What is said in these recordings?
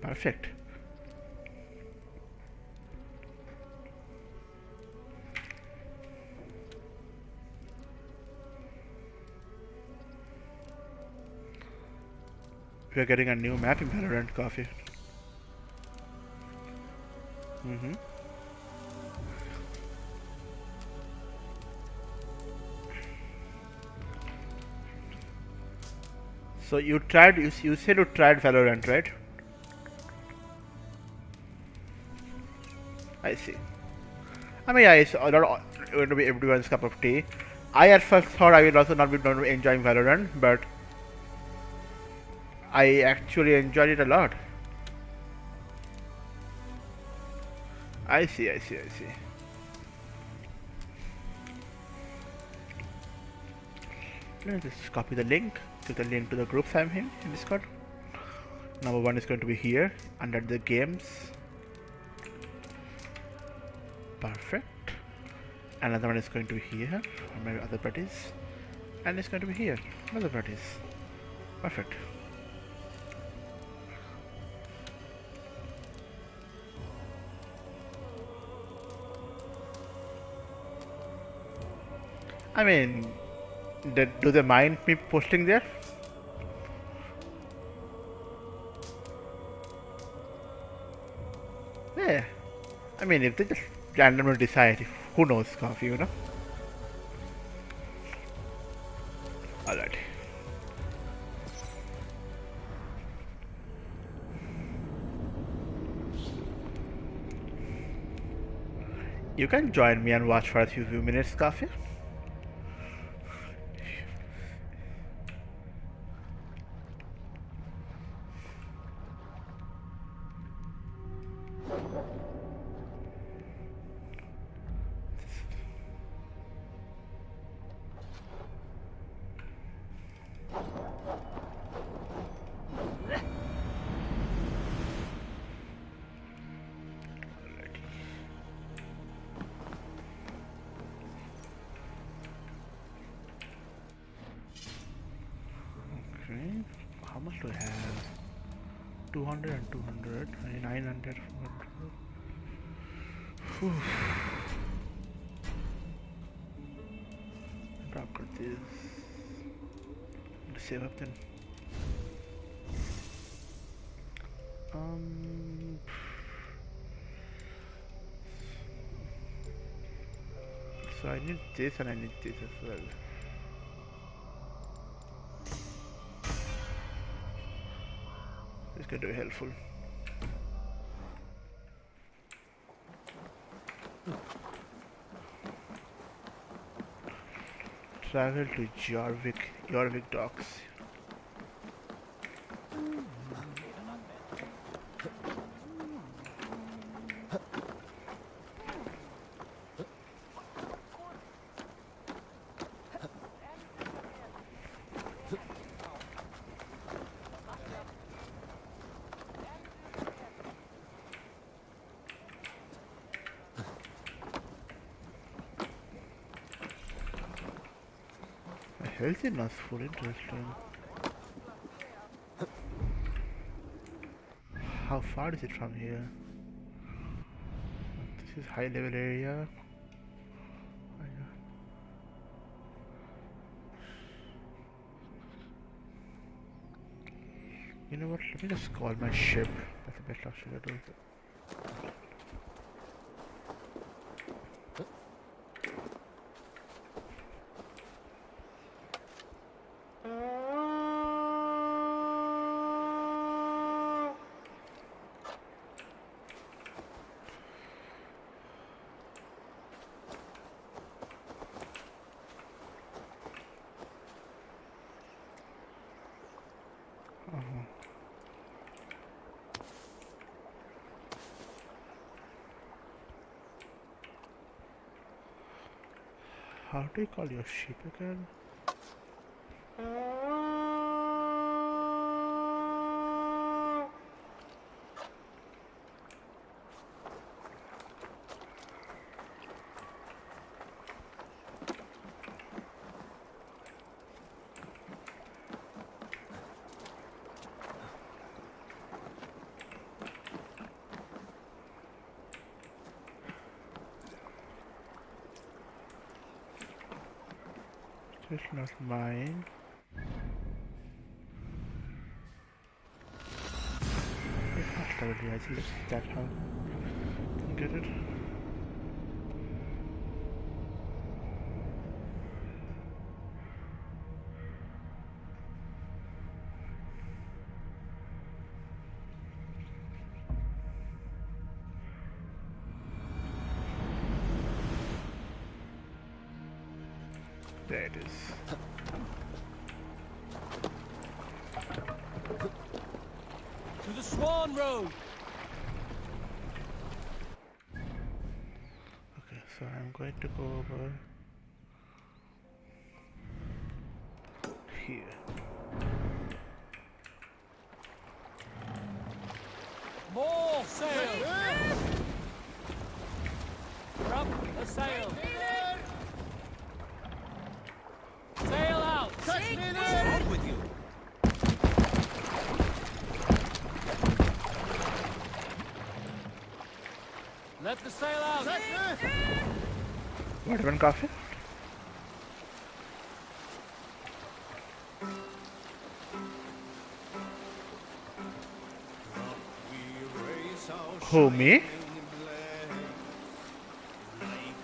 Perfect. We are getting a new map in Valorant Coffee. Mm-hmm. So you tried, you said you tried Valorant, right? I see. I mean, yeah, it's not going to be everyone's cup of tea. I at first thought I would also not be enjoying Valorant, but I actually enjoyed it a lot. I see, I see, I see. Let me just copy the link to the groups I'm in Discord. Number one is going to be here under the games. Perfect. Another one is going to be here for my other parties, and it's going to be here other parties. Perfect. I mean, do they mind me posting there? Yeah. I mean, if they just randomly decide, who knows, coffee, you know? Alright. You can join me and watch for a few minutes, coffee. Okay. How much do I have? 200 and 200, 900, 400. Whew. Drop this. Let's save up then. Um. So I need this and I need this as well. It's going to be helpful. Travel to Jorvik docks. My health is not full, interesting. How far is it from here? This is high level area. You know what? Let me just call my ship. That's the best option to do. How do you call your ship again? It's not mine. It's not probably actually that how I get it. There it is. To the Swan Road! Okay, so I'm going to go over here. More sail! Up the sail! Sail out! What's wrong with you? Let the sail out! What happened, coffee? Who, me?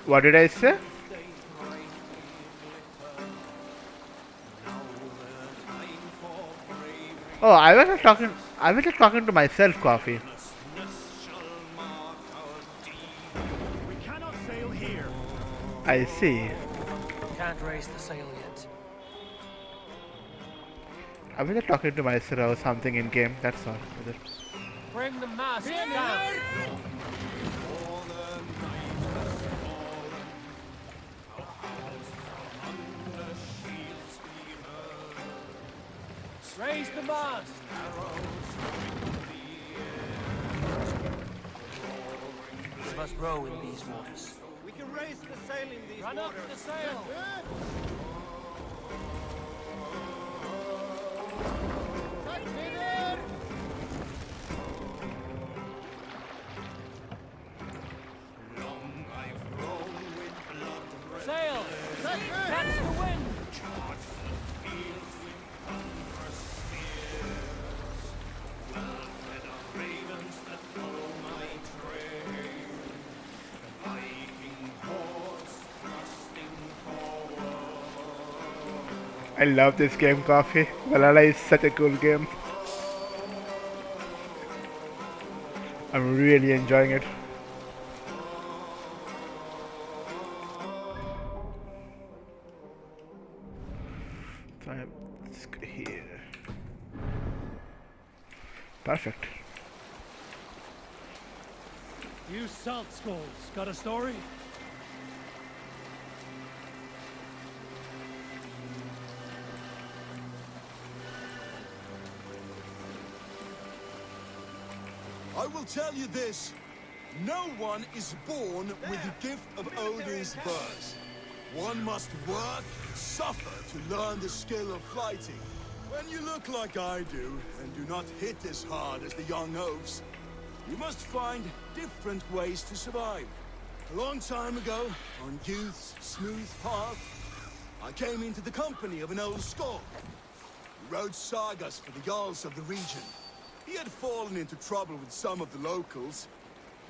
What did I say? Oh, I was just talking. I was just talking to myself, coffee. We cannot sail here. I see. Can't raise the sail yet. I was just talking to myself or something in game. That's all. Bring the mast down! Raise the mast! We must row in these waters. We can raise the sail in these Run up waters. the sail! Sail! Catch the wind! I love this game, coffee. Valhalla is such a cool game. I'm really enjoying it. So let's go here. Perfect. You salt skulls, got a story? I will tell you this. No one is born with the gift of Odin's birth. One must work and suffer to learn the skill of fighting. When you look like I do, and do not hit as hard as the young oafs, you must find different ways to survive. A long time ago, on youth's smooth path, I came into the company of an old Skald. He wrote sagas for the Jarls of the region. He had fallen into trouble with some of the locals,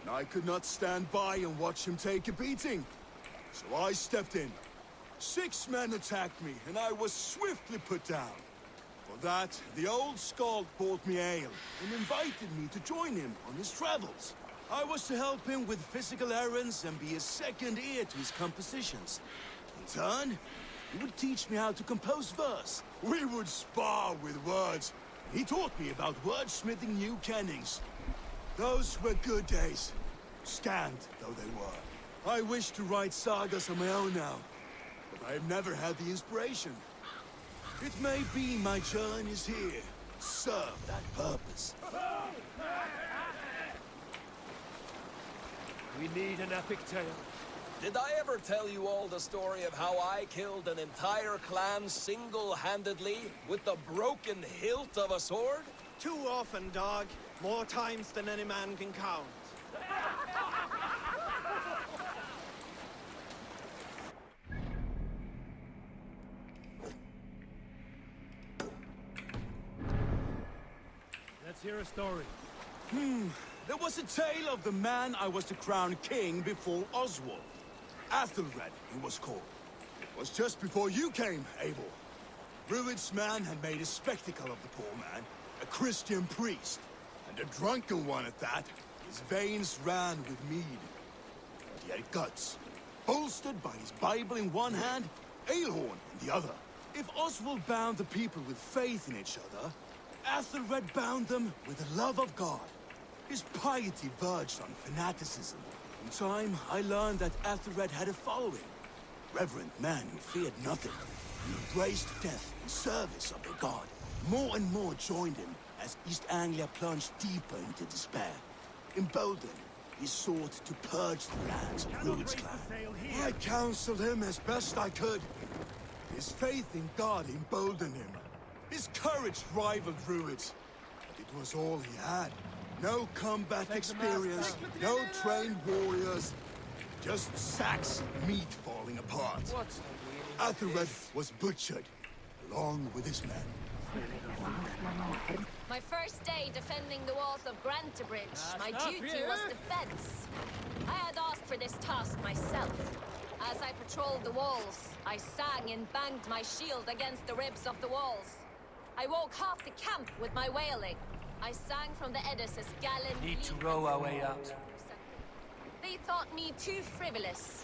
and I could not stand by and watch him take a beating. So I stepped in. 6 men attacked me, and I was swiftly put down. For that, the old Skald bought me ale, and invited me to join him on his travels. I was to help him with physical errands and be a second ear to his compositions. In turn, he would teach me how to compose verse. We would spar with words. He taught me about wordsmithing new kennings. Those were good days, scant though they were. I wish to write sagas on my own now, but I have never had the inspiration. It may be my journey is here to serve that purpose. We need an epic tale. Did I ever tell you all the story of how I killed an entire clan single-handedly with the broken hilt of a sword? Too often, dog. More times than any man can count. Let's hear a story. There was a tale of the man I was to crown king before Oswald. Athelred, he was called. It was just before you came, Abel. Rued's man had made a spectacle of the poor man, a Christian priest, and a drunken one at that. His veins ran with mead. But he had guts, bolstered by his Bible in one hand, Aelhorn in the other. If Oswald bound the people with faith in each other, Athelred bound them with the love of God. His piety verged on fanaticism. In time, I learned that Athelred had a following. Reverent men who feared nothing, and embraced death in service of their God. More and more joined him as East Anglia plunged deeper into despair. Emboldened, he sought to purge the lands of Rued's clan. I counseled him as best I could. His faith in God emboldened him. His courage rivaled Rued's. But it was all he had. No combat experience, no trained warriors. Just sacks of meat falling apart. Athelred was butchered, along with his men. My first day defending the walls of Grantabridge, my duty was defense. I had asked for this task myself. As I patrolled the walls, I sang and banged my shield against the ribs of the walls. I woke half the camp with my wailing. I sang from the Eddas' gallant... Need to row our way out. They thought me too frivolous.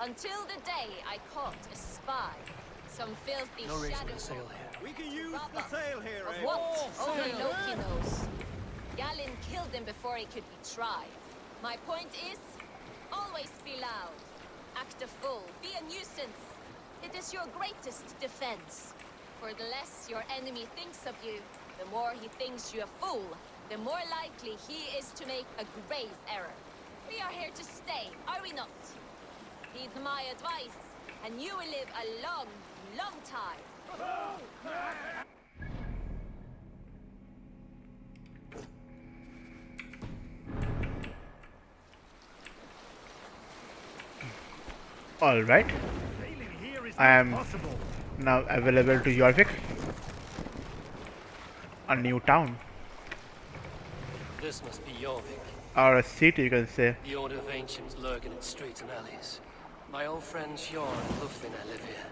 Until the day I caught a spy. Some filthy No reason shadow... to sail here. We can use the Brother. sail here, Of eh? what? Only Loki knows. Galinn killed him before he could be tried. My point is, always be loud. Act a fool. Be a nuisance. It is your greatest defense. For the less your enemy thinks of you, the more he thinks you a fool, the more likely he is to make a grave error. We are here to stay, are we not? Heed my advice, and you will live a long, long time. Alright. I am now available to Jorvik. A new town. This must be Jorvik. Or a city, you can say. The Order of Ancients lurk in its streets and alleys. My old friend Sjorn and Lufvina live here.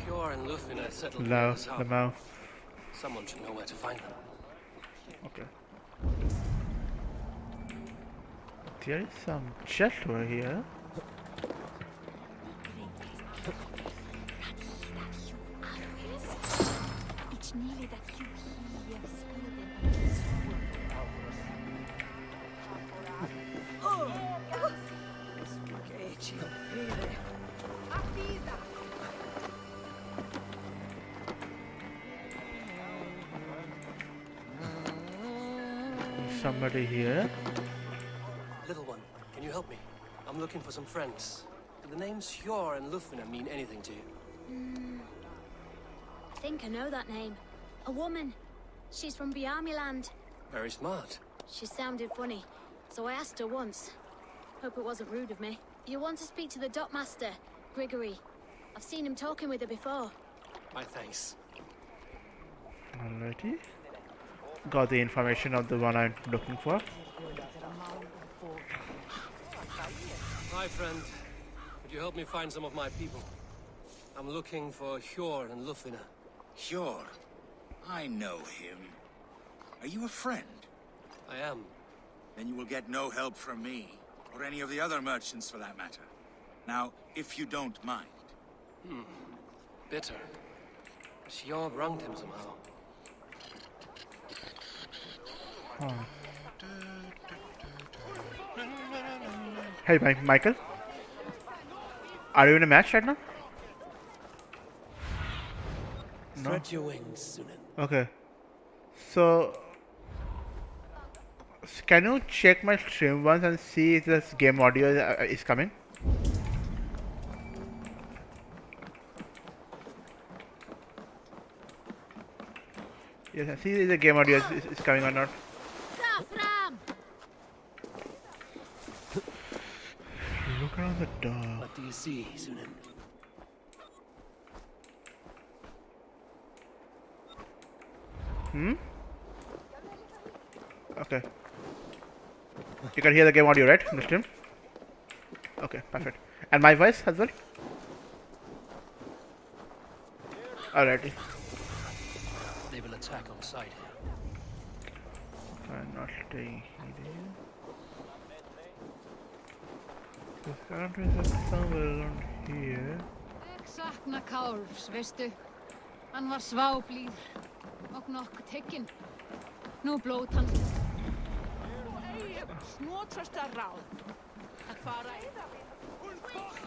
Sjorn and Lufvina settled near No, this the harbor. mouth. Someone should know where to find them. Okay. There is some chest over here. Somebody here. Little one, can you help me? I'm looking for some friends. Do the names Sjor and Lufvina mean anything to you? I think I know that name. A woman. She's from Biamiland. Very smart. She sounded funny, so I asked her once. Hope it wasn't rude of me. You want to speak to the dockmaster, Grigory. I've seen him talking with her before. My thanks. Alrighty. Got the information of the one I'm looking for. Hi, friend. Could you help me find some of my people? I'm looking for Hjor and Lufvina. Sure. I know him. Are you a friend? I am. Then you will get no help from me, or any of the other merchants for that matter. Now, if you don't mind. Bitter. Sjor wronged him somehow. Hey, Michael. Are you in a match right now? No. Spread your wings, Sunan. Okay. So, can you check my stream once and see if this game audio is coming? Yes, see if the game audio is coming or not. Look around the door. What do you see, Sunan? Okay. You can hear the game audio, right? In the stream? Okay, perfect. And my voice as well? Alrighty. They will attack on sight. I'm not staying here. The country is somewhere around here. Ég sakna Kálfs, veistu. Hann var sváblíður og nokkuð tekinn. Nú blóð hann.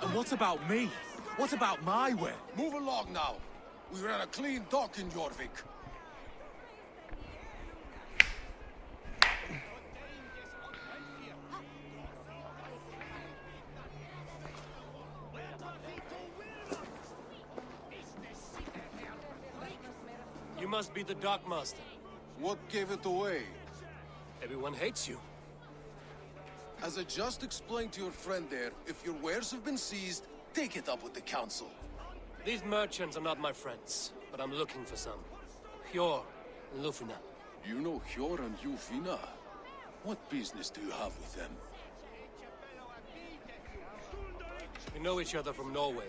And what about me? What about my way? Move along now. We ran a clean dock in Jorvik. You must be the dockmaster. What gave it away? Everyone hates you. As I just explained to your friend there, if your wares have been seized, take it up with the council. These merchants are not my friends, but I'm looking for some. Hjor and Lufina. You know Hjor and Yufina? What business do you have with them? We know each other from Norway.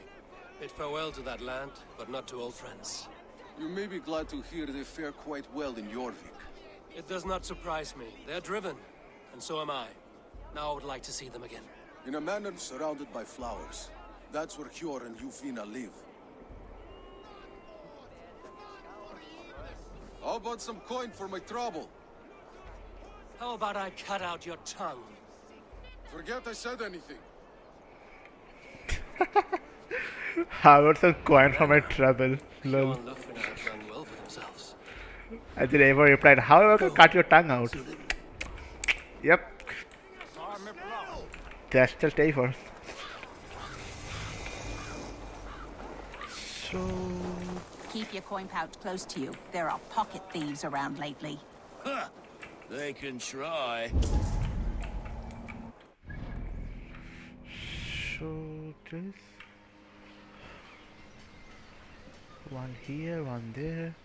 Bid farewell to that land, but not to old friends. You may be glad to hear they fare quite well in Jorvik. It does not surprise me. They're driven, and so am I. Now I would like to see them again. In a manor surrounded by flowers. That's where Hjor and Yufina live. How about some coin for my trouble? How about I cut out your tongue? Forget I said anything. How about some coin for my trouble? Hjor Lol. and Lufina have done well for themselves. And then Eivor replied, how am I going to cut your tongue out? Yep. That's just Eivor. So... Keep your coin pouch close to you. There are pocket thieves around lately. Huh. They can try. So this... One here, one there.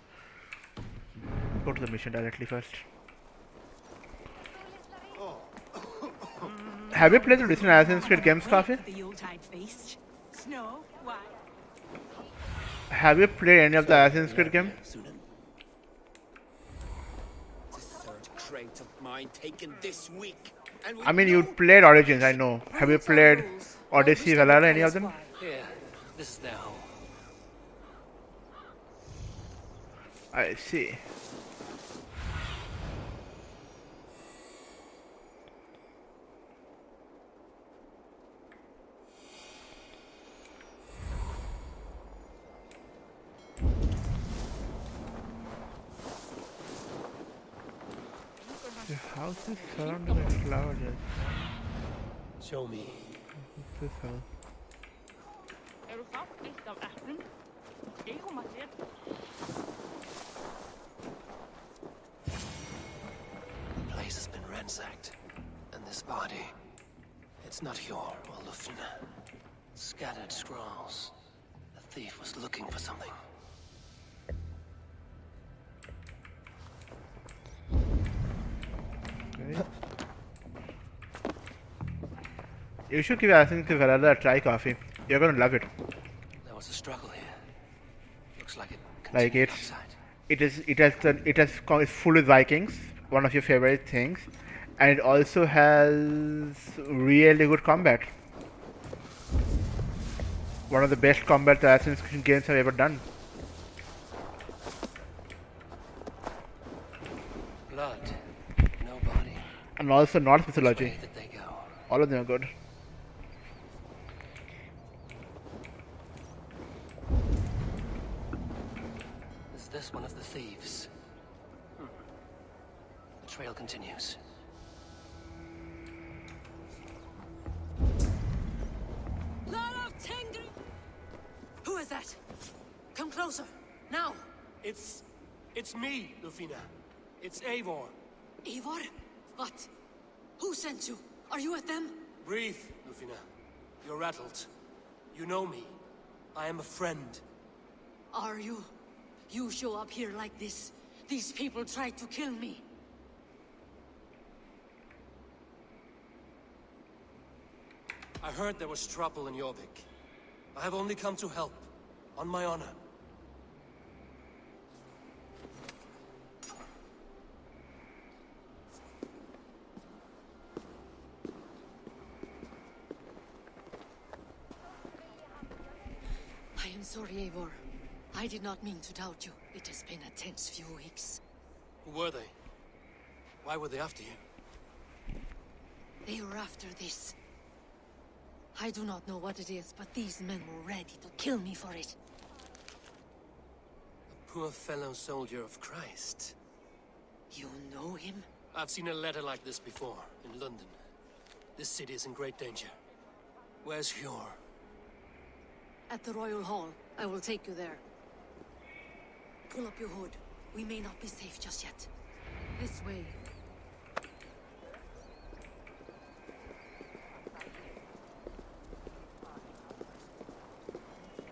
Go to the mission directly first. Have you played the recent Assassin's Creed games, Coffee? The Yuletide feast. Snow, why? Have you played any of the Assassin's Creed games? Third crate of mine taken this week. And I mean, you played Origins, I know. Have you played Odyssey, Valhalla, any of them? Yeah, this is their home. I see. The house is surrounded by flowers. Show me. What's this house? The place has been ransacked. And this body, it's not Hjor or Lufina. Scattered scrolls. The thief was looking for something. Okay. You should give Assassin's Creed Valhalla a try, Coffee. You're gonna love it. There was a struggle here. Looks like it Like continued outside. it's full with Vikings, one of your favorite things, and it also has really good combat. One of the best combat the Assassin's Creed games have ever done. Blood. No body. And also Norse Which mythology. way did they go? All of them are good. Is this one of the thieves? The trail continues. Who is that? Come closer, now. It's me, Lufina. It's Eivor. Eivor? What? Who sent you? Are you with them? Breathe, Lufina. rattled. You know me. I am a friend. Are you? You show up here like this. These people tried to kill me. I heard there was trouble in Jorvik. I have only come to help. On my honor. I am sorry, Eivor. I did not mean to doubt you. It has been a tense few weeks. Who were they? Why were they after you? They were after this. I do not know what it is, but these men were ready to kill me for it. A poor fellow soldier of Christ. You know him? I've seen a letter like this before, in London. This city is in great danger. Where's Hjor? At the Royal Hall. I will take you there. Pull up your hood. We may not be safe just yet. This way.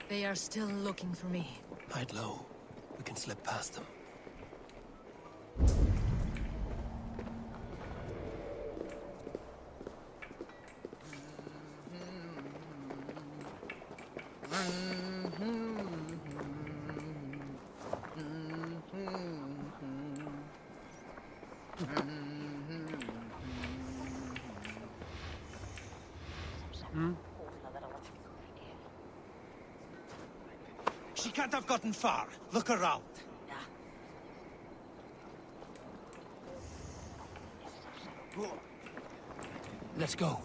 They are still looking for me. Hide low. We can slip past them. She can't have gotten far. Look around. Let's go.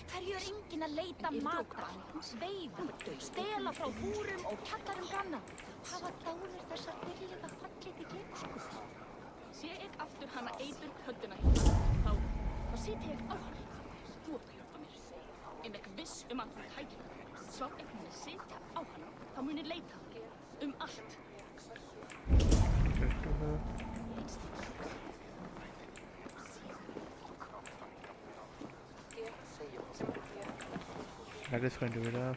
Hverju er enginn að leita matar, veiða, stela frá búrum og kjallarum granna? Hafa dánir þessar byrjað að fallið í gleymsku? Sé ég aftur hana eitur höndina hérna, þá siti ég á hana. Þú ert að hjálpa mér. Ég ekki viss að þú tækir hana. Svá einhvernig sitja á hana, þá munir leita allt. That is going to be rough.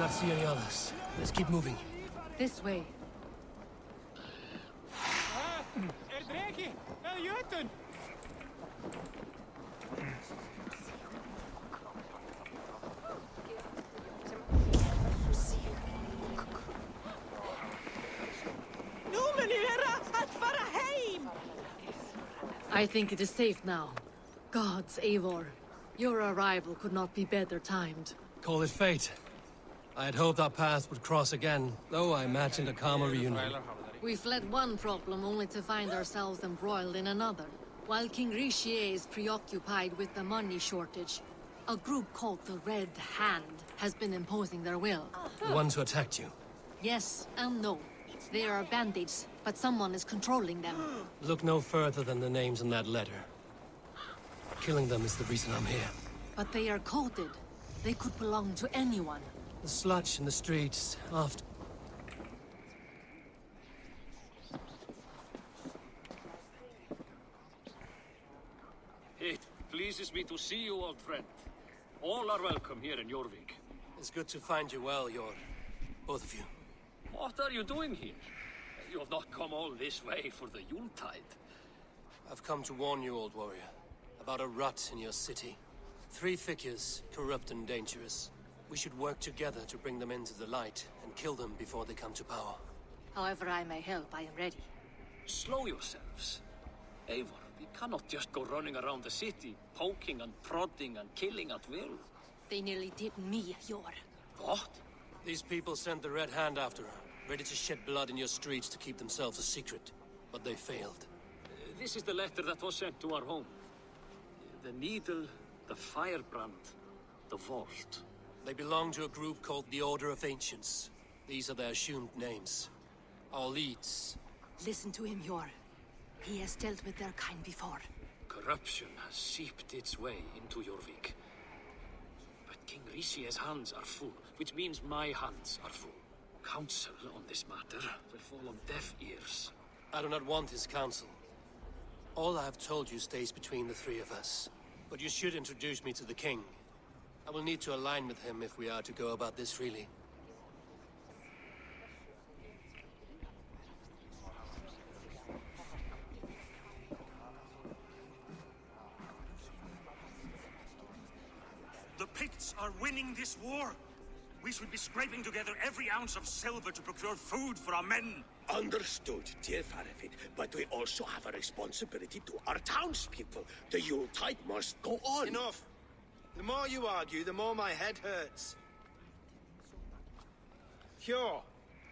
not see any others. Let's keep moving. This way. I think it is safe now. Gods, Eivor. Your arrival could not be better timed. Call it fate. I had hoped our paths would cross again, though I imagined a calmer reunion. We fled one problem only to find ourselves embroiled in another. While King Richier is preoccupied with the money shortage, a group called the Red Hand has been imposing their will. The ones who attacked you. Yes and no. They are bandits, but someone is controlling them. Look no further than the names in that letter. Killing them is the reason I'm here. But they are coded. They could belong to anyone. The sludge in the streets, after... It pleases me to see you, old friend. All are welcome here in Jorvik. It's good to find you well, Jor. Both of you. What are you doing here? You have not come all this way for the Yuletide. I've come to warn you, old warrior, about a rut in your city. 3 figures, corrupt and dangerous. We should work together to bring them into the light and kill them before they come to power. However I may help, I am ready. Slow yourselves. Eivor, we cannot just go running around the city, poking and prodding and killing at will. They nearly did me, Jor. What? These people sent the Red Hand after her, ready to shed blood in your streets to keep themselves a secret. But they failed. This is the letter that was sent to our home. The needle, the firebrand, the vault. They belong to a group called the Order of Ancients. These are their assumed names. Our leads. Listen to him, Jor. He has dealt with their kind before. Corruption has seeped its way into Jorvik. But King Richier's hands are full, which means my hands are full. Counsel on this matter will fall on deaf ears. I do not want his counsel. All I have told you stays between the 3 of us. But you should introduce me to the king. I will need to align with him if we are to go about this freely. The Picts are winning this war. We should be scraping together every ounce of silver to procure food for our men. Understood, dear Farafit, but we also have a responsibility to our townspeople. The Yuletide must go on. Enough! The more you argue, the more my head hurts. Sure,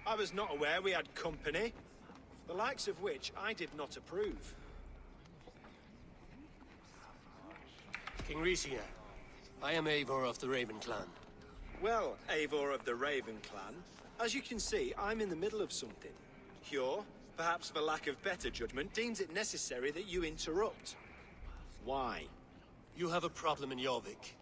I was not aware we had company, the likes of which I did not approve. King Richier, I am Eivor of the Raven clan. Well, Eivor of the Raven clan, as you can see, I'm in the middle of something. Hjor, perhaps for lack of better judgment, deems it necessary that you interrupt. Why? You have a problem in Jorvik.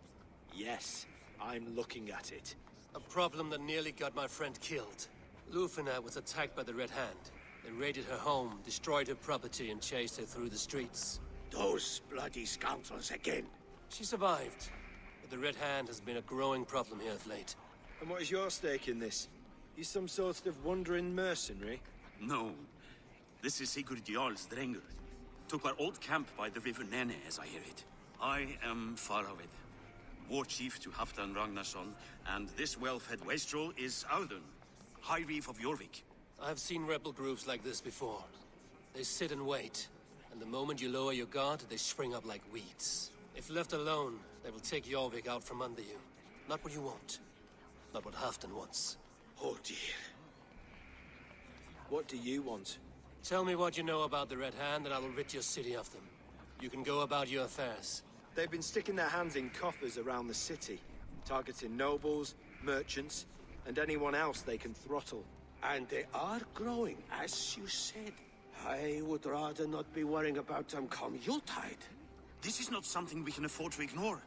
Yes, I'm looking at it. A problem that nearly got my friend killed. Lufina was attacked by the Red Hand. They raided her home, destroyed her property, and chased her through the streets. Those bloody scoundrels again. She survived, but the Red Hand has been a growing problem here of late. And what is your stake in this? You some sort of wandering mercenary? No. This is Sigurd Jarl's Drengr. Took our old camp by the river Nene, as I hear it. I am Faravid, war chief to Halfdan Ragnarsson, and this well-fed wastrel is Audun, High Reef of Jorvik. I have seen rebel groups like this before. They sit and wait, and the moment you lower your guard, they spring up like weeds. If left alone, they will take Jorvik out from under you. Not what you want. Not what Halfdan wants. Oh dear. What do you want? Tell me what you know about the Red Hand, and I will rid your city of them. You can go about your affairs. They've been sticking their hands in coffers around the city, targeting nobles, merchants, and anyone else they can throttle. And they are growing, as you said. I would rather not be worrying about them come Yuletide. This is not something we can afford to ignore.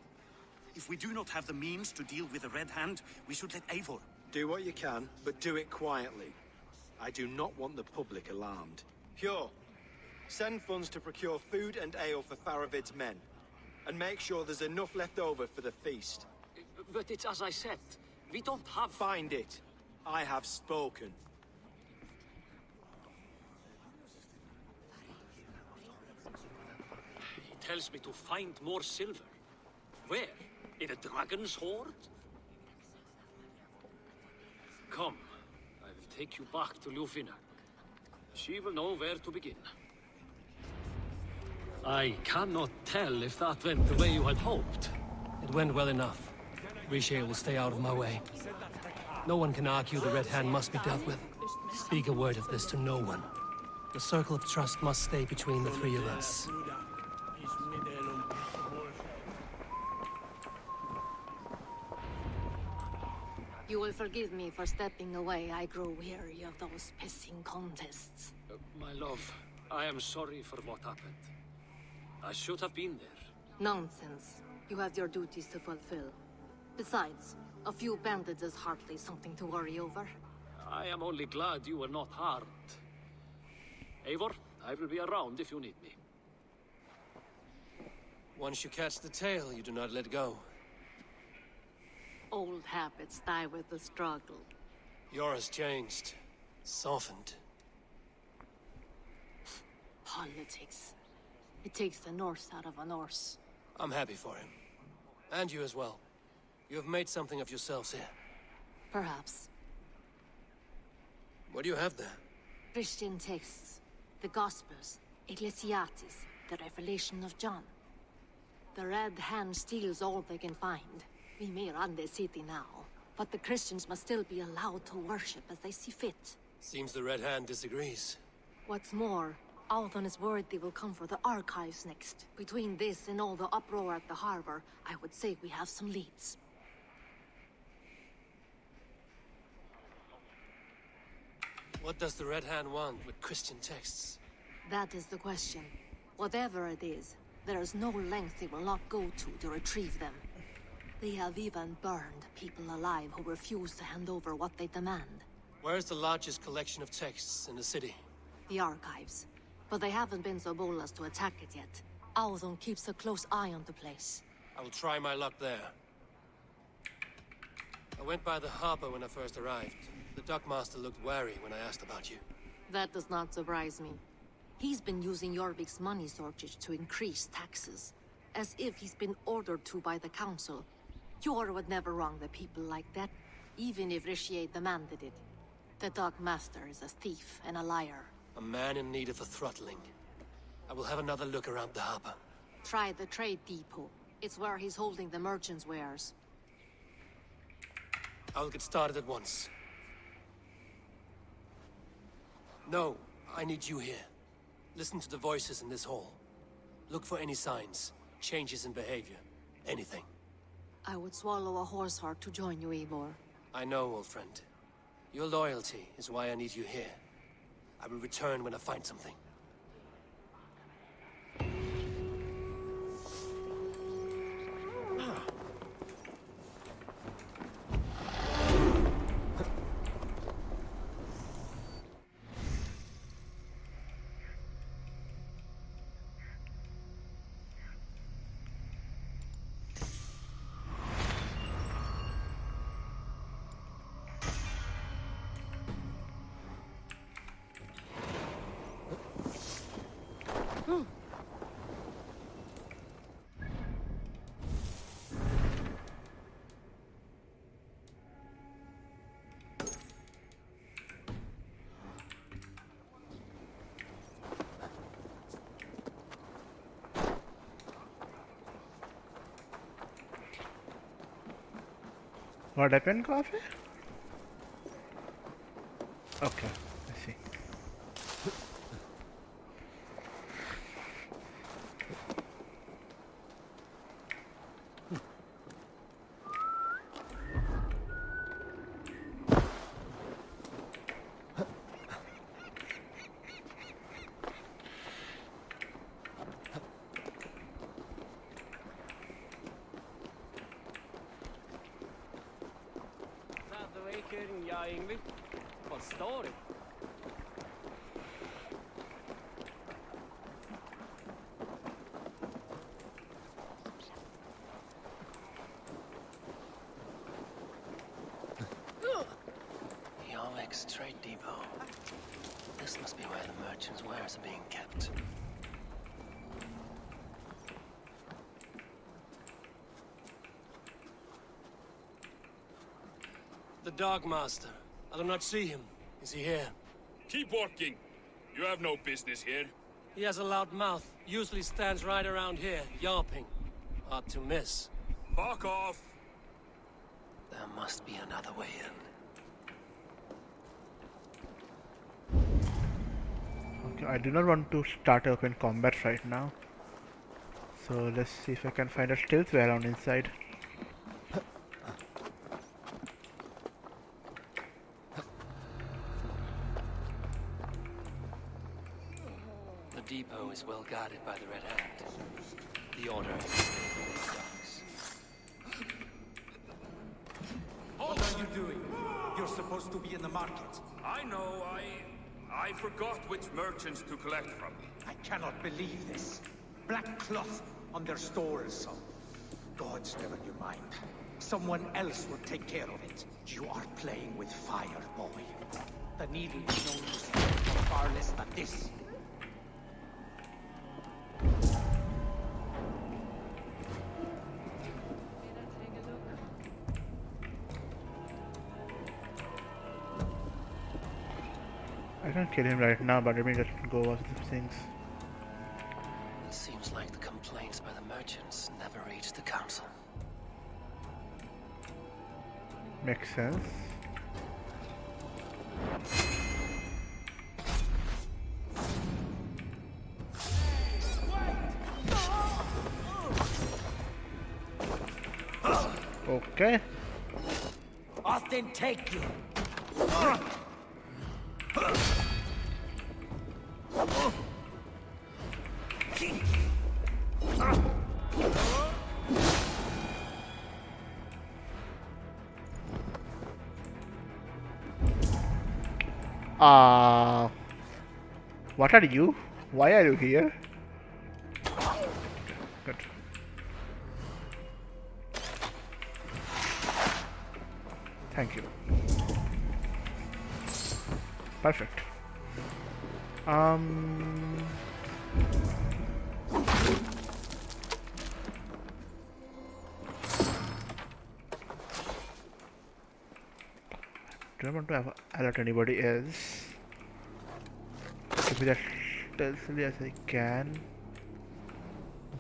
If we do not have the means to deal with the Red Hand, we should let Eivor. Do what you can, but do it quietly. I do not want the public alarmed. Hjor, send funds to procure food and ale for Faravid's men. And make sure there's enough left over for the feast. But it's as I said. We don't have... Find it. I have spoken. He tells me to find more silver. Where? In a dragon's hoard? Come, I will take you back to Lufina. She will know where to begin. I cannot tell if that went the way you had hoped. It went well enough. Riche will stay out of my way. No one can argue the Red Hand must be dealt with. Speak a word of this to no one. The circle of trust must stay between the three of us. You will forgive me for stepping away. I grow weary of those pissing contests. My love, I am sorry for what happened. I should have been there. Nonsense. You have your duties to fulfill. Besides, a few bandits is hardly something to worry over. I am only glad you were not harmed. Eivor, I will be around if you need me. Once you catch the tail, you do not let go. Old habits die with the struggle. Yours changed. Softened. Politics. It takes the Norse out of a Norse. I'm happy for him. And you as well. You have made something of yourselves here. Perhaps. What do you have there? Christian texts. The Gospels. Ecclesiastes. The Revelation of John. The Red Hand steals all they can find. We may run the city now, but the Christians must still be allowed to worship as they see fit. Seems the Red Hand disagrees. What's more, Alton is worried they will come for the archives next. Between this and all the uproar at the harbor, I would say we have some leads. What does the Red Hand want with Christian texts? That is the question. Whatever it is, there is no length they will not go to retrieve them. They have even burned people alive who refuse to hand over what they demand. Where is the largest collection of texts in the city? The archives. But they haven't been so bold as to attack it yet. Alton keeps a close eye on the place. I will try my luck there. I went by the harbor when I first arrived. The dockmaster looked wary when I asked about you. That does not surprise me. He's been using Jorvik's money shortage to increase taxes. As if he's been ordered to by the council. Jor would never wrong the people like that, even if Richier demanded it. The dockmaster is a thief and a liar. A man in need of a throttling. I will have another look around the harbor. Try the trade depot. It's where he's holding the merchants' wares. I'll get started at once. No, I need you here. Listen to the voices in this hall. Look for any signs, changes in behavior, anything. I would swallow a horse heart to join you, Eivor. I know, old friend. Your loyalty is why I need you here. I will return when I find something. What happened, coffee? Okay, I see. Ja, Ingrid. Forstår du? Next trade depot. This must be where the merchants' wares are being kept. The Dogmaster. I do not see him. Is he here? Keep working. You have no business here. He has a loud mouth. Usually stands right around here, yawping. Hard to miss. Fuck off! There must be another way in. Okay, I do not want to start open combat right now. So let's see if I can find a stealth way around inside. The depot is well guarded by the Red Hand. The Order is stable in its docks. What are you doing? You're supposed to be in the market. I know, I forgot which merchants to collect from. I cannot believe this. Black cloth on their stores. Gods, never you mind. Someone else will take care of it. You are playing with fire, boy. The needle is known to spread for far less than this. I can't kill him right now, but let me just go watch the things. It seems like the complaints by the merchants never reached the council. Makes sense. Okay. I'll then take you. What are you? Why are you here? Good. Thank you. Perfect. Do I want to alert anybody else? To be as stealthily as I can.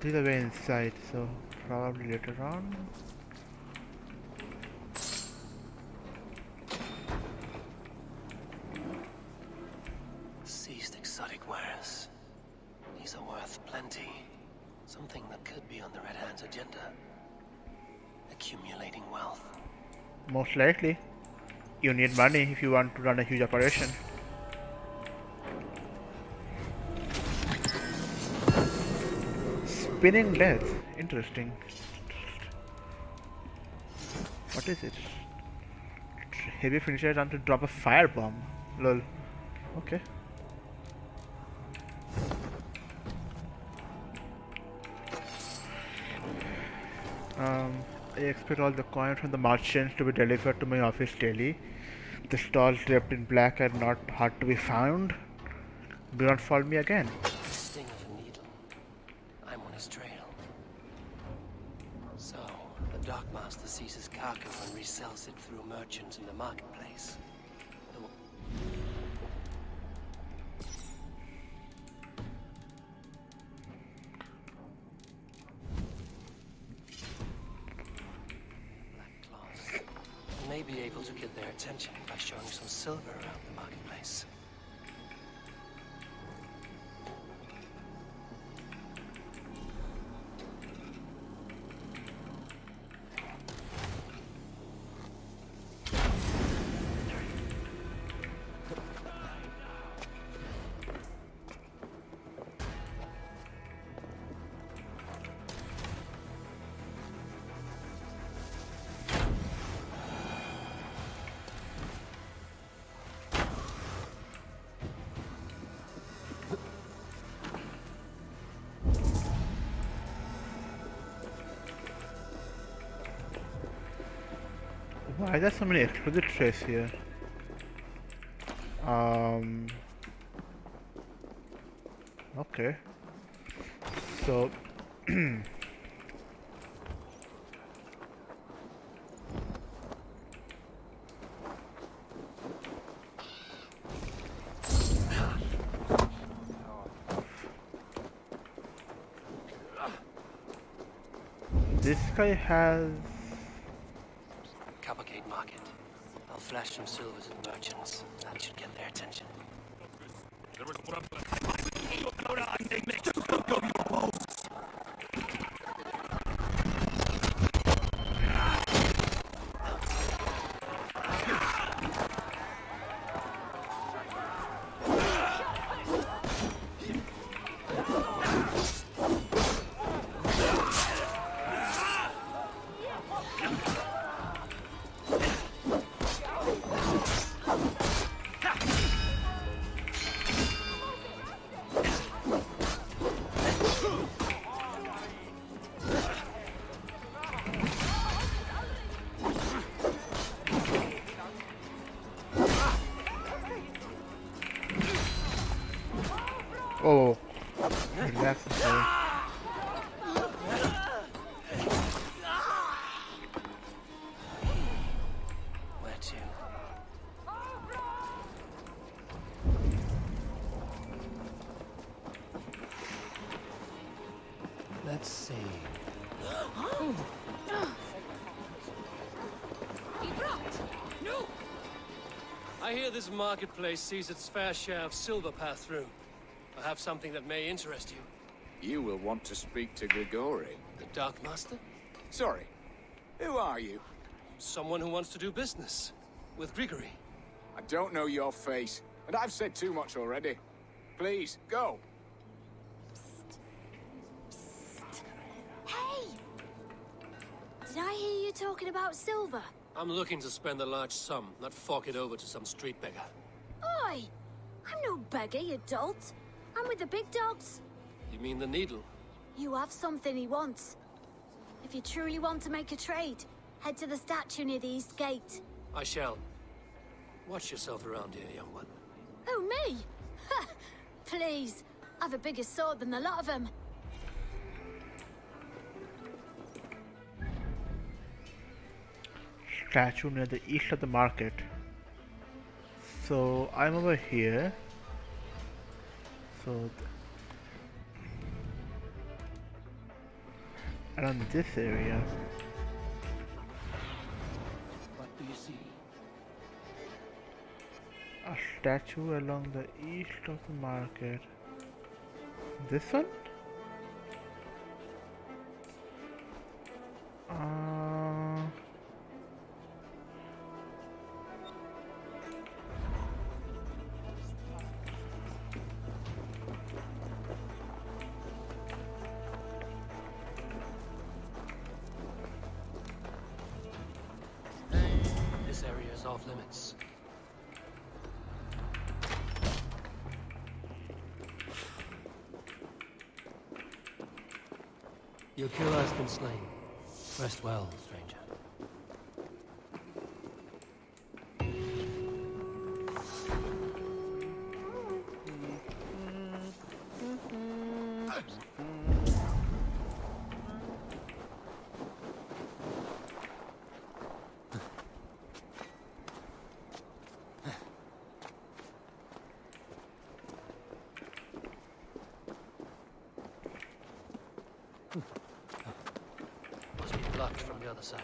This is the way inside, so probably later on. Seized exotic wares. These are worth plenty. Something that could be on the Red Hand's agenda. Accumulating wealth. Most likely. You need money if you want to run a huge operation. Spinning death. Interesting. What is it? Heavy finisher trying to drop a fire bomb. Lol. Okay. I expect all the coins from the merchants to be delivered to my office daily. The stalls draped in black are not hard to be found. Do not follow me again. Sting of a needle. I'm on his trail. So, the Dockmaster seizes cargo and resells it through merchants in the marketplace. May be able to get their attention by showing some silver around the marketplace. Why are there so many explosive trays here? Um. Okay. So. This guy has. Coppergate Market. I'll flash some silver to the merchants. That should get their attention. There was one. Oh, relax, okay. Where to? Let's see. I hear this marketplace sees its fair share of silver pass through. I have something that may interest you. You will want to speak to Grigori. The Dark Master? Sorry. Who are you? Someone who wants to do business. With Grigori. I don't know your face, and I've said too much already. Please, go. Hey! Did I hear you talking about silver? I'm looking to spend a large sum, not fork it over to some street beggar. Oi! I'm no beggar, you dolt. I'm with the big dogs. You mean the needle? You have something he wants. If you truly want to make a trade, head to the statue near the east gate. I shall. Watch yourself around here, young one. Oh, me? Ha! Please. I've a bigger sword than the lot of them. Statue near the east of the market. So I'm over here. So around this area. What do you see? A statue along the east of the market. This one? This area is off limits. Your killer has been slain. Rest well, stranger. Must be blocked from the other side.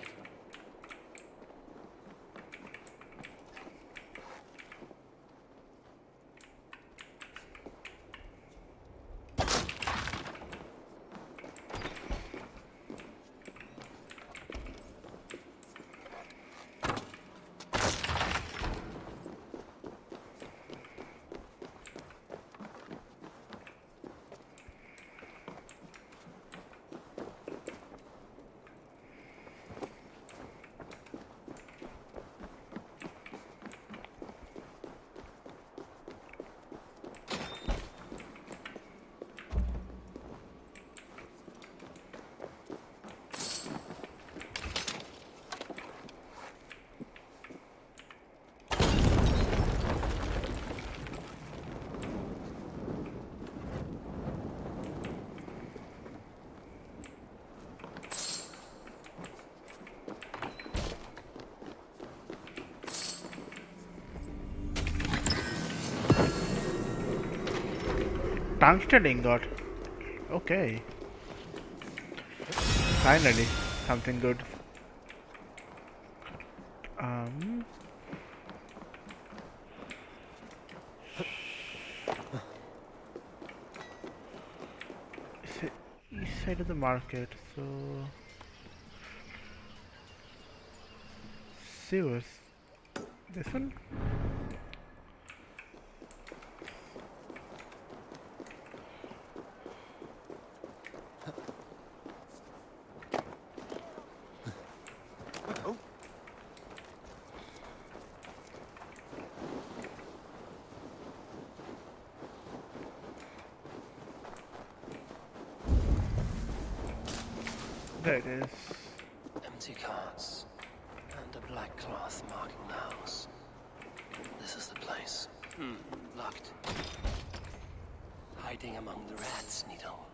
Tungsten ingot. Okay. Finally, something good. East side of the market, so sewers. This one? There it is. Empty carts and a black cloth marking the house. This is the place. Locked. Hiding among the rat's needle.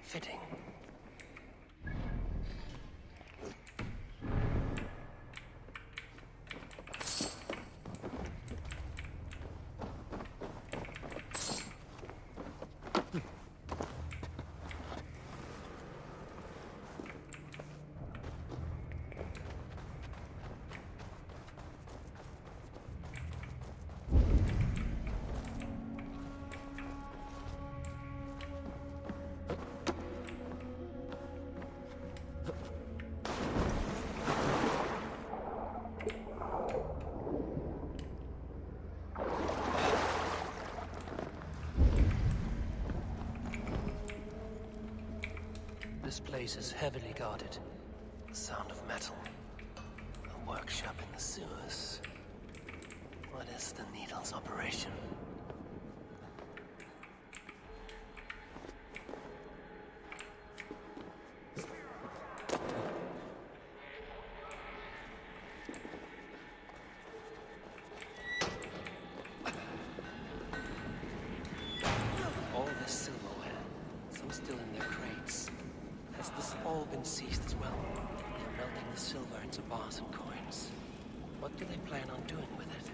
Fitting. This place is heavily guarded. The sound of metal. A workshop in the sewers. What is the Needle's operation? All this silverware, some still in their crates. Has this all been seized as well? They're melting the silver into bars and coins. What do they plan on doing with it?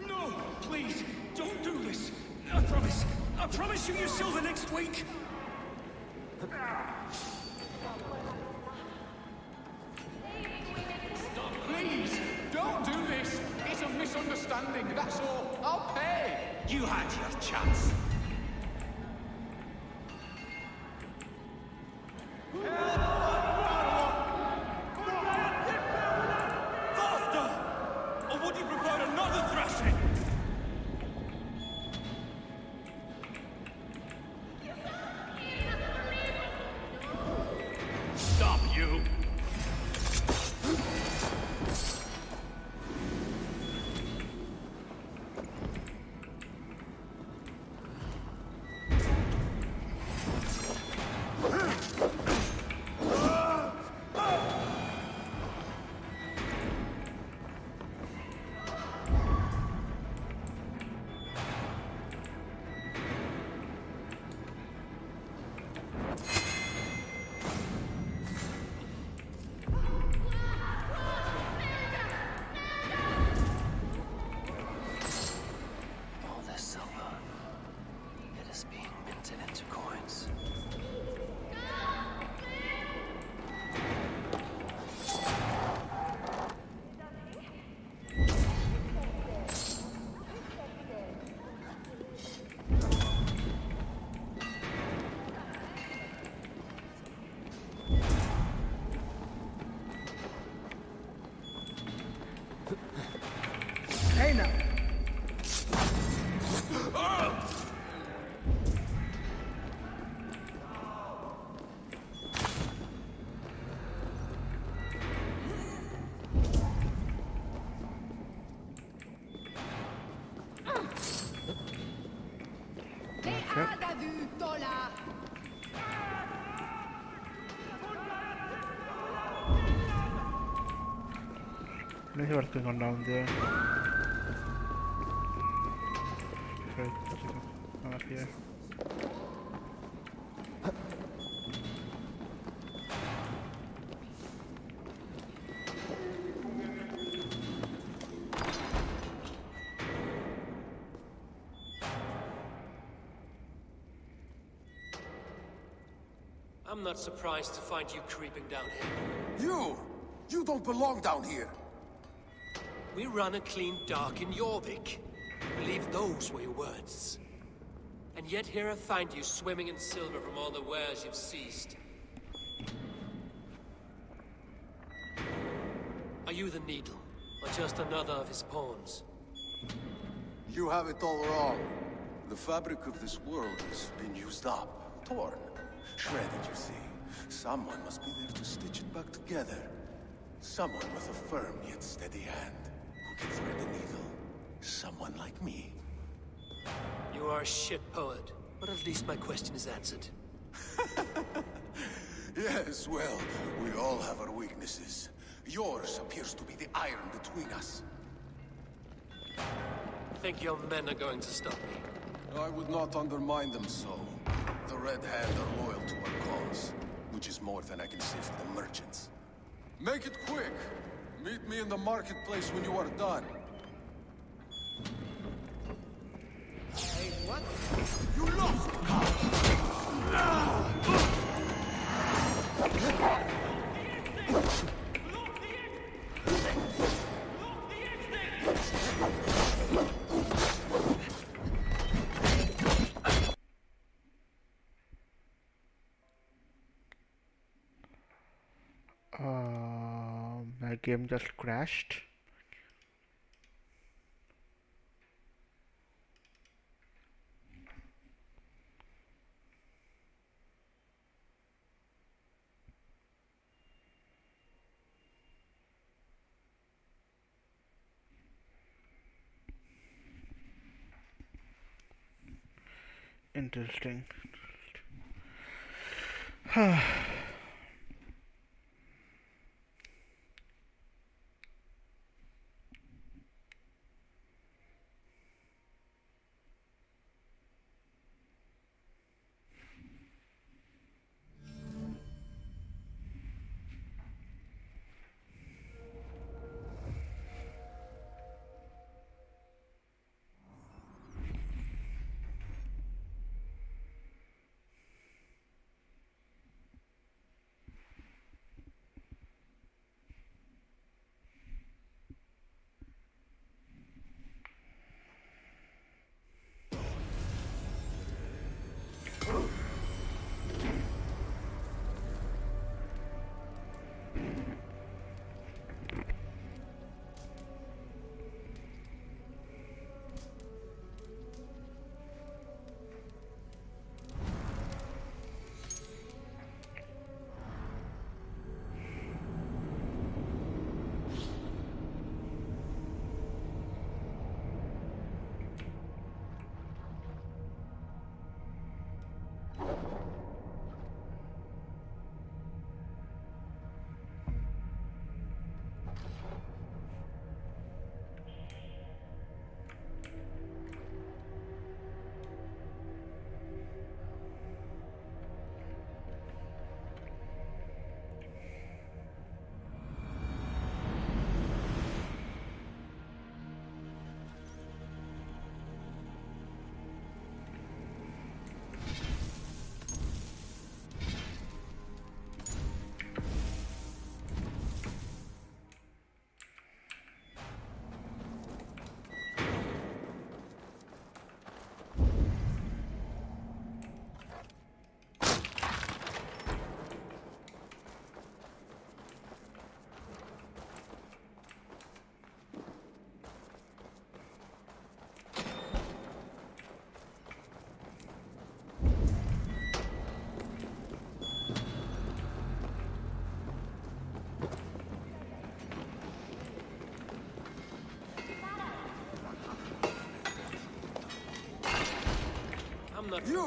No! Please! Don't do this! I promise you your silver next week! Please! Don't do this! It's a misunderstanding, that's all. I'll pay! You had your chance. Faster! Or would you prefer another thrashing? Stop you! All this silver. It is being minted into coins. Hey now. Let me see what's going on down there. Right, let's go up here. I'm not surprised to find you creeping down here. You don't belong down here. We run a clean dock in Jorvik. I believe those were your words. And yet here I find you swimming in silver from all the wares you've seized. Are you the Needle, or just another of his pawns? You have it all wrong. The fabric of this world has been used up, torn, shredded, you see. Someone must be there to stitch it back together. Someone with a firm yet steady hand, who can thread the needle. Someone like me. You are a shit poet, but at least my question is answered. Yes, well, we all have our weaknesses. Yours appears to be the iron between us. Think your men are going to stop me? I would not undermine them so. The Red Hand are loyal to our cause, which is more than I can say for the merchants. Make it quick! Meet me in the marketplace when you are done. Hey, what? You lost! My game just crashed. Interesting.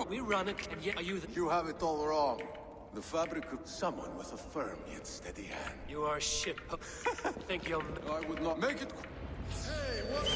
We run it, and yet are you the... You have it all wrong. The fabric of someone with a firm yet steady hand. You are a shit think you're... I would not make it... Hey, what?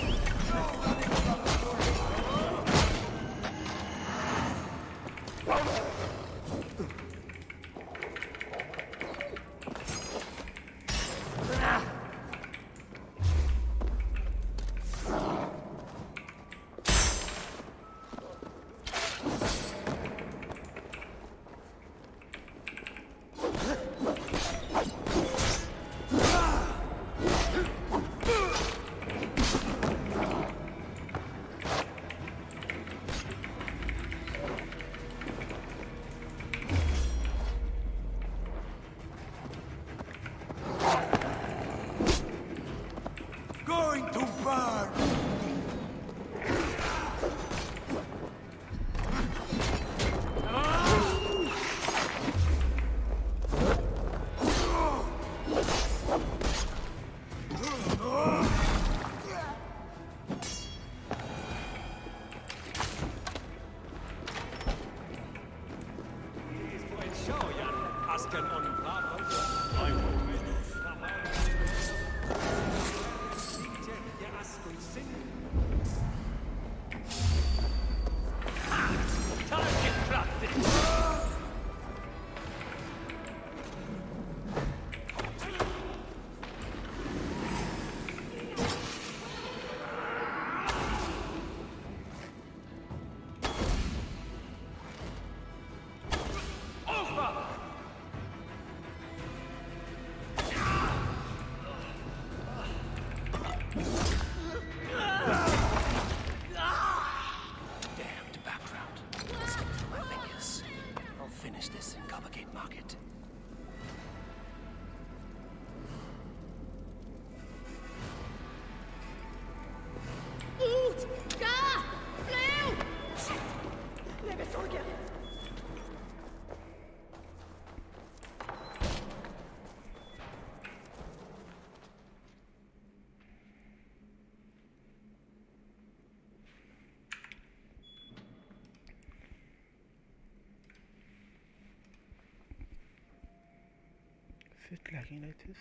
Is it lagging like this?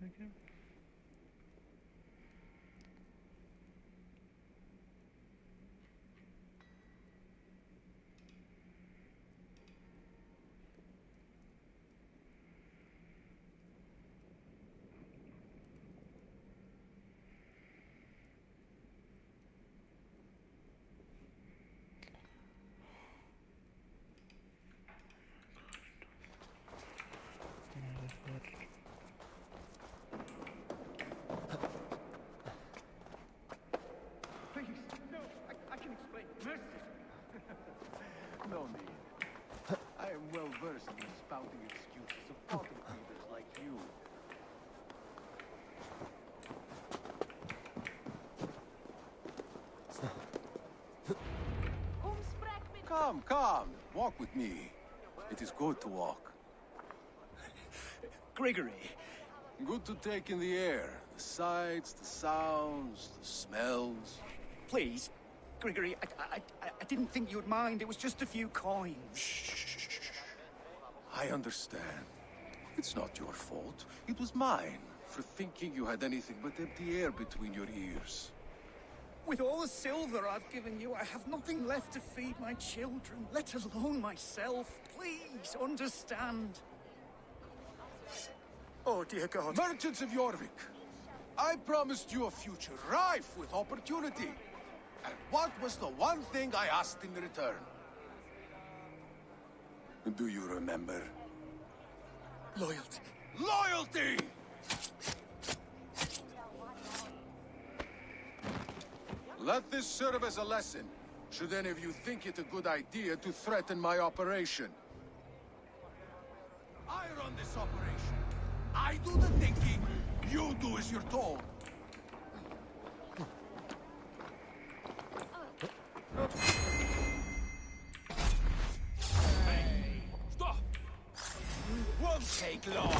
Okay. Please, no, I can explain. Mercy. No need. I am well versed in spouting excuses of bottom feeders like you. Come, come. Walk with me. It is good to walk. Gregory. Good to take in the air. The sights, the sounds, the smells. Please, Gregory, I didn't think you'd mind. It was just a few coins. I understand. It's not your fault. It was mine for thinking you had anything but empty air between your ears. With all the silver I've given you, I have nothing left to feed my children, let alone myself. Please, understand. Oh, dear God. Merchants of Jorvik, I promised you a future rife with opportunity. And what was the one thing I asked in return? Do you remember? Loyalty. Loyalty! Let this serve as a lesson, should any of you think it a good idea to threaten my operation. I run this operation. I do the thinking. You do as you're told. Stop! Won't take long.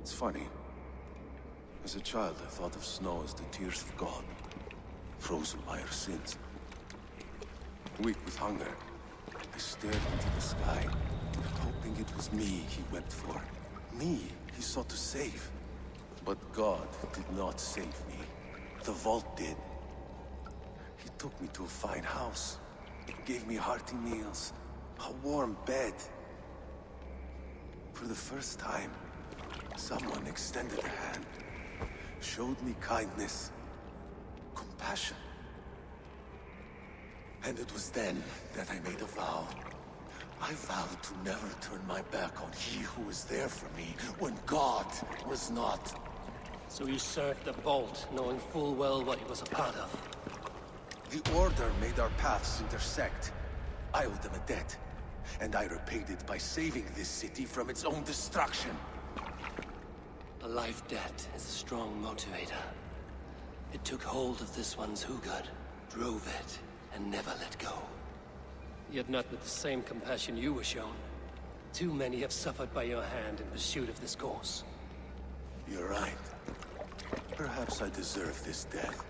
It's funny. As a child, I thought of snow as the tears of God, frozen by our sins. Weak with hunger, I stared into the sky, hoping it was me he wept for. Me he sought to save. But God did not save me. The vault did. He took me to a fine house, gave me hearty meals, a warm bed. For the first time, someone extended a hand, showed me kindness, compassion. And it was then that I made a vow. I vowed to never turn my back on he who was there for me when God was not. So you served the Bolt, knowing full well what he was a part of. The Order made our paths intersect. I owed them a debt, and I repaid it by saving this city from its own destruction. A life debt is a strong motivator. It took hold of this one's Hugad, drove it, and never let go. Yet not with the same compassion you were shown. Too many have suffered by your hand in pursuit of this course. You're right. Perhaps I deserve this death.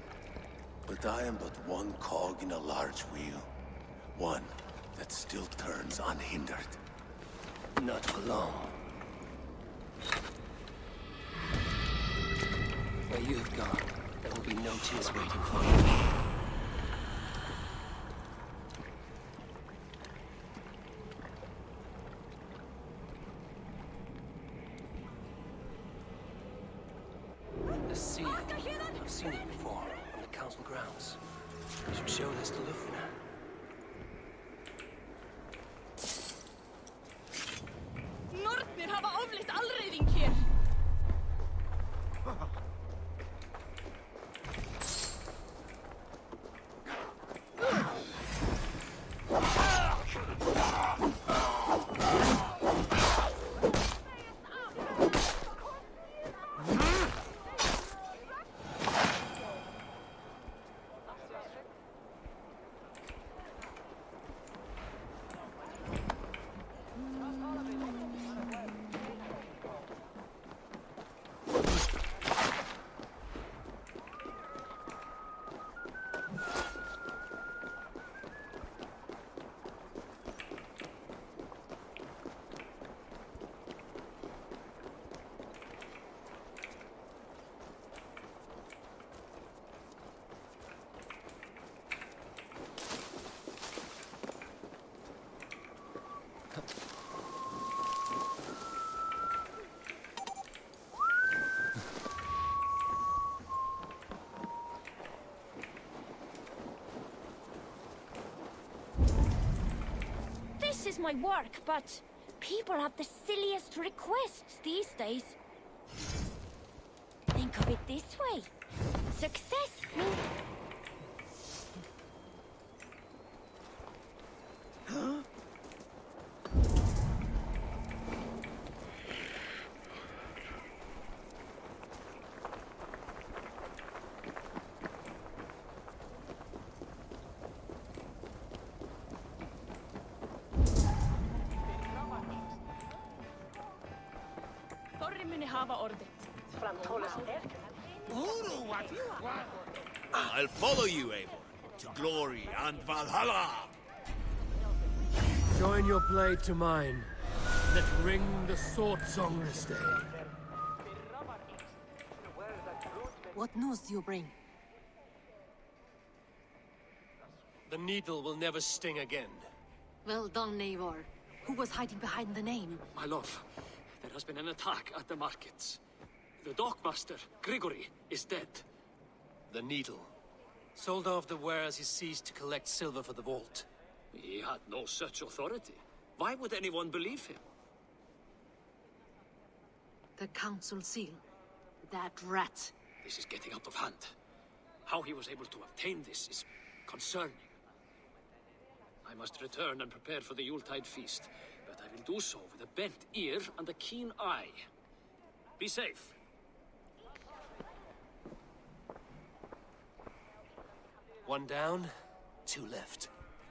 But I am but one cog in a large wheel. One that still turns unhindered. Not for long. Where you have gone, there will be no tears waiting for you. The seal. I've seen it before, on the council grounds. I should my work, but people have the silliest requests these days. Think of it this way. Success means... Þorri muni hafa orðið. I'll follow you, Eivor, to glory and Valhalla! Join your blade to mine. Let ring the sword song this day. What news do you bring? The needle will never sting again. Well done, Eivor. Who was hiding behind the name? My love, there has been an attack at the markets. The dockmaster, Grigory, is dead. The needle. Sold off the wares he seized to collect silver for the vault. He had no such authority. Why would anyone believe him? The council seal. That rat. This is getting out of hand. How he was able to obtain this is concerning. I must return and prepare for the Yuletide feast, but I will do so with a bent ear and a keen eye. Be safe. One down, two left.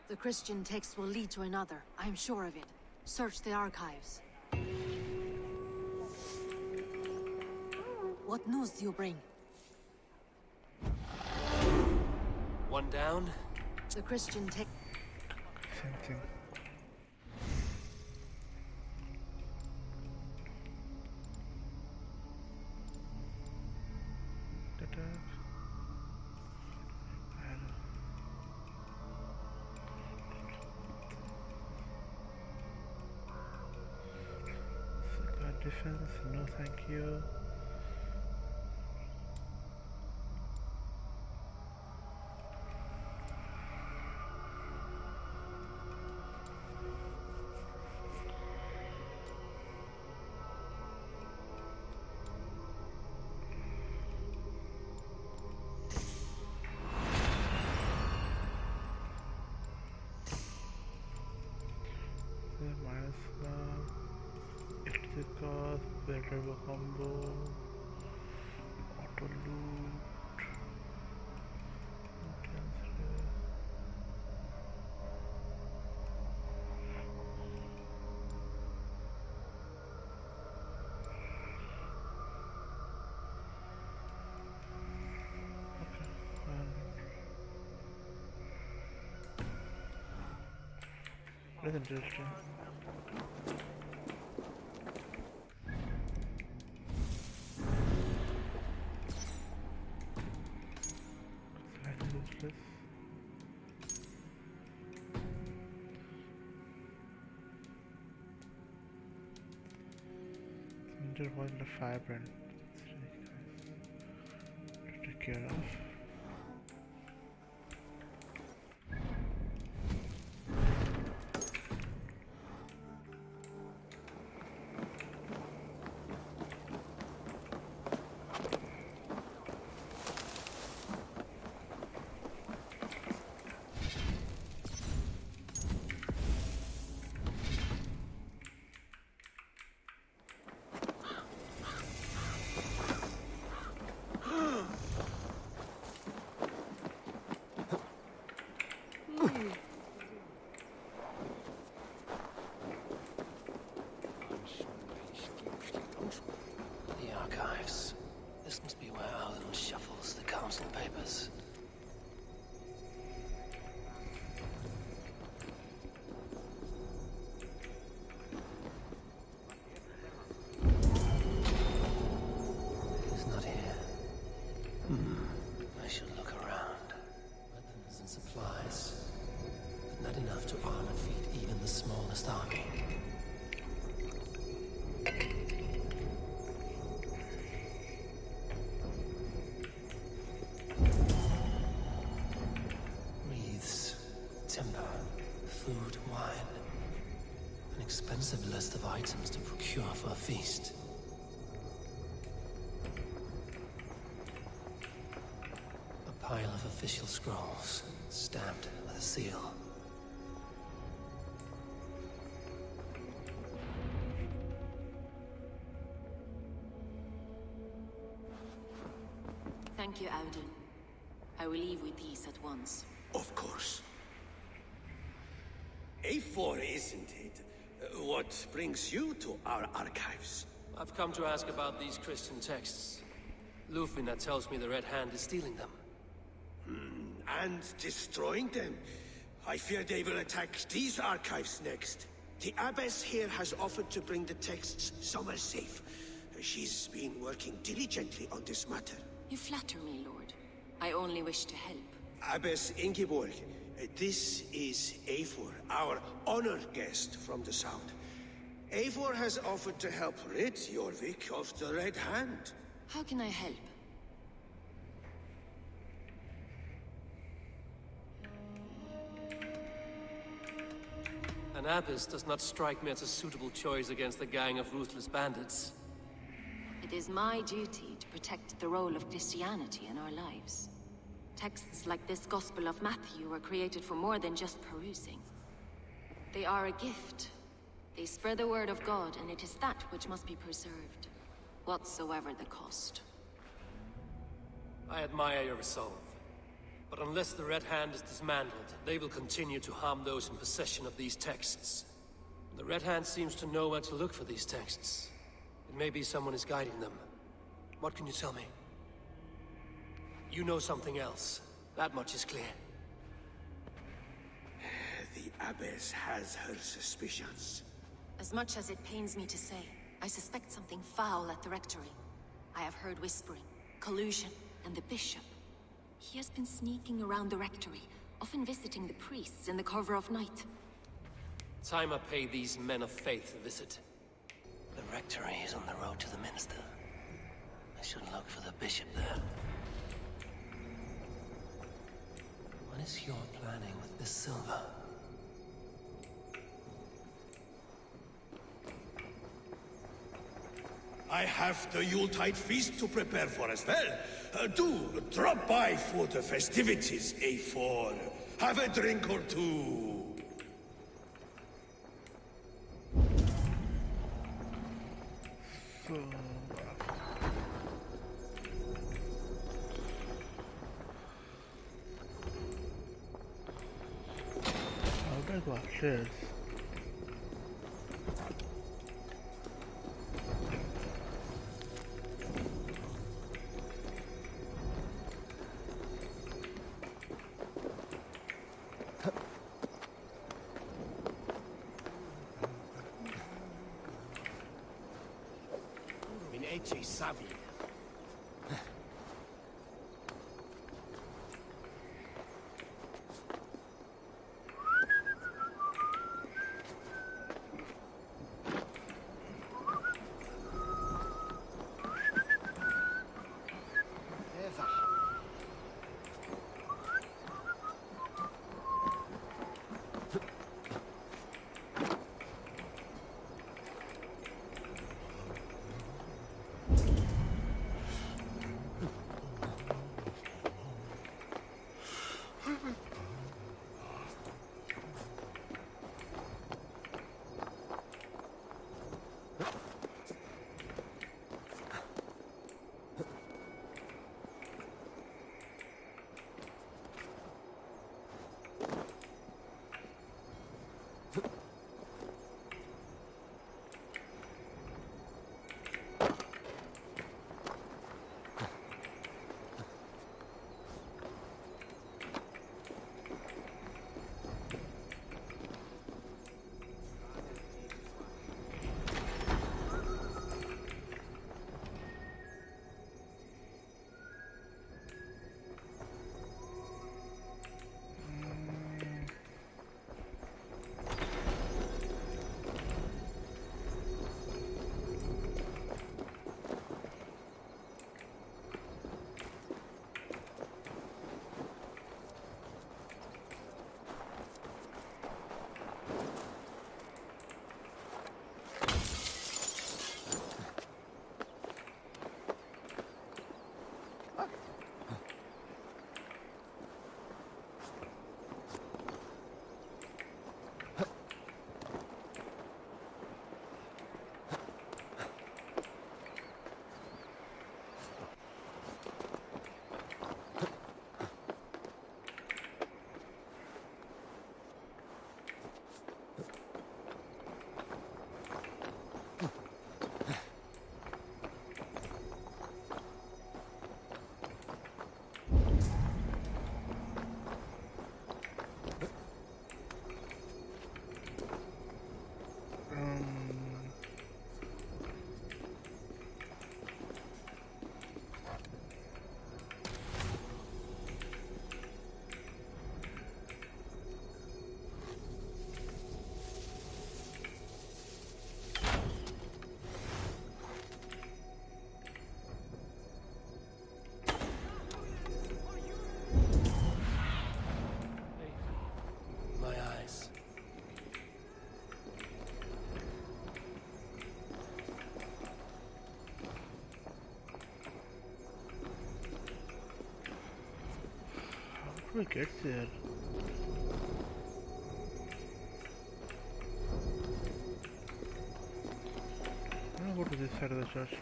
The Christian text will lead to another. I'm sure of it. Search the archives. What news do you bring? One down. The Christian text... Same thing. Defense, no thank you. Better combo, auto loot, that's interesting. Winter was the vibrant. To take care of. The archives. This must be where Alden shuffles the council papers. He's not here. I should look around. Weapons and supplies. But not enough to arm and feed even the smallest army. list of items to procure for a feast. A pile of official scrolls, stamped with a seal. Thank you, Audun. I will leave with these at once. Of course. A4, isn't it? What brings you to our archives? I've come to ask about these Christian texts. Lufina tells me the Red Hand is stealing them. And destroying them. I fear they will attack these archives next. The Abbess here has offered to bring the texts somewhere safe. She's been working diligently on this matter. You flatter me, Lord. I only wish to help. Abbess Ingeborg, this is Eivor, our honored guest from the south. Eivor has offered to help rid Jorvik of the Red Hand. How can I help? An abbess does not strike me as a suitable choice against a gang of ruthless bandits. It is my duty to protect the role of Christianity in our lives. Texts like this Gospel of Matthew were created for more than just perusing. They are a gift. They spread the word of God, and it is that which must be preserved, whatsoever the cost. I admire your resolve. But unless the Red Hand is dismantled, they will continue to harm those in possession of these texts. The Red Hand seems to know where to look for these texts. It may be someone is guiding them. What can you tell me? You know something else. That much is clear. The Abbess has her suspicions. As much as it pains me to say, I suspect something foul at the Rectory. I have heard whispering, collusion, and the Bishop. He has been sneaking around the Rectory, often visiting the priests in the cover of night. Time I pay these men of faith a visit. The Rectory is on the road to the Minster. I should look for the Bishop there. What is your planning with this silver? I have the Yuletide feast to prepare for as well. Do drop by for the festivities, A4. Have a drink or two. So... how do I go upstairs? Min ece savi. do I get there? I'm gonna go to this side of the church.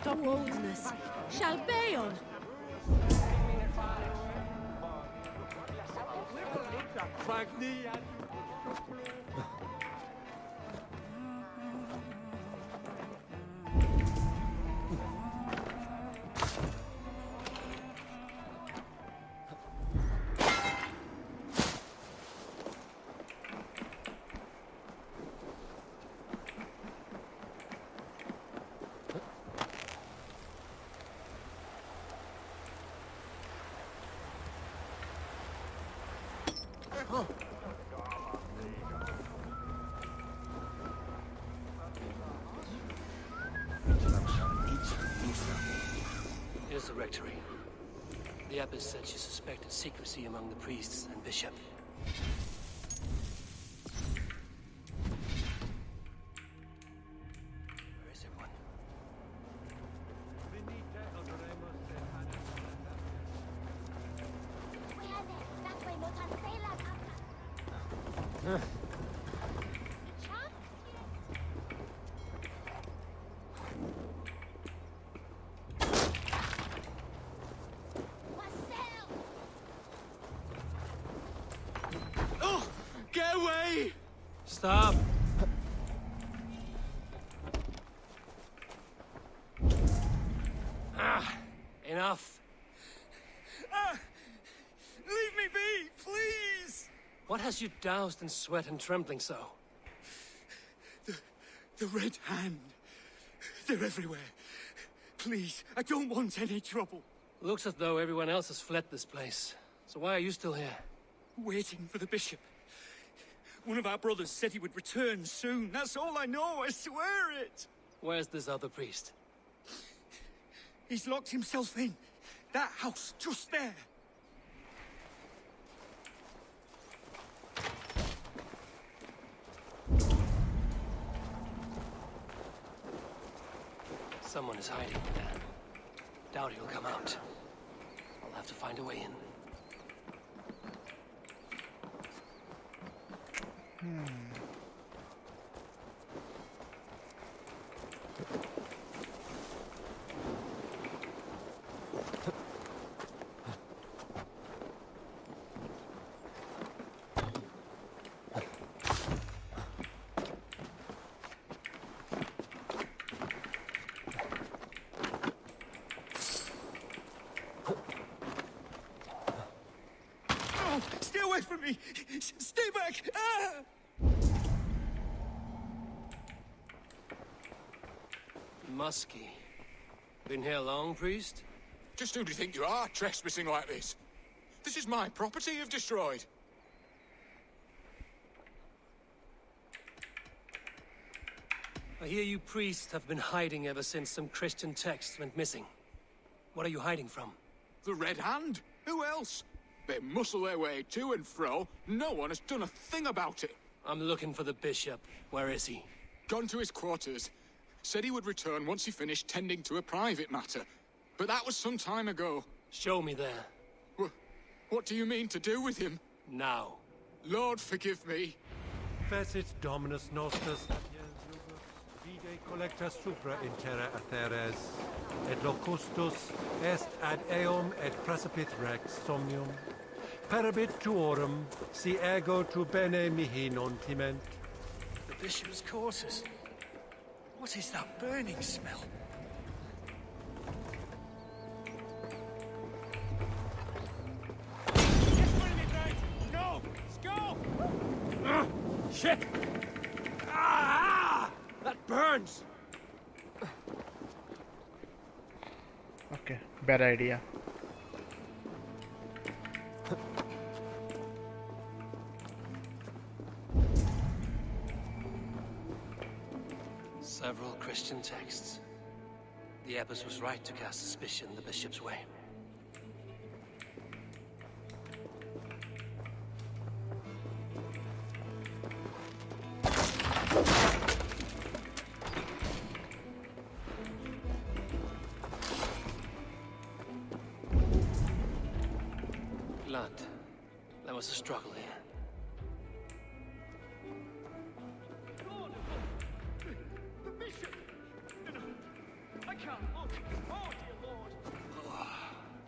The boldness shall bail. Here's the rectory. The abbess said she suspected secrecy among the priests and bishop. Where is everyone? Oh! Get away! Stop! Enough. Leave me be, please! What has you doused in sweat and trembling so? The Red Hand. They're everywhere. Please, I don't want any trouble. Looks as though everyone else has fled this place. So why are you still here? Waiting for the bishop. One of our brothers said he would return soon. That's all I know, I swear it! Where's this other priest? He's locked himself in. That house, just there. Someone is hiding there. Doubt he'll come out. I'll have to find a way in. away from me! Stay back! Ah! Muskie. Been here long, priest? Just who do you think you are, trespassing like this? This is my property you've destroyed. I hear you priests have been hiding ever since some Christian texts went missing. What are you hiding from? The Red Hand? Who else? They muscle their way to and fro. No one has done a thing about it. I'm looking for the bishop. Where is he? Gone to his quarters. Said he would return once he finished tending to a private matter. But that was some time ago. Show me there. What do you mean to do with him? Now. Lord, forgive me. Fecit Dominus nostus vide collecta supra in terra atheres, et locustus est ad eum et precipit rex somnium, perabit tuorum, si ego tu bene mihi non timent. The bishop's quarters. What is that burning smell? No! Go! Shit! Ah! That burns! Okay, bad idea. Several Christian texts. The abbess was right to cast suspicion the bishop's way. Blood. There was a struggle here.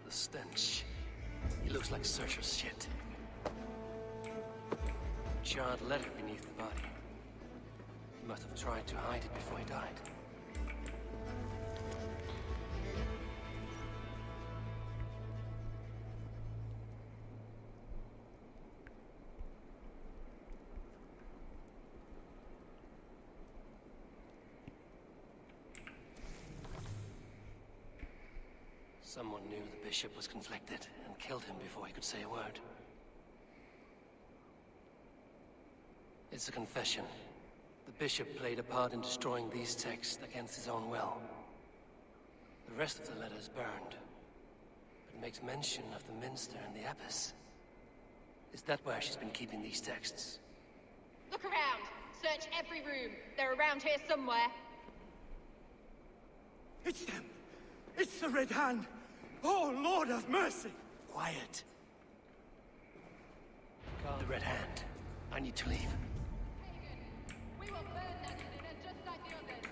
The stench. It looks like Searcher's shit. Charred letter beneath the body. He must have tried to hide it before he died. Someone knew the bishop was conflicted and killed him before he could say a word. It's a confession. The bishop played a part in destroying these texts against his own will. The rest of the letter is burned, but makes mention of the minster and the abbess. Is that where she's been keeping these texts? Look around! Search every room. They're around here somewhere. It's them! It's the Red Hand! Oh, Lord have mercy! Quiet. The Red Hand. I need to leave. We will burn that sinner just like the others.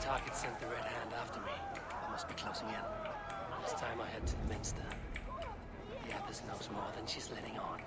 Target sent the Red Hand after me. I must be closing in. It's time I head to the minster. The abbess knows more than she's letting on.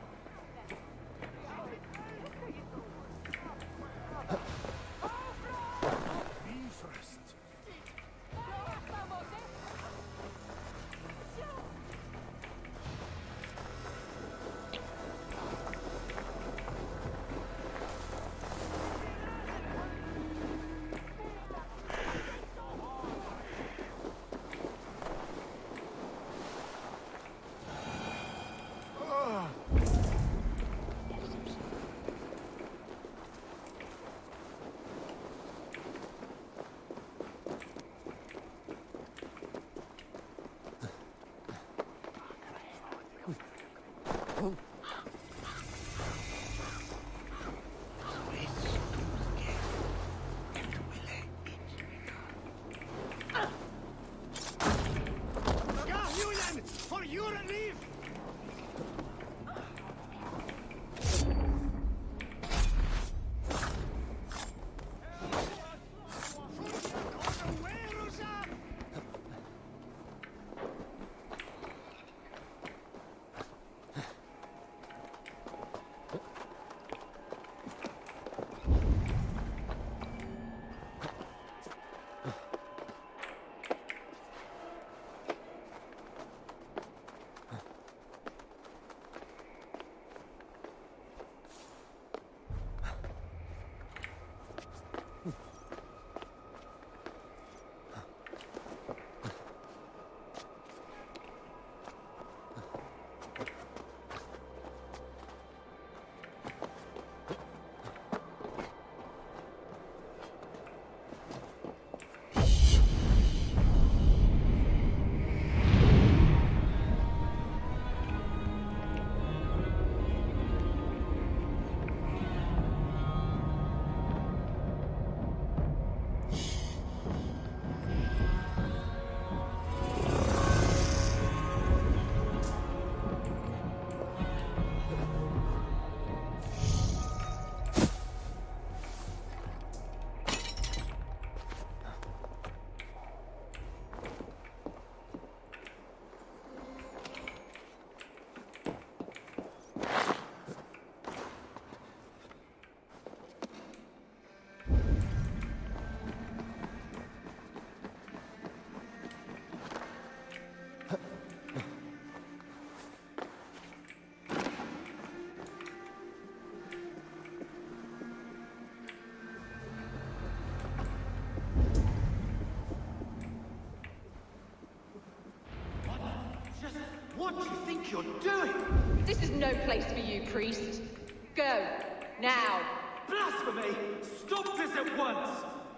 Julian, for your relief! What do you think you're doing? This is no place for you, priest. Go, now. Blasphemy! Stop this at once!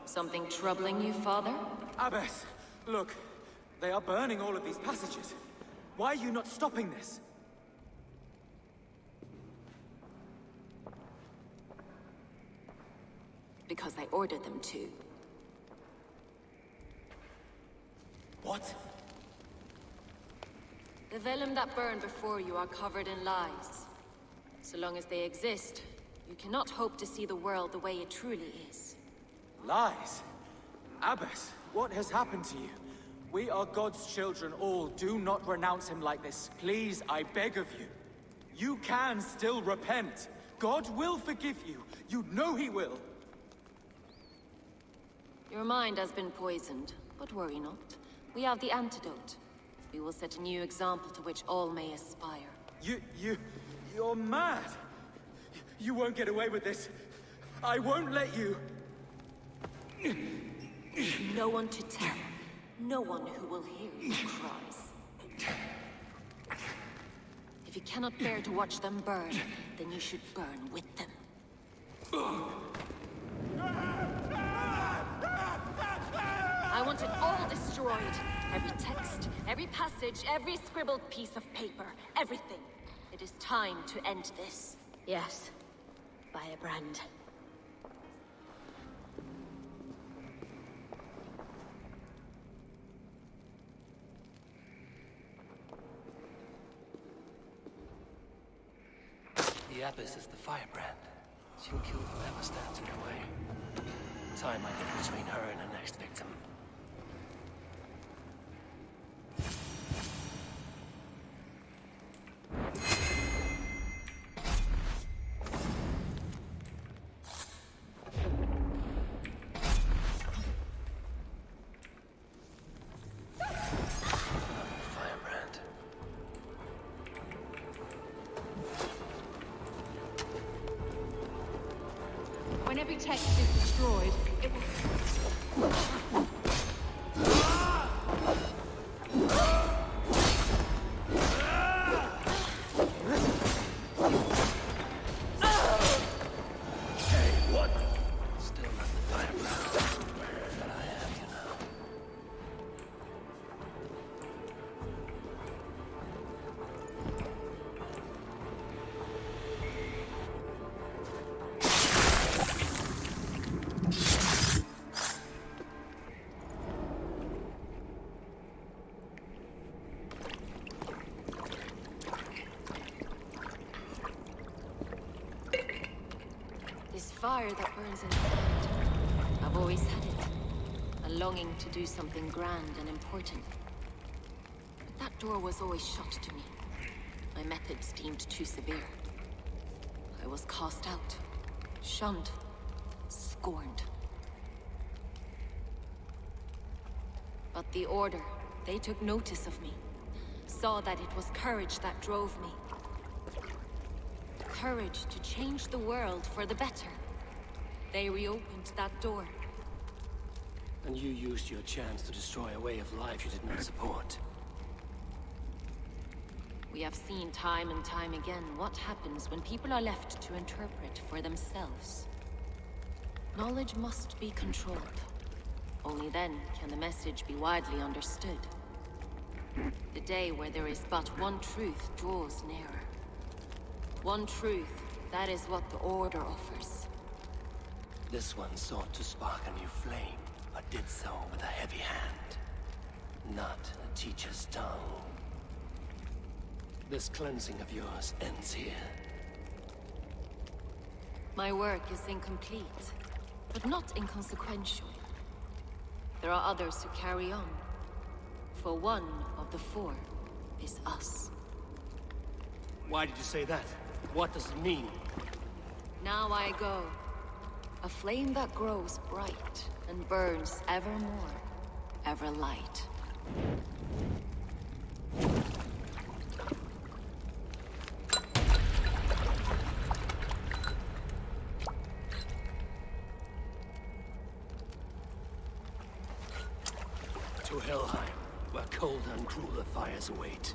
Something troubling you, Father? Abbess, look. They are burning all of these passages. Why are you not stopping this? Because I ordered them to. What? The vellum that burned before you are covered in lies. So long as they exist, you cannot hope to see the world the way it truly is. Lies? Abbess, what has happened to you? We are God's children all. Do not renounce him like this. Please, I beg of you. You can still repent. God will forgive you. You know he will. Your mind has been poisoned, but worry not. We have the antidote. We will set a new example to which all may aspire. You're mad! You won't get away with this. I won't let you! No one to tell. No one who will hear your cries. If you cannot bear to watch them burn, then you should burn with them. I want it all destroyed. Every text, every passage, every scribbled piece of paper. Everything. It is time to end this. Yes. By a brand. The Abbess is the firebrand. She'll kill whoever stands in her way. Time might get between her and her next victim. Firebrand. When every text is destroyed, it will... Still not the firebrand. But I have you now. fire that burns inside. I've always had it. A longing to do something grand and important. But that door was always shut to me. My methods deemed too severe. I was cast out, shunned, scorned. But the Order, they took notice of me. Saw that it was courage that drove me. Courage to change the world for the better. They reopened that door. And you used your chance to destroy a way of life you did not support. We have seen time and time again what happens when people are left to interpret for themselves. Knowledge must be controlled. Only then can the message be widely understood. The day where there is but one truth draws nearer. One truth, that is what the Order offers. This one sought to spark a new flame, but did so with a heavy hand. Not a teacher's tongue. This cleansing of yours ends here. My work is incomplete, but not inconsequential. There are others who carry on. For one of the four is us. Why did you say that? What does it mean? Now I go. A flame that grows bright and burns ever more, ever light. To Helheim, where cold and crueler fires await.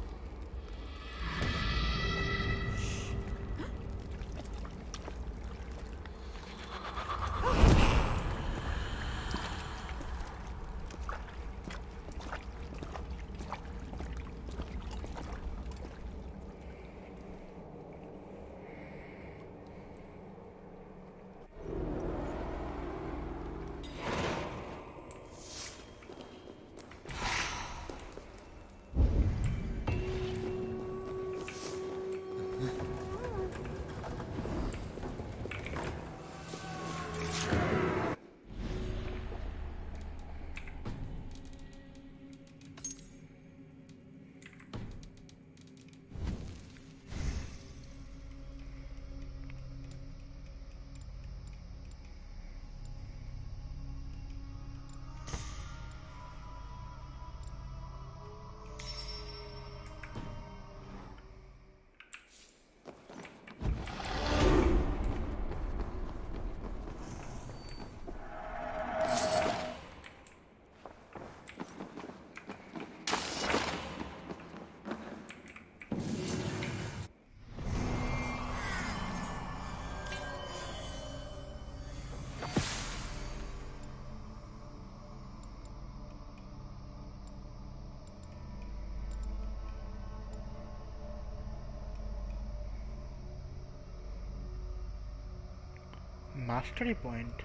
Mastery point.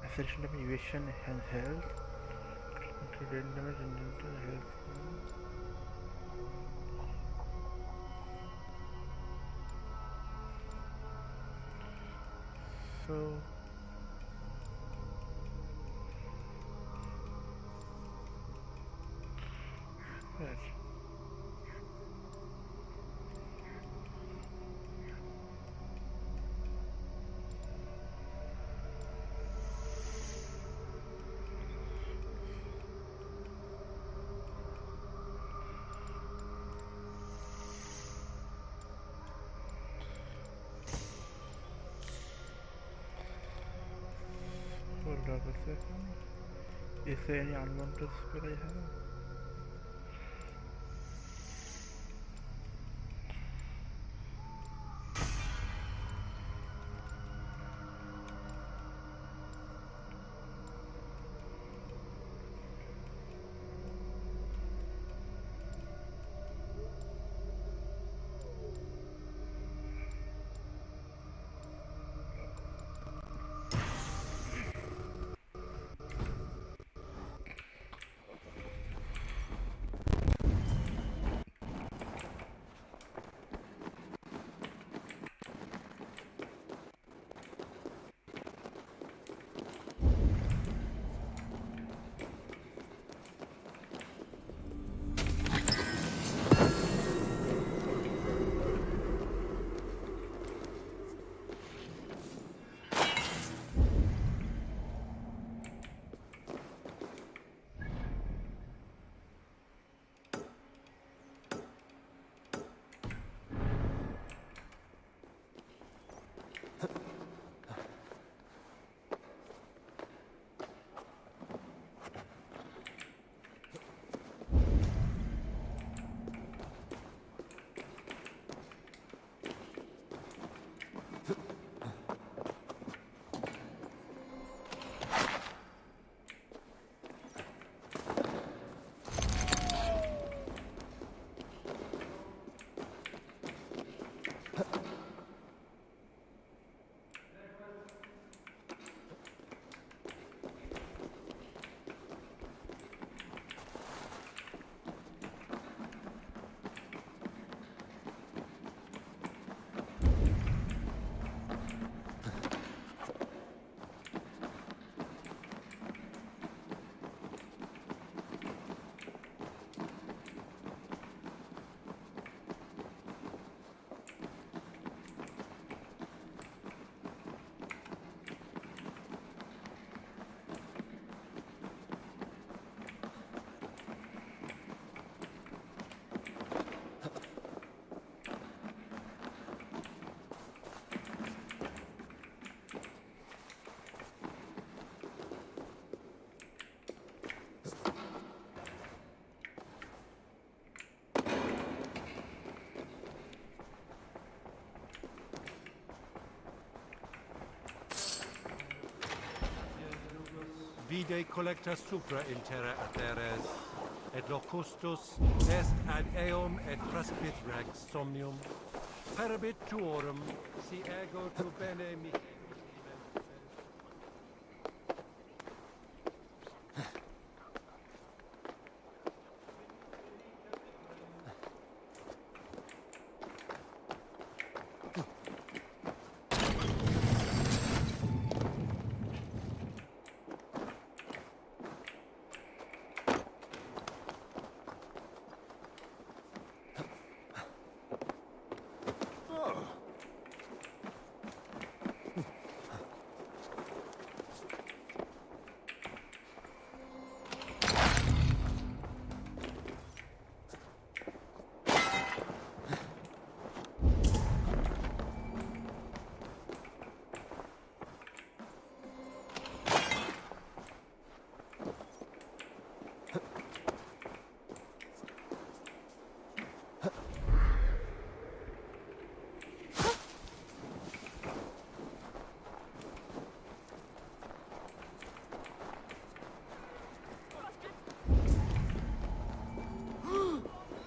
Acceleration damage, evasion, and health. Radiant damage, and health. So yes. Hold on a second. Is there any unwanted spell I have? vide collecta supra in terra aetheres, et locustus est ad eum et praspit rex somnium, parabit tuorum, si ego tu bene mihi.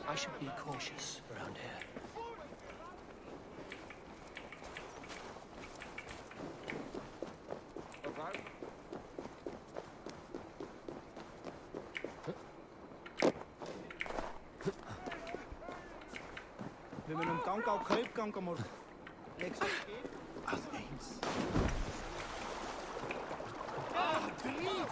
I should be cautious around here. Vi munum ganga á kaupgang á morgun. Leik svo skip. Að eins. Please!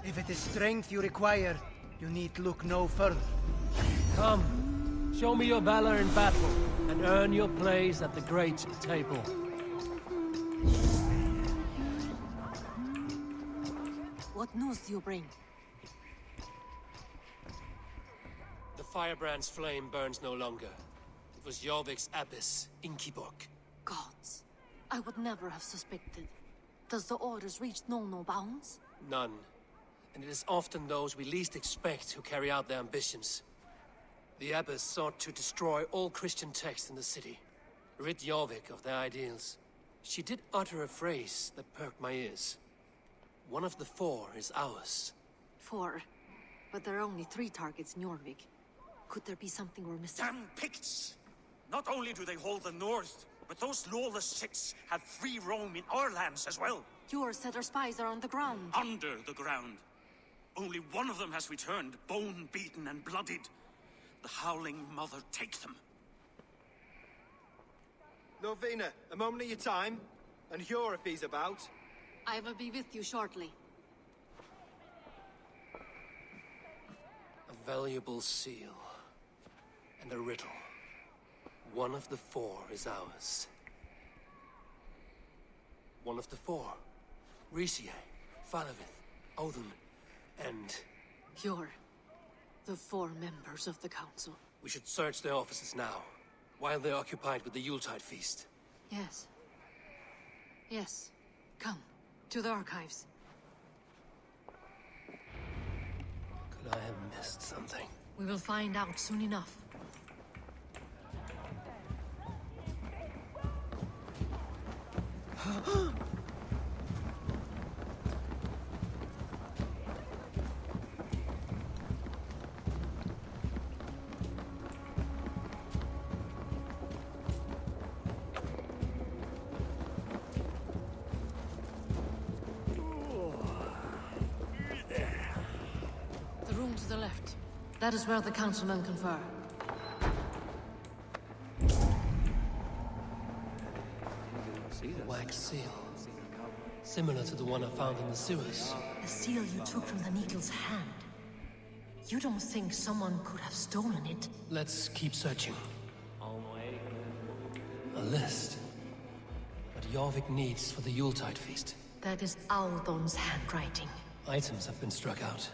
If it is strength you require, you need look no further. Come, show me your valor in battle, and earn your place at the great table. What news do you bring? The firebrand's flame burns no longer. It was Jorvik's abyss, Inkiborg. Gods, I would never have suspected. Does the orders reach no bounds? None. And it is often those we least expect who carry out their ambitions. The abbess sought to destroy all Christian texts in the city, rid Jorvik of their ideals. She did utter a phrase that perked my ears. One of the four is ours. 4. But there are only 3 targets in Jorvik. Could there be something we're missing? Damn Picts! Not only do they hold the north, but those lawless shits have free roam in our lands as well. Yours said our spies are on the ground. Under the ground. Only one of them has returned, bone-beaten and bloodied. The Howling Mother take them. Norvina, a moment of your time. And Hjor if he's about. I will be with you shortly. A valuable seal. And a riddle. One of the 4 is ours. One of the 4. Risie, Falavith, Odin, and... You're the 4 members of the council. We should search their offices now, while they're occupied with the Yuletide feast. Yes. Yes. Come, to the archives. Could I have missed something? We will find out soon enough. The room to the left. That is where the councilmen confer. Wax seal. Similar to the one I found in the sewers. The seal you took from the Needle's hand. You don't think someone could have stolen it? Let's keep searching. A list. What Jorvik needs for the Yuletide feast. That is Audon's handwriting. Items have been struck out.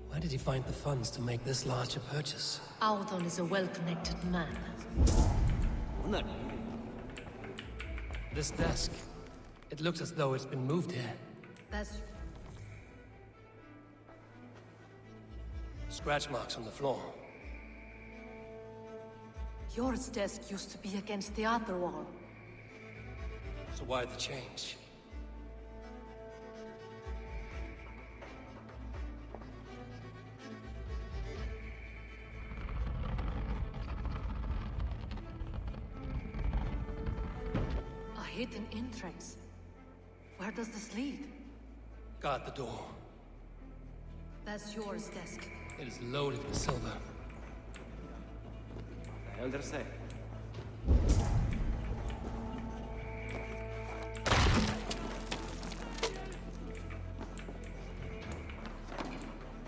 Where did he find the funds to make this large a purchase? Audon is a well-connected man. This desk. It looks as though it's been moved here. That's... Scratch marks on the floor. Yours desk used to be against the other wall. So why the change? A hidden entrance. Where does this lead? Guard the door. That's yours desk. It is loaded with silver. The Elder say.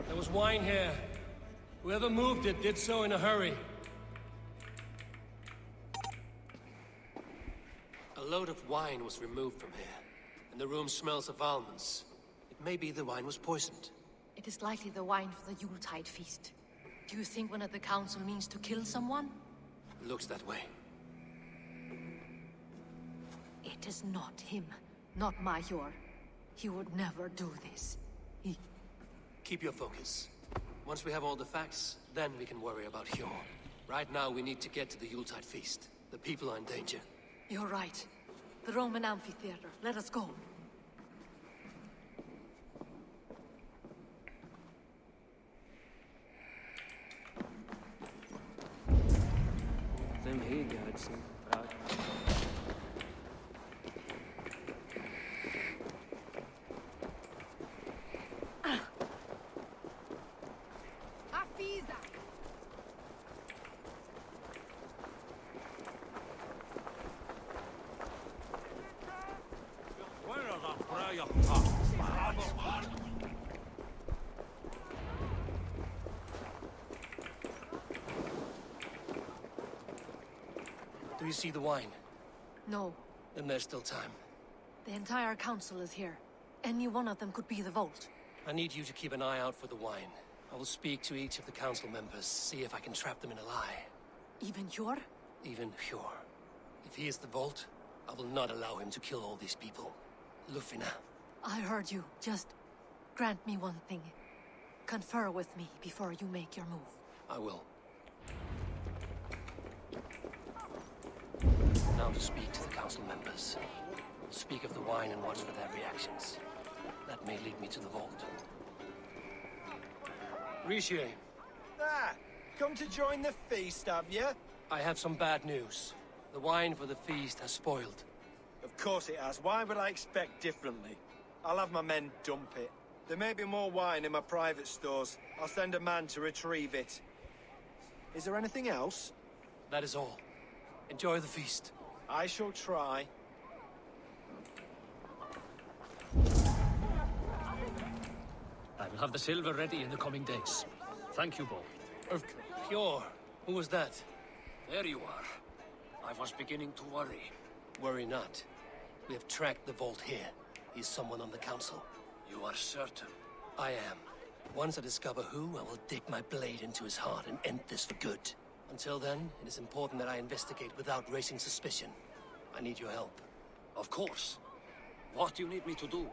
There was wine here. Whoever moved it did so in a hurry. A load of wine was removed from here, and the room smells of almonds. It may be the wine was poisoned. It is likely the wine for the Yuletide feast. Do you think one of the council means to kill someone? Looks that way. It is not him, not Major. He would never do this. Keep your focus. Once we have all the facts, then we can worry about Hjor. Right now, we need to get to the Yuletide feast. The people are in danger. You're right. The Roman amphitheater. Let us go. Them here guards and Do you see the wine? No. Then there's still time. The entire council is here. Any one of them could be the vault. I need you to keep an eye out for the wine. I will speak to each of the council members, see if I can trap them in a lie. Even Hjor? Even Hjor. If he is the vault, I will not allow him to kill all these people. Lufina. I heard you. Just grant me one thing. Confer with me before you make your move. I will. Now to speak to the council members. Speak of the wine and watch for their reactions. That may lead me to the vault. Riche. Ah, come to join the feast, have you? I have some bad news. The wine for the feast has spoiled. Of course it has. Why would I expect differently? I'll have my men dump it. There may be more wine in my private stores. I'll send a man to retrieve it. Is there anything else? That is all. Enjoy the feast. I shall try. I will have the silver ready in the coming days. Thank you, Bo. Of Hjor. Who was that? There you are. I was beginning to worry. Worry not. We have tracked the vault here. He's someone on the council. You are certain? I am. Once I discover who, I will dig my blade into his heart and end this for good. Until then, it is important that I investigate without raising suspicion. I need your help. Of course. What do you need me to do?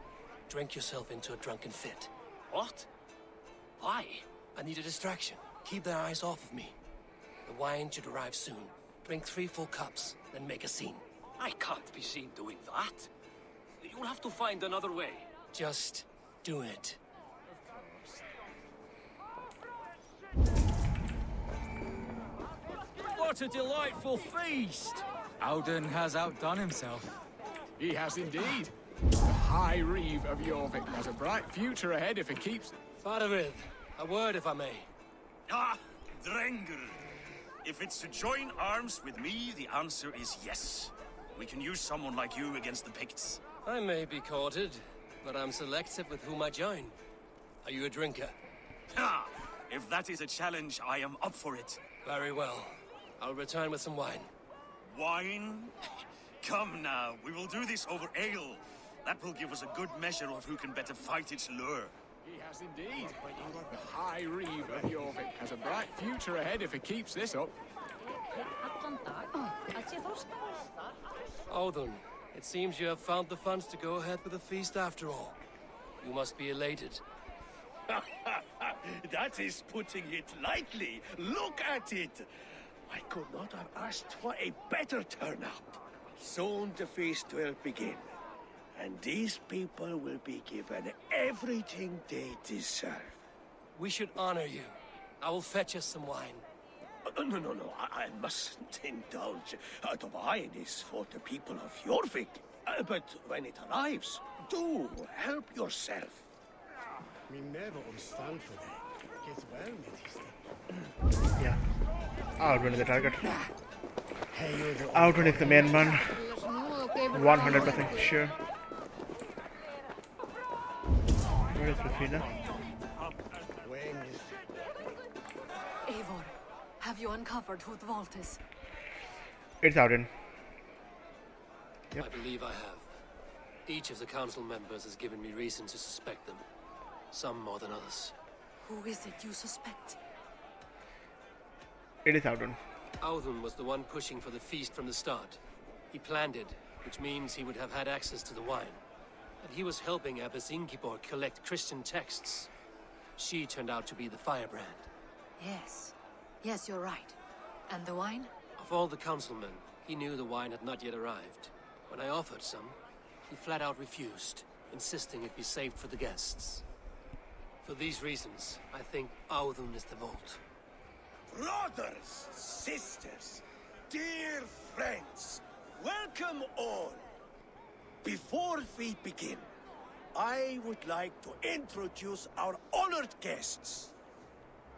Drink yourself into a drunken fit. What? Why? I need a distraction. Keep their eyes off of me. The wine should arrive soon. Drink 3 full cups, then make a scene. I can't be seen doing that. You'll have to find another way. Just do it. What a delightful feast! Auden has outdone himself. He has indeed. The High Reeve of Jorvik has a bright future ahead if he keeps... Faravid, a word if I may. Ah, Drengr. If it's to join arms with me, the answer is yes. We can use someone like you against the Picts. I may be courted, but I'm selective with whom I join. Are you a drinker? Ha! If that is a challenge, I am up for it. Very well. I'll return with some wine. Wine? Come now, we will do this over ale. That will give us a good measure of who can better fight its lure. He has indeed. The High Reeve of Jorvik has a bright future ahead if he keeps this up. Audun, it seems you have found the funds to go ahead with the feast after all. You must be elated. That is putting it lightly. Look at it. I could not have asked for a better turnout. Soon the feast will begin. And these people will be given everything they deserve. We should honor you. I will fetch us some wine. No. I mustn't indulge. The wine is for the people of Jorvik. But when it arrives, do help yourself. Yeah. Outrun is the target. Outrun is the main man. 100% sure. Where is Rafina? Eivor, have you uncovered who the vault is? It's Outrun. I believe I have. Each of the council members has given me reason to suspect them. Some more than others. Who is it you suspect? It is Outrun. Audun was the one pushing for the feast from the start. He planned it, which means he would have had access to the wine. And he was helping Abbess Ingibor collect Christian texts. She turned out to be the firebrand. Yes. Yes, you're right. And the wine? Of all the councilmen, he knew the wine had not yet arrived. When I offered some, he flat out refused, insisting it be saved for the guests. For these reasons, I think Audun is the vault. Brothers, sisters, dear friends, welcome all. Before we begin, I would like to introduce our honored guests.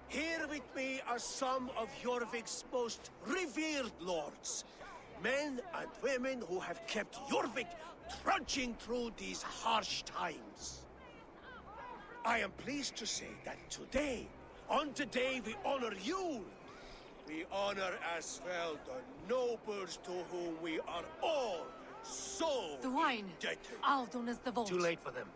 Here with me are some of Jorvik's most revered lords, men and women who have kept Jorvik trudging through these harsh times. I am pleased to say that today, on the day we honor you, we honor as well the nobles to whom we are all so The wine. indebted. Audun is the vault. Too late for them.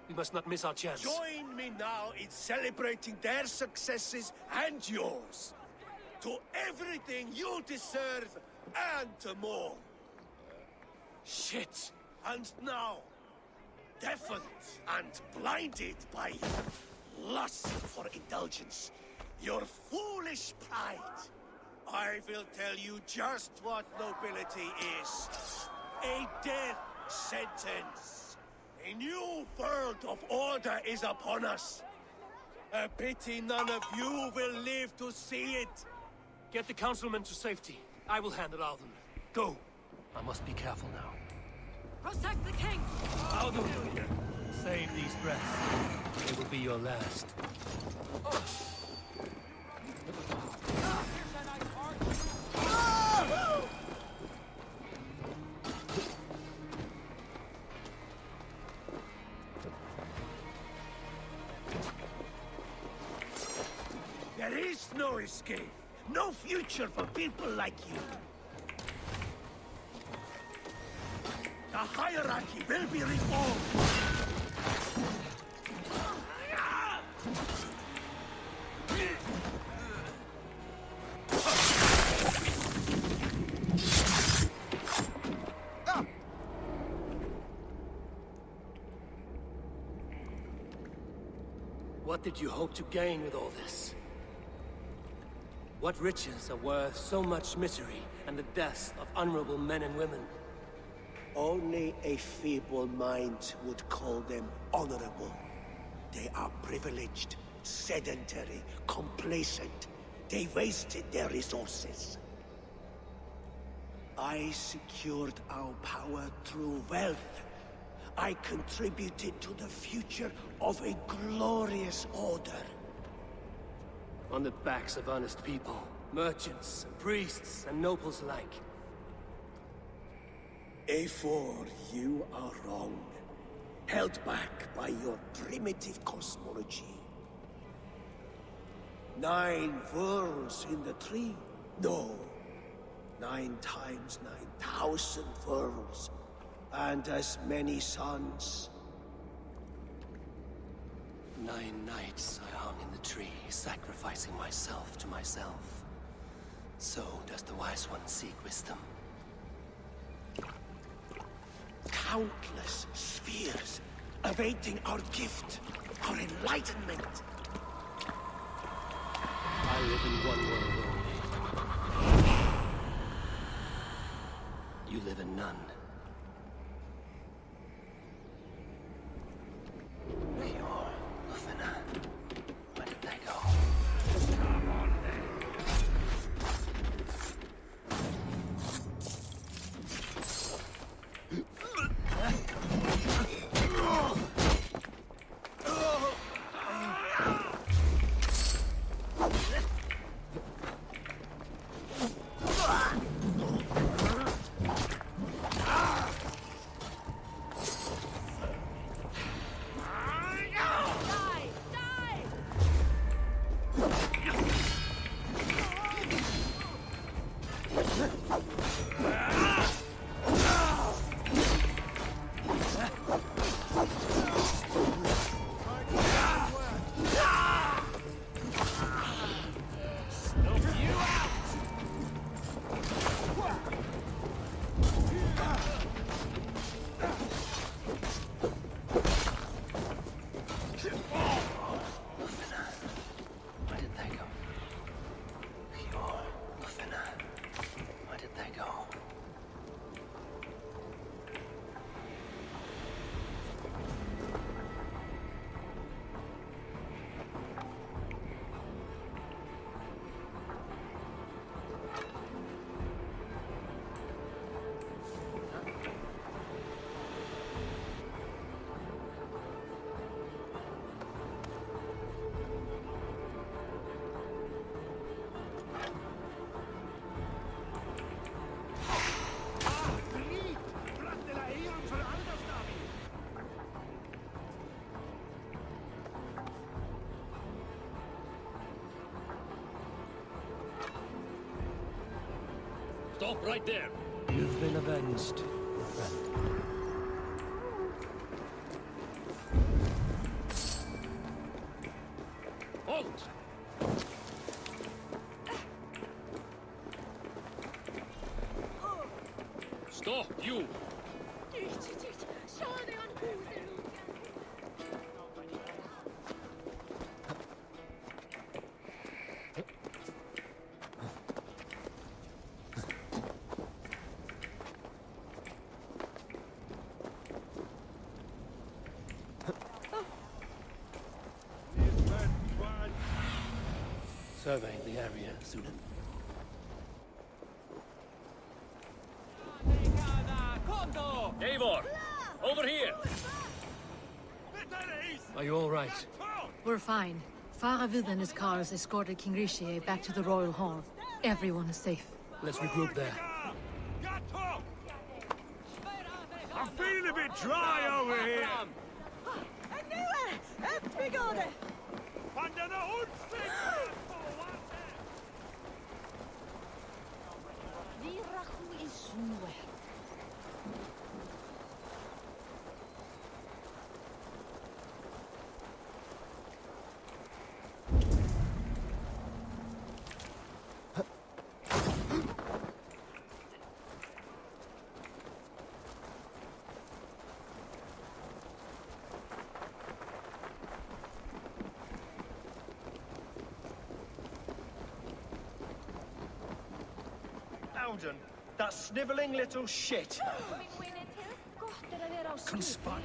We must not miss our chance. Join me now in celebrating their successes and yours. To everything you deserve and more. Shit! And now, deafened and blinded by lust for indulgence, your foolish pride, I will tell you just what nobility is. A death sentence. A new world of order is upon us. A pity none of you will live to see it. Get the councilmen to safety. I will handle Audun. Go. I must be careful now. Protect the king! Audun! Save these breaths. It will be your last. There is no escape. No future for people like you. The hierarchy will be reformed. What did you hope to gain with all this? What riches are worth so much misery and the deaths of honorable men and women? Only a feeble mind would call them honorable. They are privileged, sedentary, complacent. They wasted their resources. I secured our power through wealth. I contributed to the future of a glorious order. On the backs of honest people, merchants, priests, and nobles alike. A4, you are wrong. Held back by your primitive cosmology. 9 worlds in the tree? No. 9 times 9,000 worlds. And as many suns. 9 nights I hung in the tree, sacrificing myself to myself. So does the wise one seek wisdom. Countless spheres awaiting our gift, our enlightenment. I live in one world only. You live in none. Where did they go? Come on then. Stop right there. You've been avenged, friend. Halt! Stop, you! Survey the area, Sudan. Eivor! Over here! Are you all right? We're fine. Faravid and his cars escorted King Rishi back to the Royal Hall. Everyone is safe. Let's regroup there. I'm feeling a bit dry over here. Alden, that snivelling little shit. Conspire.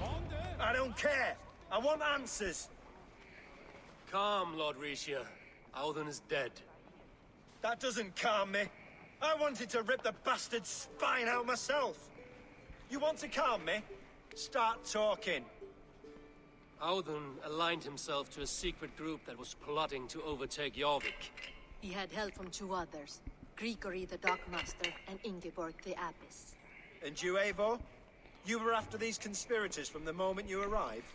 I don't care. I want answers. Calm, Lord Rishia. Auden is dead. That doesn't calm me. I wanted to rip the bastard's spine out myself. You want to calm me? Start talking. Auden aligned himself to a secret group that was plotting to overtake Jorvik. He had help from 2 others. Grigory the Dockmaster and Ingeborg the Abbess. And you, Eivor? You were after these conspirators from the moment you arrived?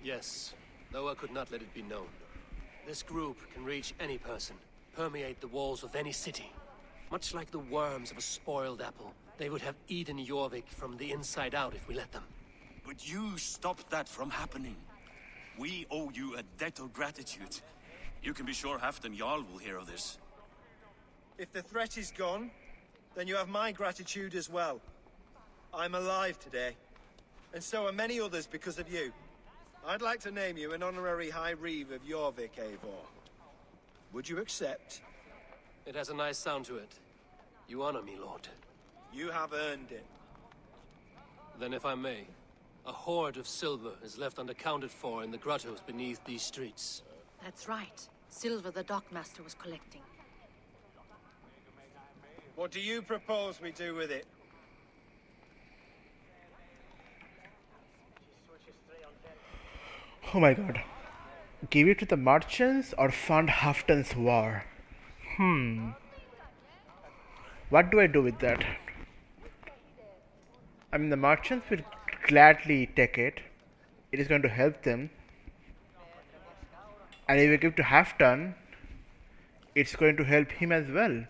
Yes, though I could not let it be known. This group can reach any person, permeate the walls of any city. Much like the worms of a spoiled apple, they would have eaten Jorvik from the inside out if we let them. But you stopped that from happening. We owe you a debt of gratitude. You can be sure Halfdan Jarl will hear of this. If the threat is gone, then you have my gratitude as well. I'm alive today, and so are many others because of you. I'd like to name you an honorary High Reeve of Jorvik, Eivor. Would you accept? It has a nice sound to it. You honor me, Lord. You have earned it. Then if I may, a hoard of silver is left unaccounted for in the grottos beneath these streets. That's right. Silver the Dockmaster was collecting. What do you propose we do with it? Oh my god. Give it to the merchants or fund Halfdan's war? What do I do with that? I mean, the merchants will gladly take it. It is going to help them. And if we give to Halfdan, it's going to help him as well.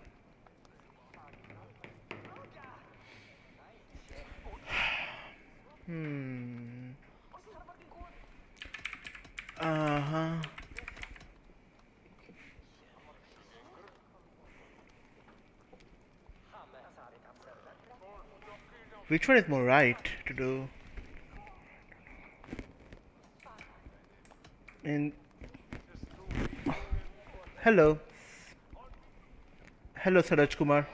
Which one is more right to do? And hello, Saraj Kumar.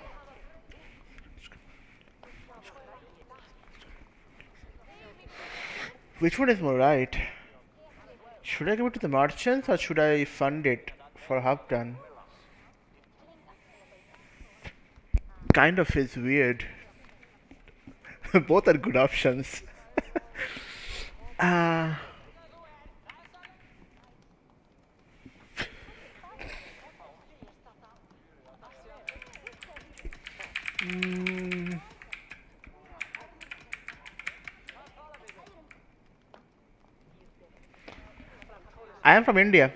Which one is more right? Should I give it to the merchants or should I fund it for Halfdan? Kind of feels weird. Both are good options. I am from India.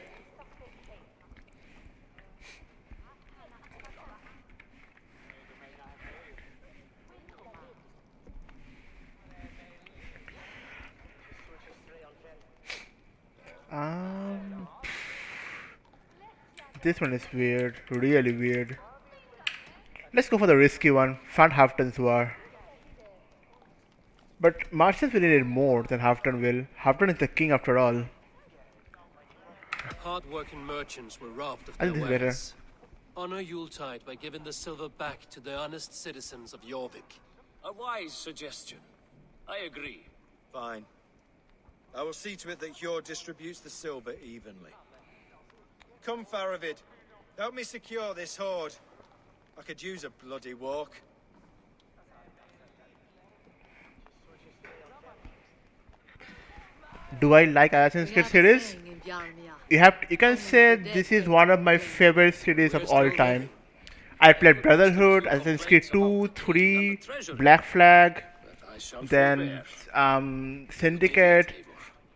This one is weird, really weird. Let's go for the risky one, fund Halfdan's war. But merchants will need it more than Halfdan will. Halfdan is the king after all. Hard-working merchants were robbed of I their think this is wares. Honor Yuletide by giving the silver back to the honest citizens of Jorvik. A wise suggestion. I agree. Fine. I will see to it that Hjord distributes the silver evenly. Come, Faravid. Help me secure this hoard. I could use a bloody walk. Do I like Assassin's Creed series? You can say this is one of my favorite series of all time. I played Brotherhood, Assassin's Creed 2, 3, Black Flag, then Syndicate,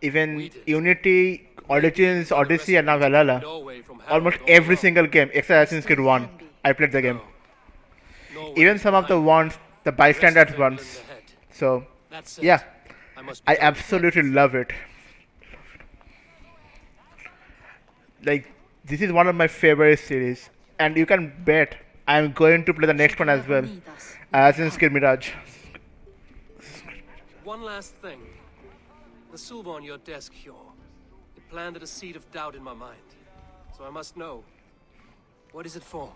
even Unity, Origins, Odyssey, and now Valhalla. Almost every single game except Assassin's Creed 1. I played the game. Even some of the ones, the bystanders ones. So, yeah, I absolutely love it. Like, this is one of my favorite series. And you can bet I'm going to play the next one as well. Assassin's Creed Mirage. One last thing. The silver on your desk, Hjord. It planted a seed of doubt in my mind. So I must know. What is it for?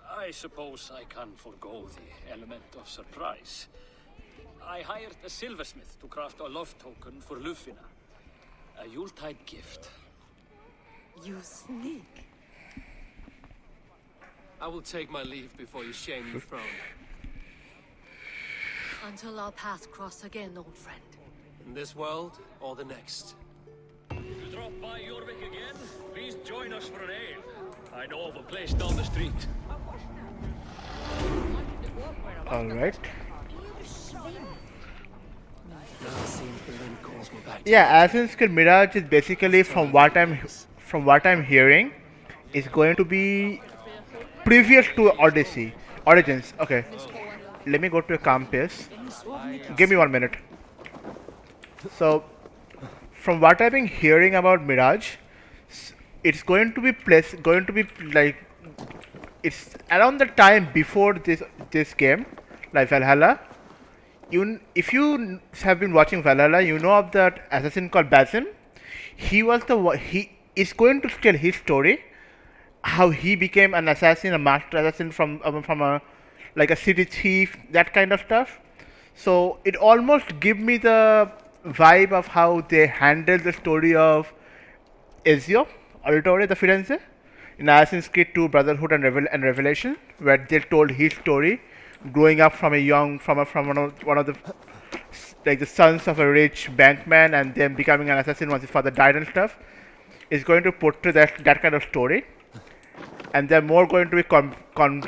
I suppose I can forgo the element of surprise. I hired a silversmith to craft a love token for Lufina. A Yuletide gift. You sneak. I will take my leave before you shame the throne. Until our paths cross again, old friend. In this world or the next. If you drop by Jorvik again, please join us for an ale. I know of a place down the street. Alright. Now it seems the wind calls me back to Yeah, Assassin's Creed Mirage is basically, from what I'm hearing, is going to be previous to Odyssey. Origins. Okay. Let me go to a campus. Give me 1 minute. So, from what I've been hearing about Mirage, it's going to be like it's around the time before this game, like Valhalla. If you have been watching Valhalla, you know of that assassin called Basim. He is going to tell his story, how he became an assassin, a master assassin from a like a city chief, that kind of stuff. So it almost give me the vibe of how they handled the story of Ezio Auditore the Firenze in Assassin's Creed 2 Brotherhood and Revelation, where they told his story growing up from a young from one of the like the sons of a rich bankman and then becoming an assassin once his father died and stuff. Is going to portray that kind of story, and they're more going to be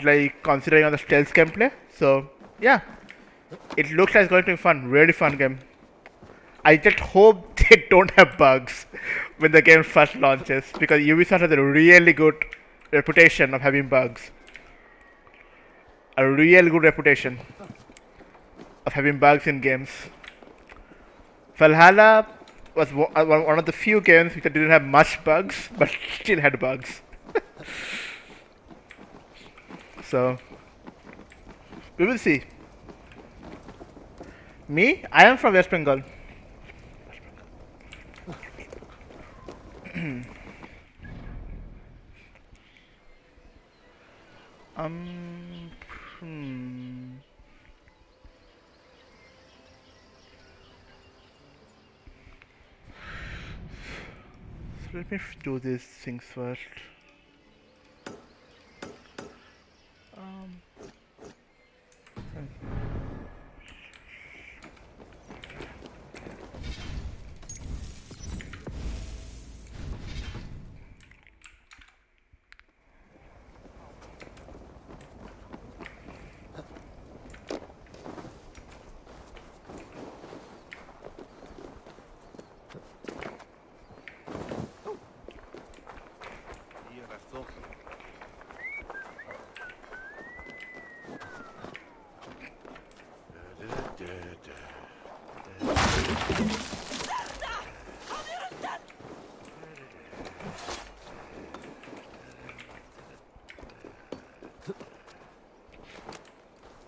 like considering on the stealth gameplay. So yeah, it looks like it's going to be fun, really fun game. I just hope they don't have bugs when the game first launches, because Ubisoft has a really good reputation of having bugs. A real good reputation of having bugs in games. Valhalla was one of the few games which didn't have much bugs, but still had bugs. So, we will see. Me? I am from West Bengal. Hmm. So let me do these things first. Um.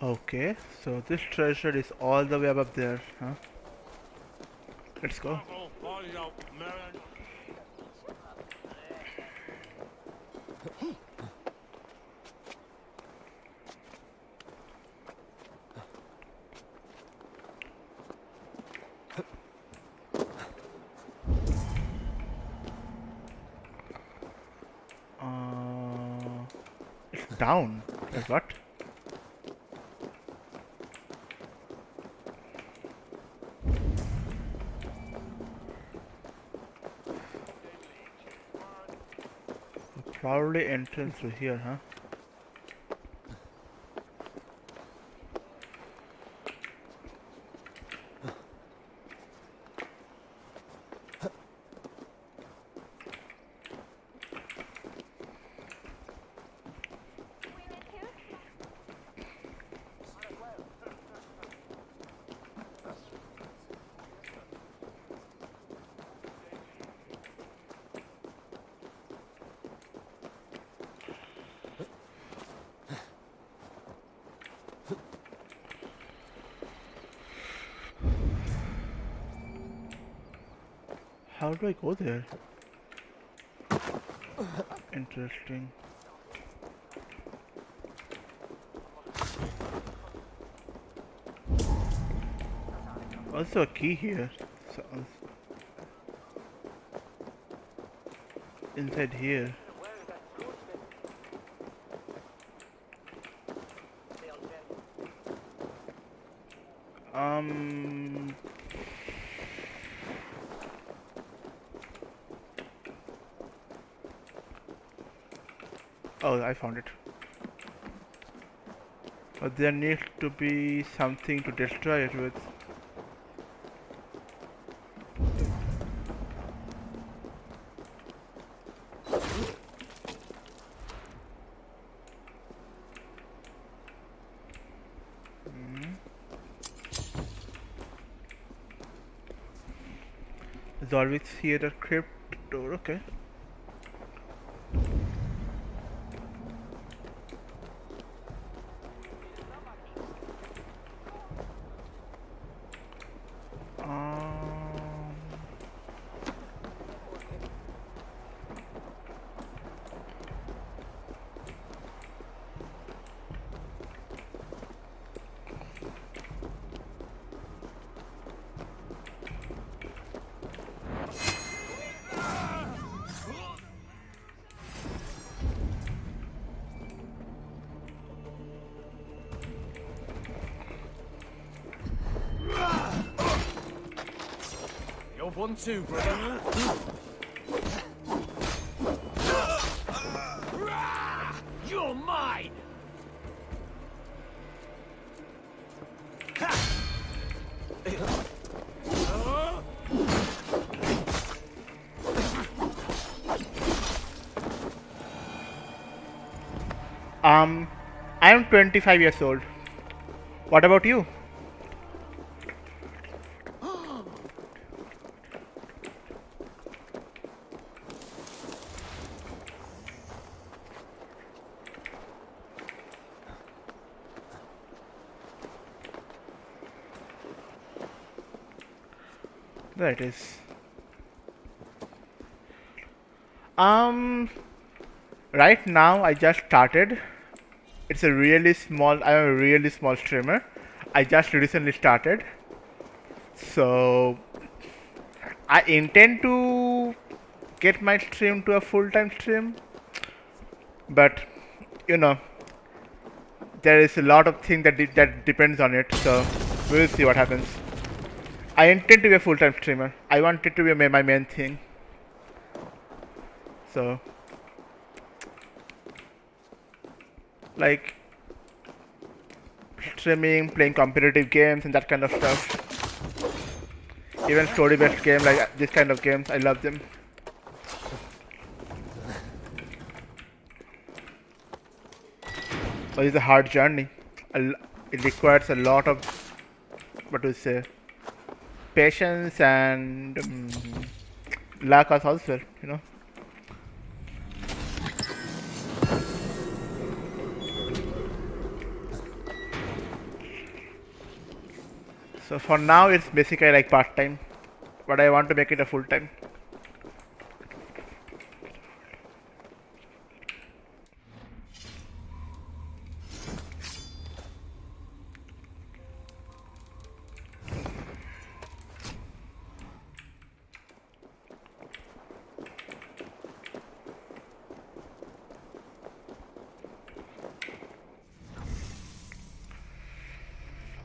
Okay, so this treasure is all the way up there, huh? Let's go. It's down. Like what? Probably entrance through here, huh? How do I go there? Interesting. Also a key here. So, inside here. Oh, I found it. But there needs to be something to destroy it with. There's always here a crypt door, okay. You're one too, brother. You're mine! I am 25 years old. What about you? There it is. Right now I just started. It's a really small, I am a really small streamer. I just recently started. So I intend to get my stream to a full-time stream. But you know, there is a lot of things that depends on it. So we'll see what happens. I intend to be a full-time streamer. I want it to be my main thing. So, like, streaming, playing competitive games and that kind of stuff. Even story-based game like this kind of games, I love them. But it's a hard journey. It requires a lot of, what do you say, patience and luck also, you know. So for now it's basically like part-time, but I want to make it a full-time.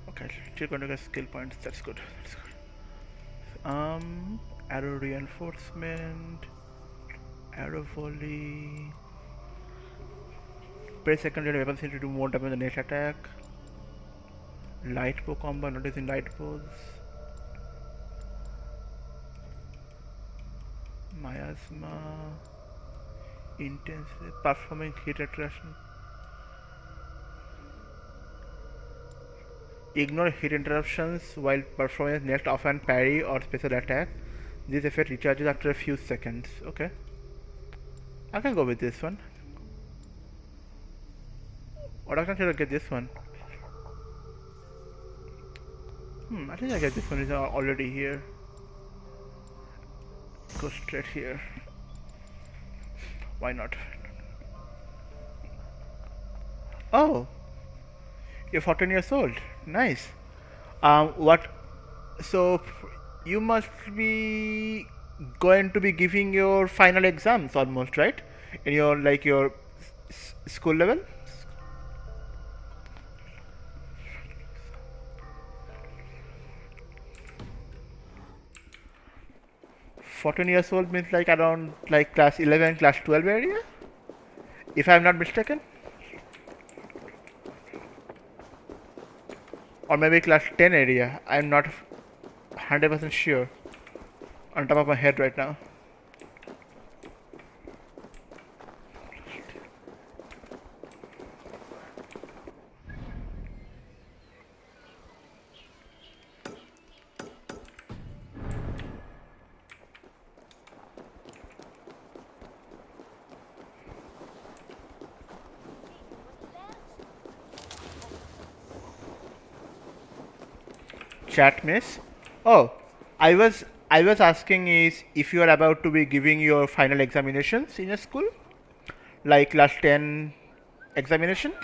Okay, you're going to get skill points. That's good. That's good. Arrow reinforcement, arrow volley. Press secondary weapons to do more damage than next attack. Light bow combo, not using light bows. Miasma, intense performing hit attraction. Ignore hit interruptions while performing next offhand parry or special attack. This effect recharges after a few seconds. Okay. I can go with this one. Or I can try to get this one. I think I get this one is already here. Go straight here. Why not? Oh! You're 14 years old. Nice. What? So you must be going to be giving your final exams almost, right? In your your school level. 14 years old means like around like class 11, class 12 area, if I'm not mistaken. or maybe class 10 area. I'm not 100% sure on top of my head right now. Chat miss. Oh, I was asking is if you are about to be giving your final examinations in a school, like class 10 examinations.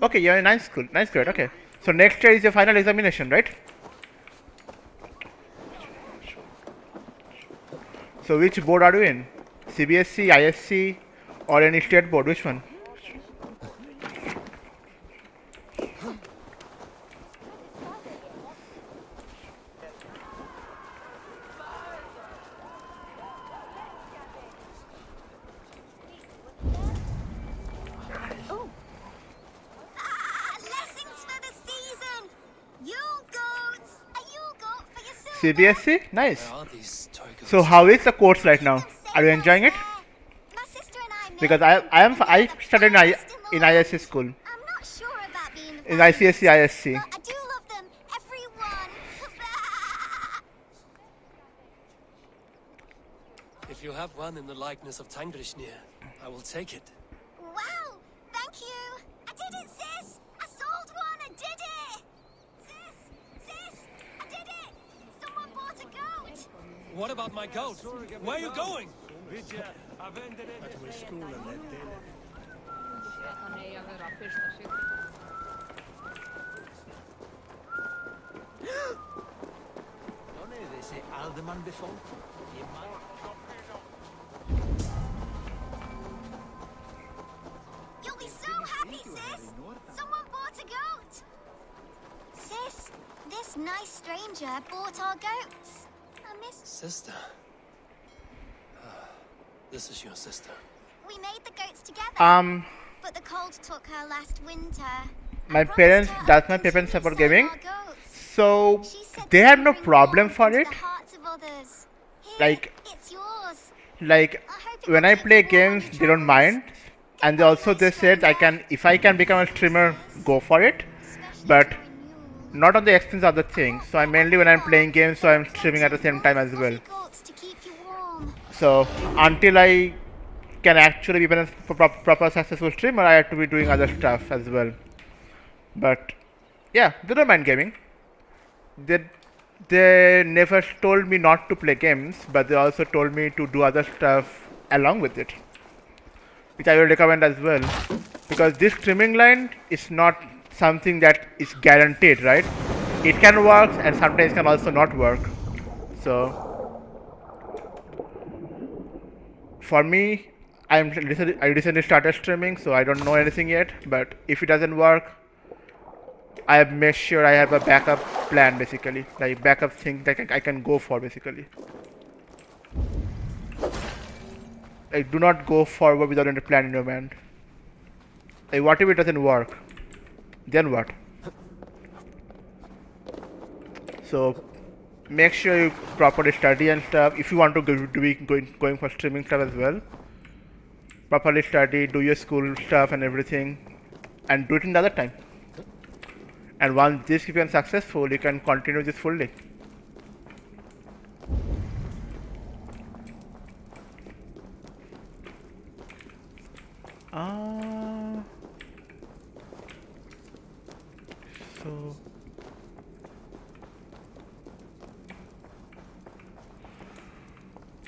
Okay, you're in ninth school, ninth grade. Okay, so next year is your final examination, right? So which board are you in? CBSC, ISC, or any state board? Which one? CBSC? Nice. So how is the course right now? Are you enjoying it? Because I studied in ISC school. In ICSC ISC. If you have one in the likeness of Tangrishnia, I will take it. Wow! Thank you! I did it, sis! I sold one! I did it! Sis! I did it! Someone bought a goat! What about my goat? Where are you going? You'll be so happy, sis! Someone bought a goat! Sis, this nice stranger bought our goats. I miss... Sister. This is your sister. We made the goats together. But the cold took her last winter. My parents support gaming, so they have no problem for it. Like when I play games, they don't mind, and they said if I can become a streamer, go for it, but not on the expense of the thing. So I mainly when I'm playing games, so I'm streaming at the same time as well. So until I can actually be a proper successful streamer, I have to be doing other stuff as well. But yeah, they don't mind gaming. They never told me not to play games, but they also told me to do other stuff along with it, which I will recommend as well. Because this streaming line is not something that is guaranteed, right? It can work and sometimes can also not work. So for me, I recently started streaming, so I don't know anything yet. But if it doesn't work, I have made sure I have a backup plan, basically, like backup thing that I can go for, basically. Like, do not go forward without any plan in your mind. Like, what if it doesn't work? Then what? So make sure you properly study and stuff. If you want to be going for streaming stuff as well, properly study, do your school stuff and everything, and do it in the other time. And once this becomes successful, you can continue this fully. So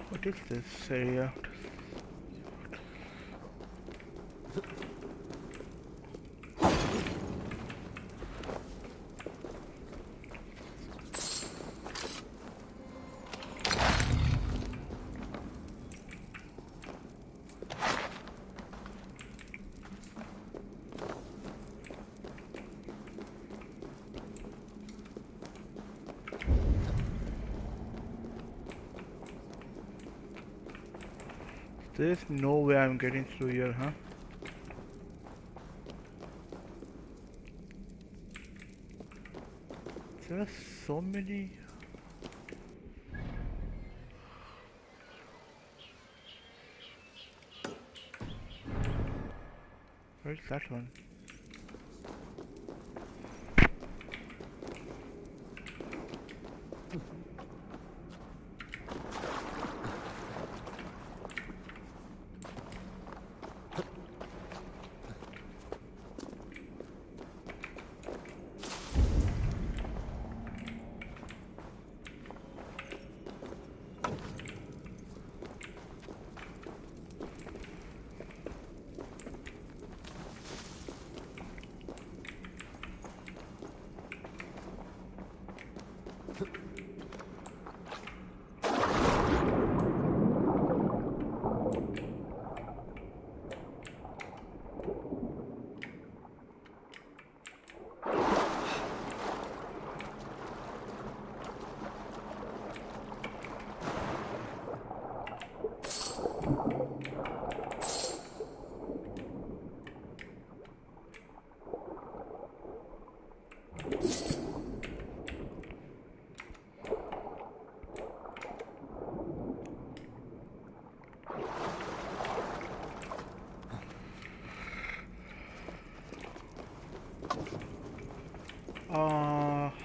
what is this area? There's no way I'm getting through here, huh? There are so many. Where's that one?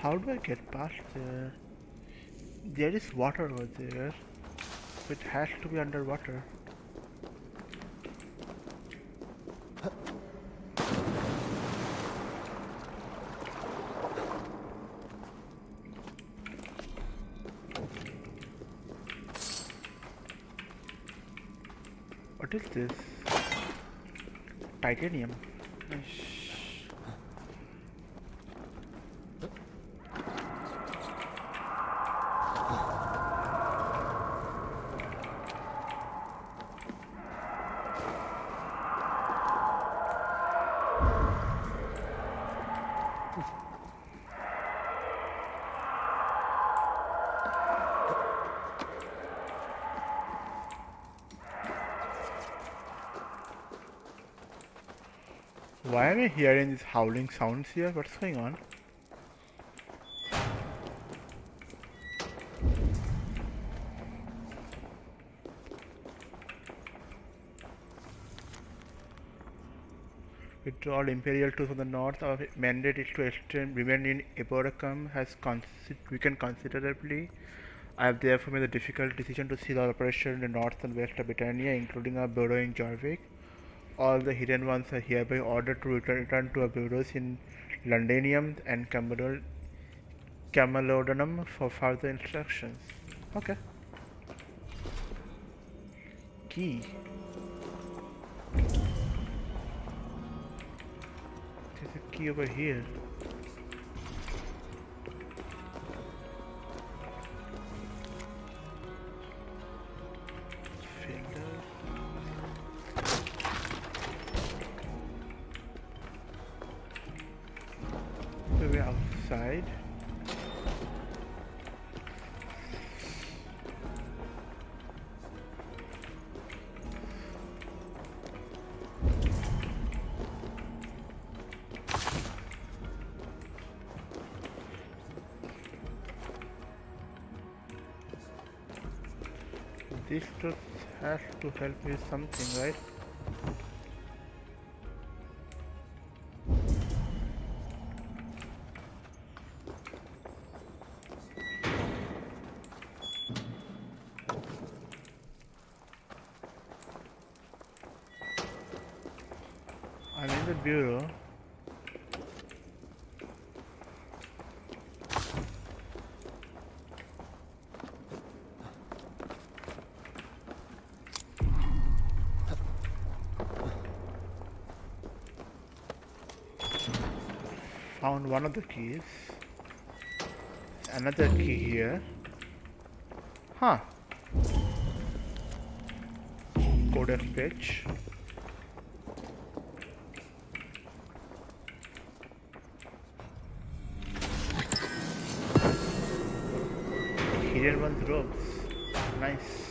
How do I get past there? There is water over there. So it has to be underwater. What is this? Titanium. Nice. Why am I hearing these howling sounds here? What's going on? Withdrawal Imperial troops from the north. Our mandate is to extend remain in Eboracum has weakened considerably. I have therefore made the difficult decision to cease our operation in the north and west of Britannia, including our bureau in Jorvik. All the hidden ones are hereby ordered to return to our bureaus in Londinium and Camalodunum for further instructions. Okay. Key. There's a key over here. Outside. This just has to help me with something, right? I'm in the bureau. Found one of the keys. Another key here. Huh. Codex page. Hidden one's robes. Nice.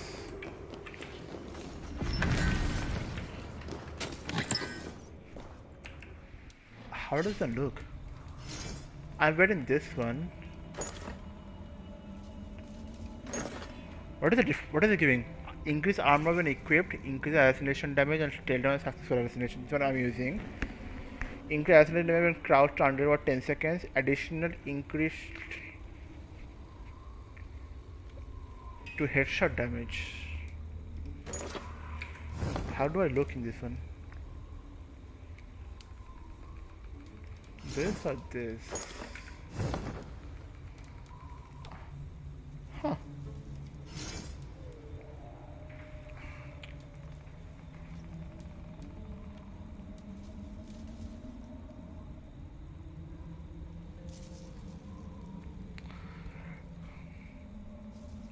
How does that look? I'm betting this one. What is it giving? Increase armor when equipped, increase assassination damage and tail down successful assassination. This one I'm using. Increase assassination damage when crouched under about 10 seconds. Additional increase to headshot damage. How do I look in this one? This or this? Huh.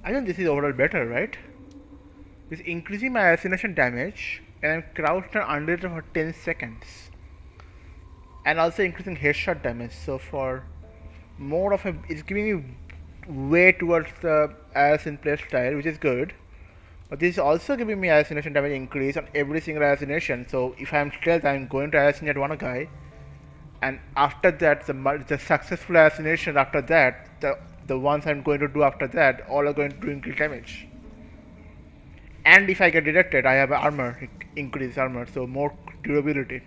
I think this is overall better, right? It's increasing my assassination damage and I'm crouched under it for 10 seconds. And also increasing headshot damage. So for more of a, it's giving me way towards the assassin play style, which is good. But this is also giving me assassination damage increase on every single assassination. So if I'm stealth, I'm going to assassinate one guy, and after that, the successful assassination after that, the ones I'm going to do after that, all are going to do increase damage. And if I get detected, I have armor, increased armor, so more durability.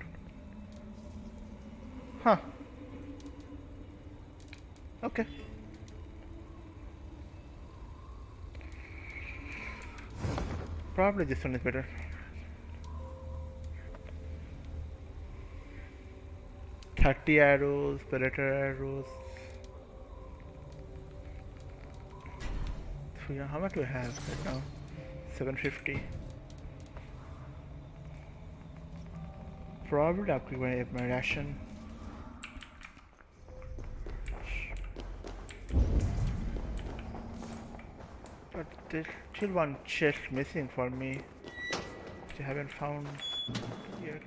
Huh. Okay. Probably this one is better. $30 arrows, predator arrows. So yeah, how much do I have right now? 750. Probably upgrade my ration. But there's still one chest missing for me, which I haven't found yet.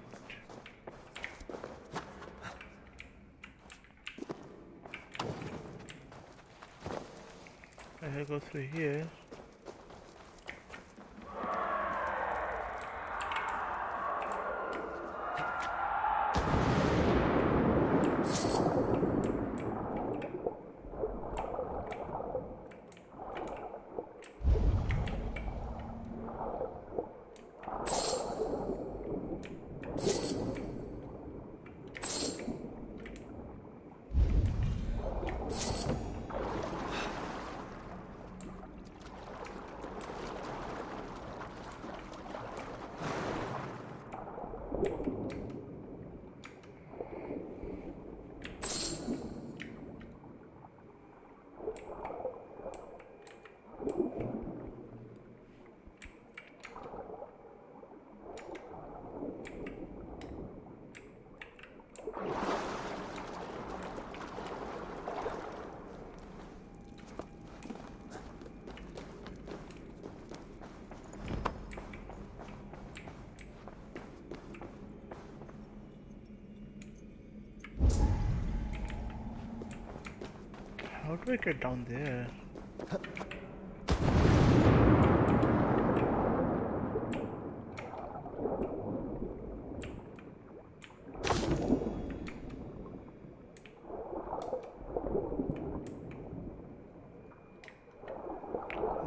I go through here. How do I get down there?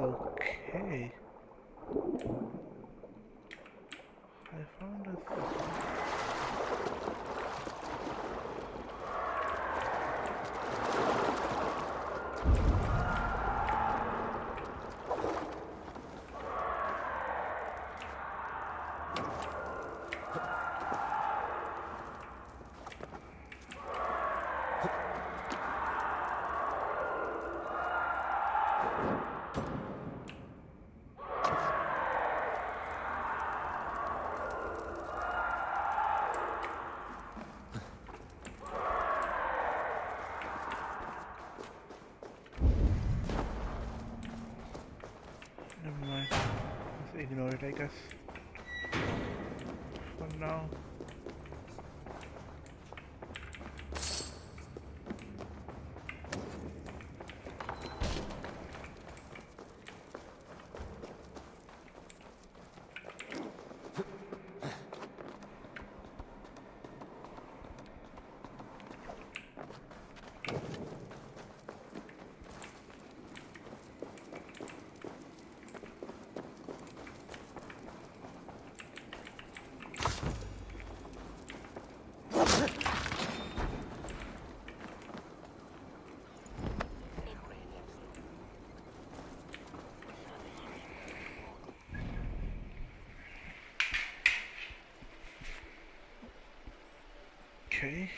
Okay. I found a never mind. Let's ignore it, I guess. For now. Okay.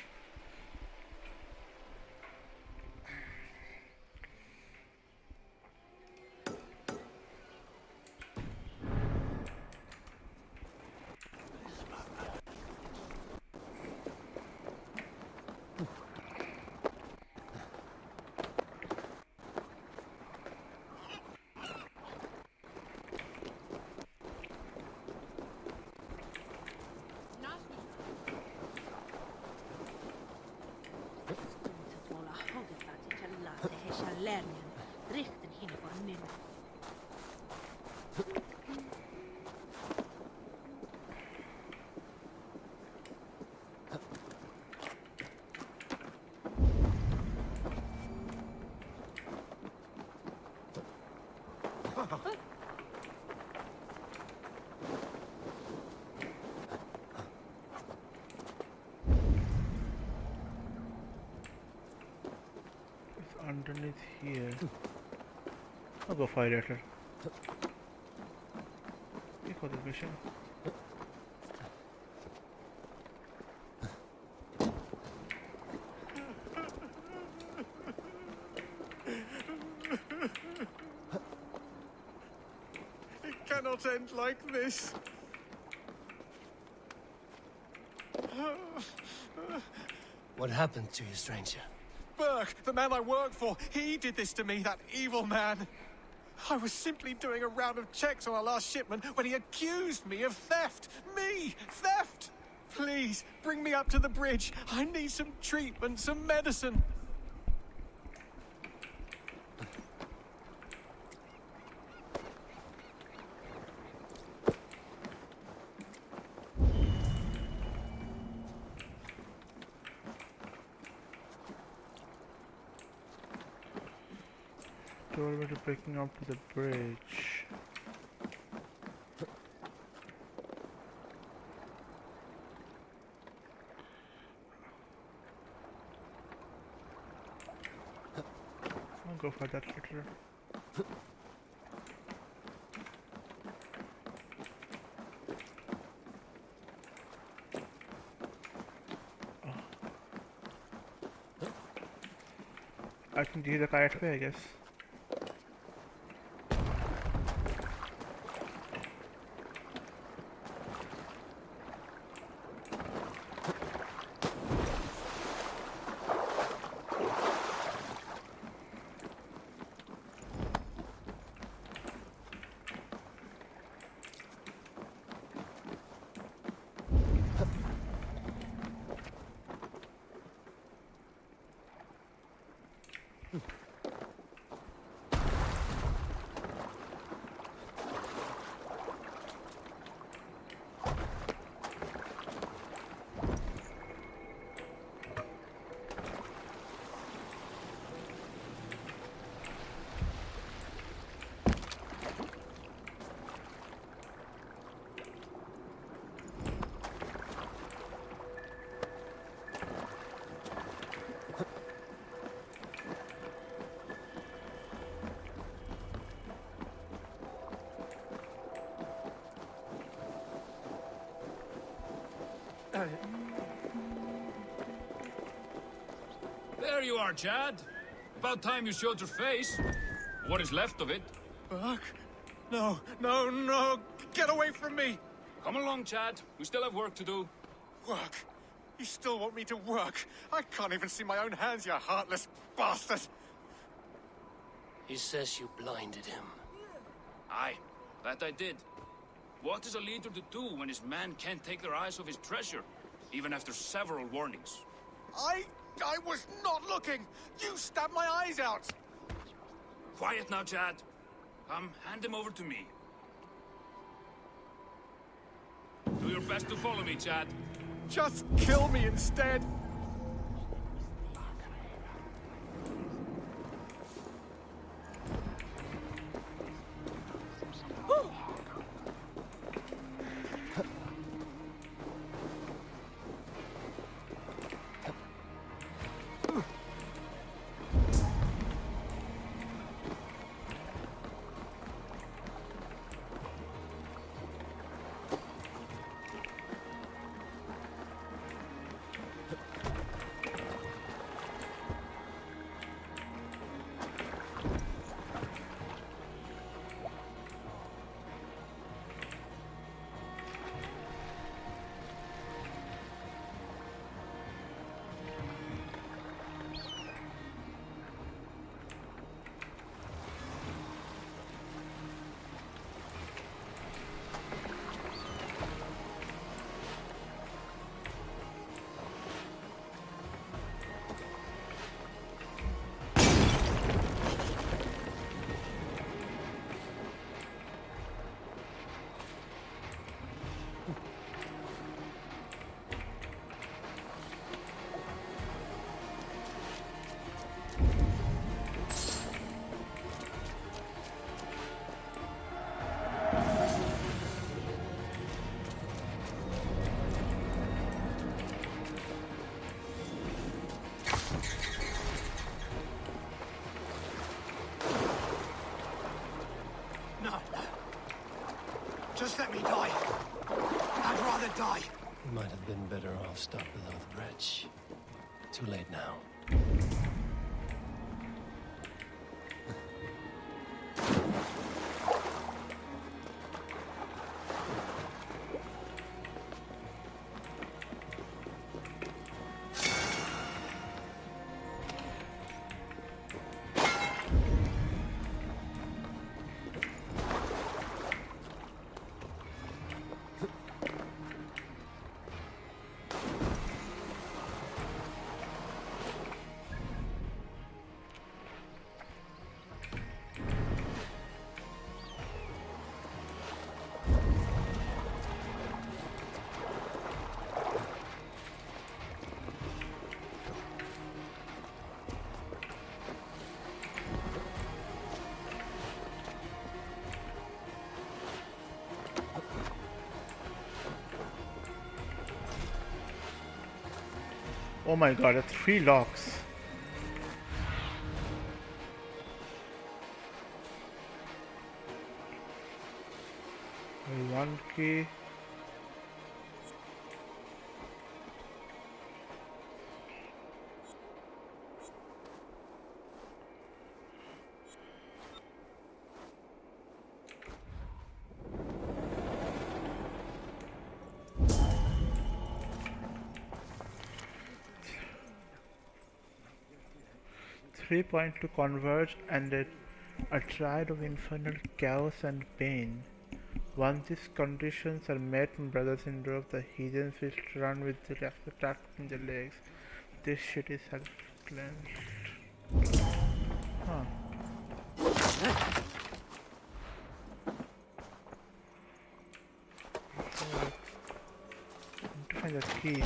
It's underneath here. I'll go find it later. You got this mission. It cannot end like this. What happened to you, stranger? Burke, the man I work for, he did this to me, that evil man. I was simply doing a round of checks on our last shipment when he accused me of theft. Me! Theft! Please, bring me up to the bridge. I need some treatment, some medicine. Told me to breaking up to the bridge. I'll go for that later. I think this is the correct way, I guess. There you are, Chad. About time you showed your face. What is left of it? Burke? No, no, no! Get away from me! Come along, Chad. We still have work to do. Work? You still want me to work? I can't even see my own hands, you heartless bastard! He says you blinded him. Aye, that I did. What is a leader to do when his men can't take their eyes off his treasure, even after several warnings? I was not looking! You stabbed my eyes out! Quiet now, Chad. Come, hand him over to me. Do your best to follow me, Chad. Just kill me instead! No. Just let me die. I'd rather die. You might have been better off stuck below the bridge. Too late now. Oh my god, that's 3 locks. One key. Point to converge and a triad of infernal chaos and pain. Once these conditions are met, brothers-in-law of the heathens will run with the attack in the legs. This shit is cleansed. Huh. I need to find the keys.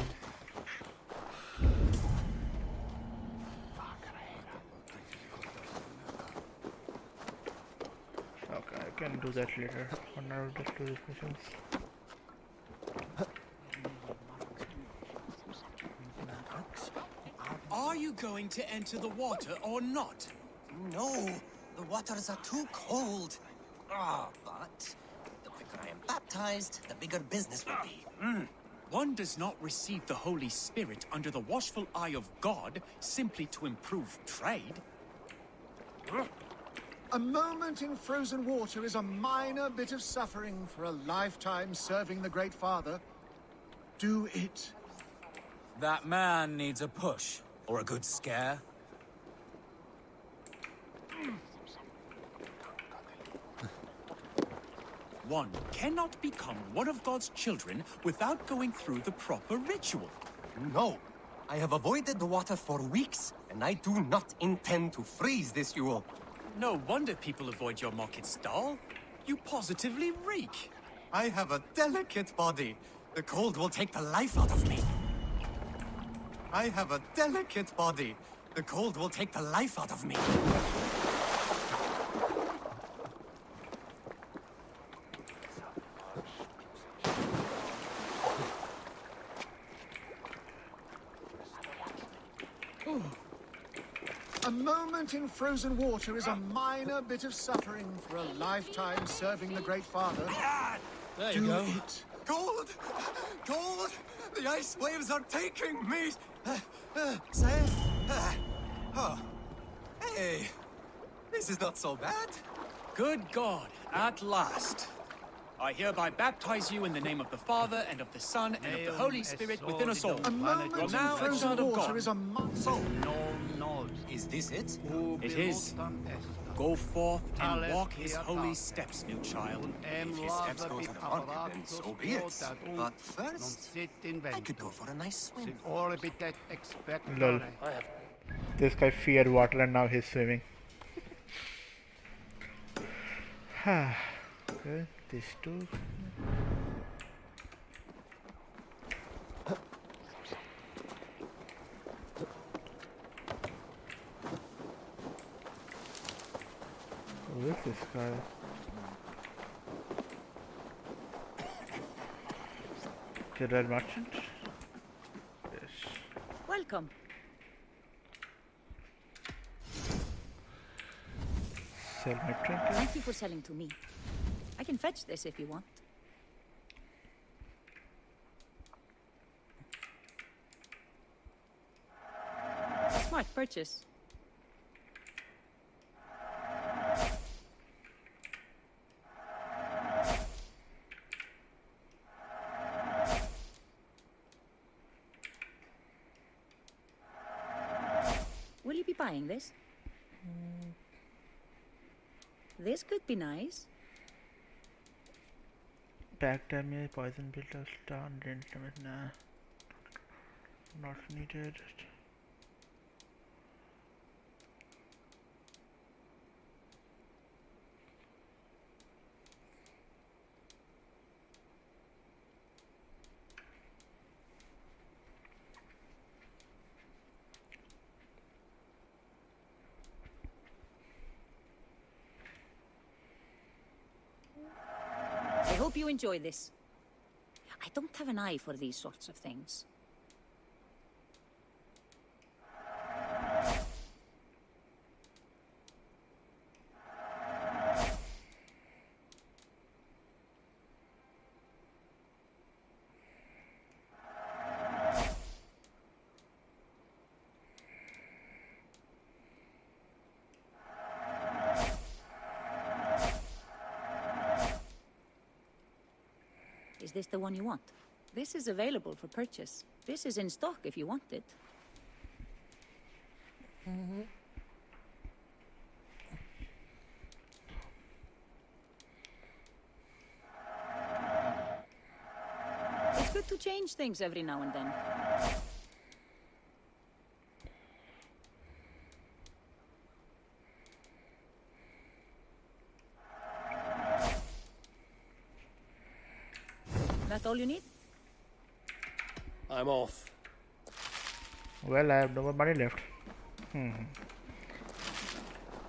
I can do that later. For now, just do these missions. Are you going to enter the water or not? No, the waters are too cold. But the quicker I am baptized, the bigger business will be. One does not receive the Holy Spirit under the watchful eye of God simply to improve trade. A moment in frozen water is a minor bit of suffering for a lifetime serving the Great Father. Do it. That man needs a push, or a good scare. One cannot become one of God's children without going through the proper ritual. No, I have avoided the water for weeks, and I do not intend to freeze this Yule. No wonder people avoid your market stall. You positively reek. I have a delicate body. The cold will take the life out of me. I have a delicate body. The cold will take the life out of me. A moment in frozen water is a minor bit of suffering for a lifetime serving the Great Father. There you Do go. it. Cold! Cold! The ice waves are taking me! Safe? Oh. Hey! This is not so bad. Good God, at last. I hereby baptize you in the name of the Father, and of the Son, and of the Holy Spirit within us all. A moment You are in now a frozen child of water God. is a So, is this it? It is. Go forth and walk his holy steps, new child. If his steps go to the market, then so be it. But first, I could go for a nice swim. Lol. This guy feared water and now he's swimming. Okay, these two. Who is this guy? The red merchant? Yes. Welcome. Sell my trinkets. Thank you for selling to me. I can fetch this if you want. Smart purchase. Will you be buying this? This could be nice. Back damage, poison build, stun, rend damage, nah. Not needed. I hope you enjoy this. I don't have an eye for these sorts of things. Is this the one you want? This is available for purchase. This is in stock if you want it. It's good to change things every now and then. That all you need? I'm off. Well, I have no more money left. I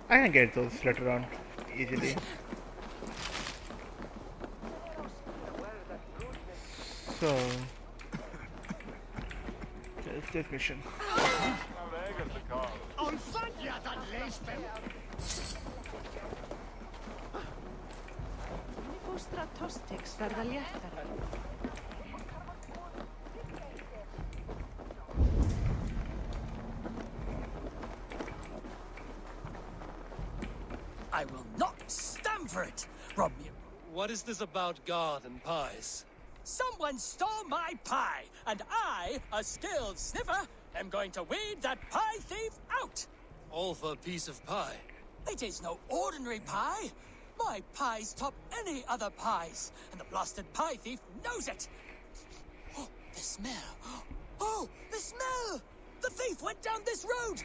can get those later on easily. So, there's this mission. I will not stand for it, Romeo. What is this about God and pies? Someone stole my pie, and I, a skilled sniffer, am going to weed that pie thief out. All for a piece of pie. It is no ordinary pie. My pies top any other pies, and the blasted pie thief knows it. Oh, the smell. Oh, the smell! The thief went down this road.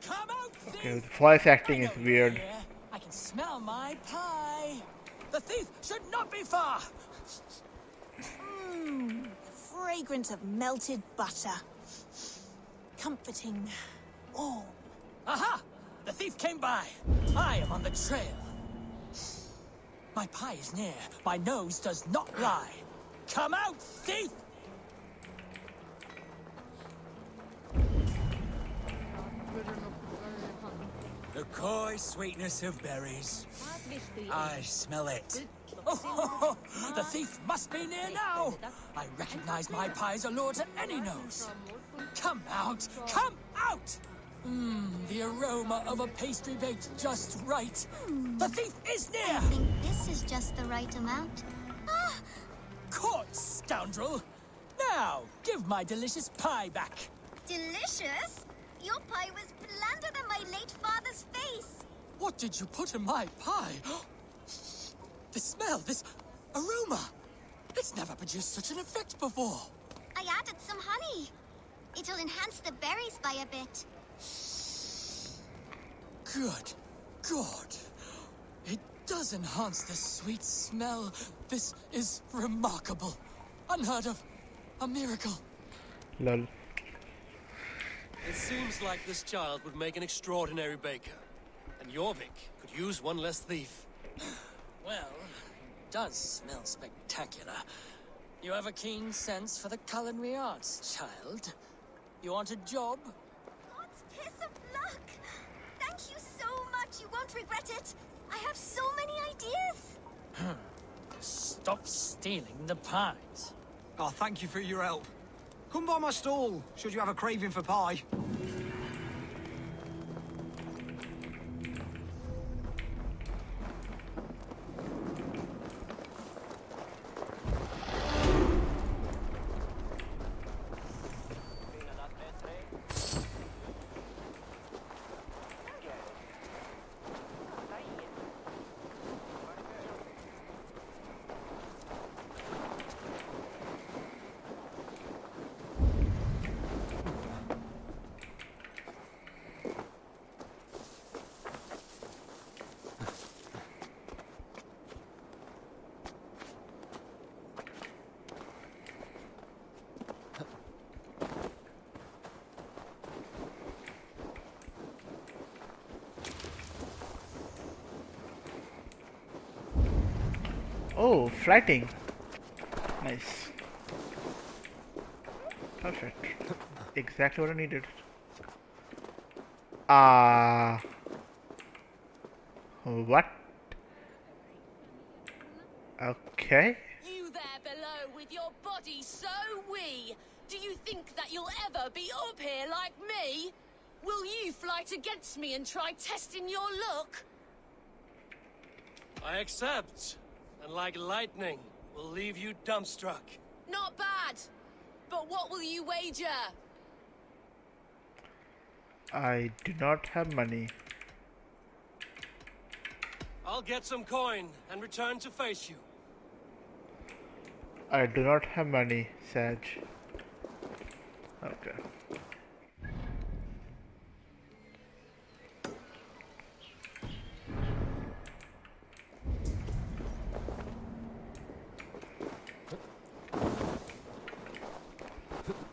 Come out, thief! Okay, the voice acting is weird. Here. I can smell my pie. The thief should not be far. Fragrance of melted butter. Comforting. Warm. Aha! The thief came by. I am on the trail. My pie is near. My nose does not lie. Come out, thief! The coy sweetness of berries. I smell it. Oh, the thief must be near now. I recognize my pie's allure to any nose. Come out! Come out! The aroma of a pastry baked just right. The thief is near! I think this is just the right amount. Ah! Caught, scoundrel! Now, give my delicious pie back. Delicious? Your pie was blander than my late father's face. What did you put in my pie? This smell, this aroma. It's never produced such an effect before. I added some honey. It'll enhance the berries by a bit. Good God. It does enhance the sweet smell. This is remarkable. Unheard of. A miracle. Lol. It seems like this child would make an extraordinary baker. And Jorvik could use one less thief. Well, it does smell spectacular. You have a keen sense for the culinary arts, child. You want a job? God's piss of luck. Thank you so much. You won't regret it. I have so many ideas. stop stealing the pies. Oh, thank you for your help. Come by my stall, should you have a craving for pie. Oh, flighting. Nice. Perfect. Exactly what I needed. What? Okay. You there below with your body so wee. Do you think that you'll ever be up here like me? Will you flight against me and try testing your luck? I accept. And like lightning, will leave you dumbstruck. Not bad. But what will you wager? I do not have money. I'll get some coin and return to face you. I do not have money, Sag. Okay.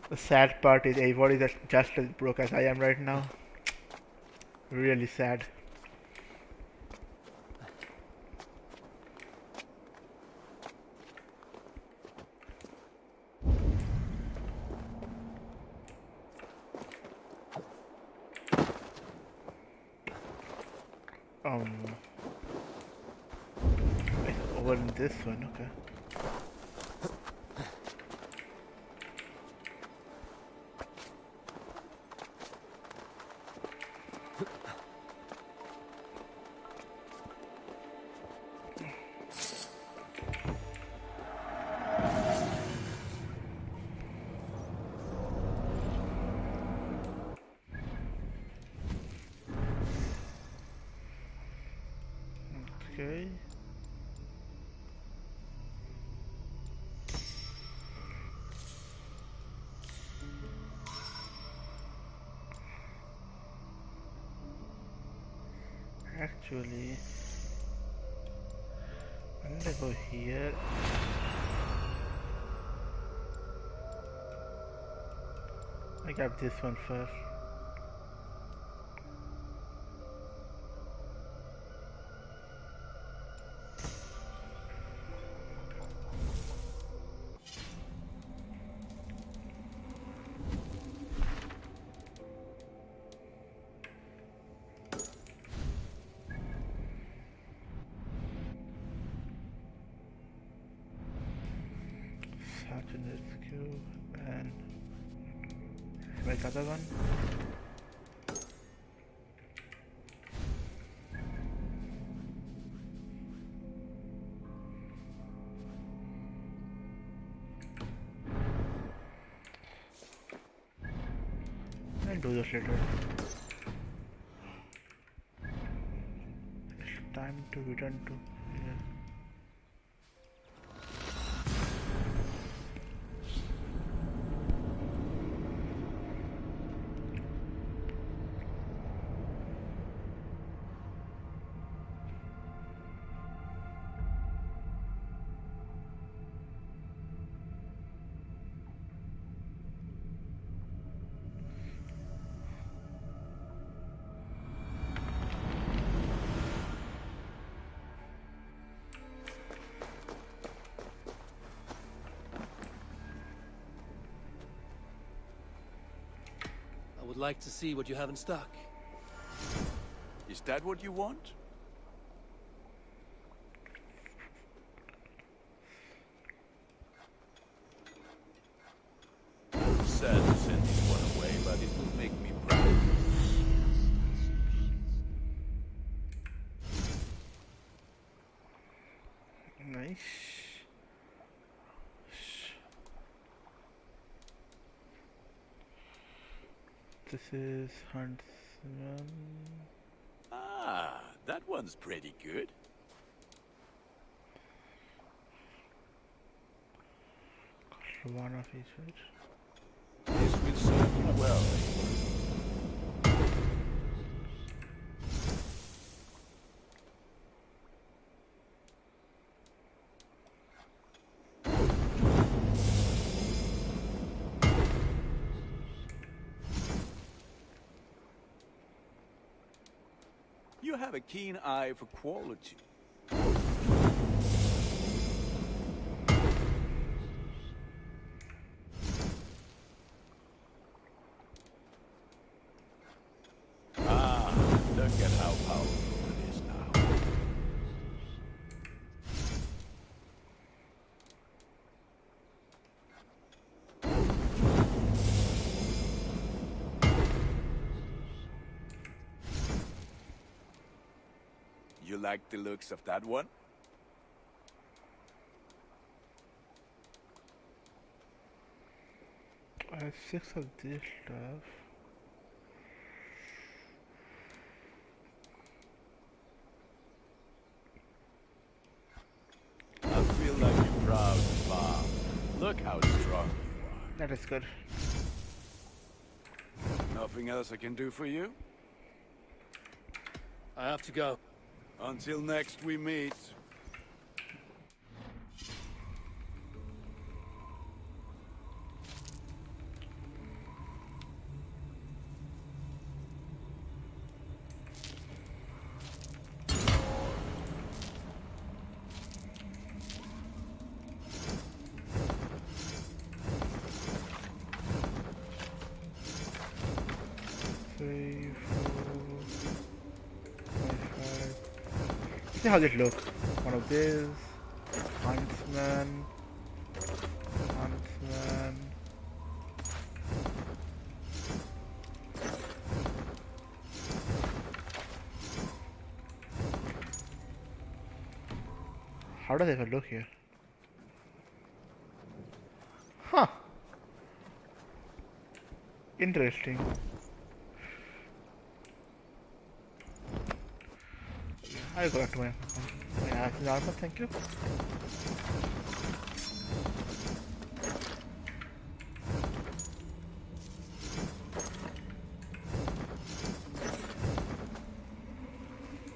The sad part is everybody is just as broke as I am right now. Really sad. It's over in this one, okay. Okay. Actually, I'm gonna go here. I got this one first. Sergeant Rescue and like other one. I'll do this later. It's time to return to here. I would like to see what you have in stock. Is that what you want? Nice. This is Huntsman. Ah, that one's pretty good. One of each, right? This will serve you well. You have a keen eye for quality. Ah, look at how powerful it is now. You like the looks of that one? I have 6 of this stuff. I feel like you're proud, Mom. Look how strong you are. That is good. Nothing else I can do for you? I have to go. Until next we meet. Three, 4, 5. See how they look. One of these. Huntsman. Huntsman. How does it even look here? Huh. Interesting. I'll go back to my ass armor, thank you.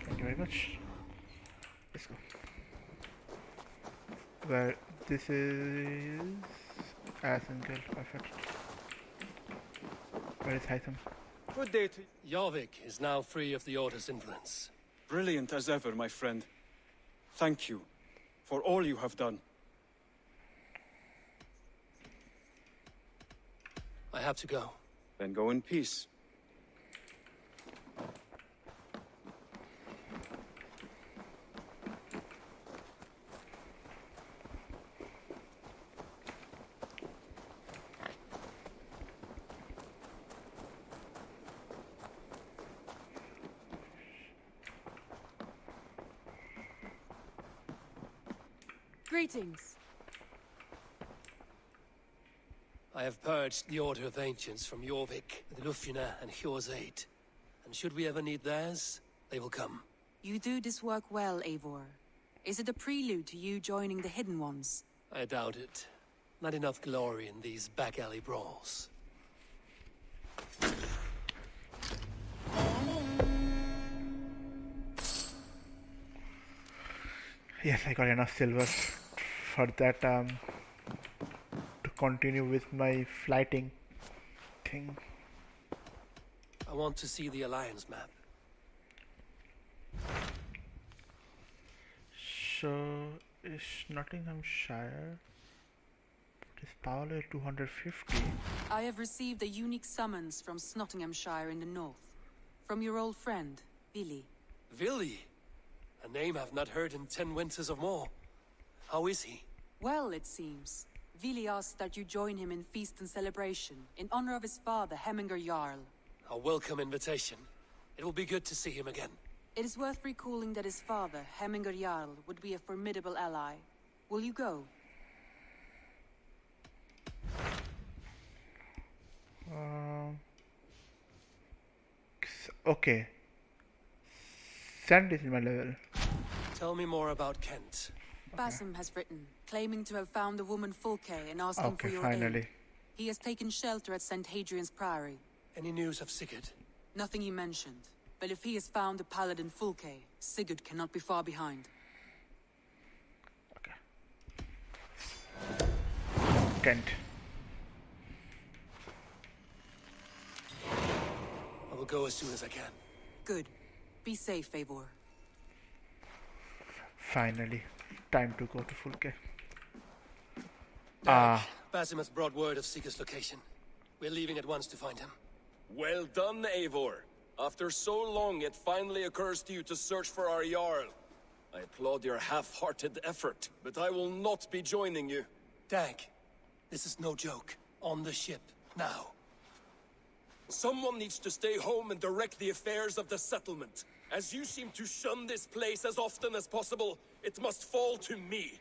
Thank you very much. Let's go. Where this is Asenkel, perfect. Where is Hytham? Good day to Jorvik is now free of the Order's influence. Brilliant as ever, my friend. Thank you for all you have done. I have to go. Then go in peace. Greetings. I have purged the Order of Ancients from Jorvik, the Lufina, and Hjor's aid. And should we ever need theirs, they will come. You do this work well, Eivor. Is it a prelude to you joining the Hidden Ones? I doubt it. Not enough glory in these back-alley brawls. Yes, I got enough silver for that to continue with my flighting thing. I want to see the Alliance map. So, is Nottinghamshire? Is Paolo 250? I have received a unique summons from Nottinghamshire in the north. From your old friend, Billy. Villy? A name I've not heard in 10 winters or more. How is he? Well, it seems. Vili asked that you join him in feast and celebration, in honor of his father, Heminger Jarl. A welcome invitation. It will be good to see him again. It is worth recalling that his father, Hemminger Jarl, would be a formidable ally. Will you go? Okay. Sand is in my level. Tell me more about Kent. Basim has written, claiming to have found the woman Fulke and asking for Okay, your finally. aid. He has taken shelter at St. Hadrian's Priory. Any news of Sigurd? Nothing he mentioned. But if he has found the paladin Fulke, Sigurd cannot be far behind. Kent. I will go as soon as I can. Good. Be safe, Eivor. Finally. Time to go to Fulke. Basim has brought word of Sigurd's location. We're leaving at once to find him. Well done, Eivor. After so long, it finally occurs to you to search for our Jarl. I applaud your half-hearted effort, but I will not be joining you. Dag, this is no joke. On the ship, now. Someone needs to stay home and direct the affairs of the settlement. As you seem to shun this place as often as possible, it must fall to me.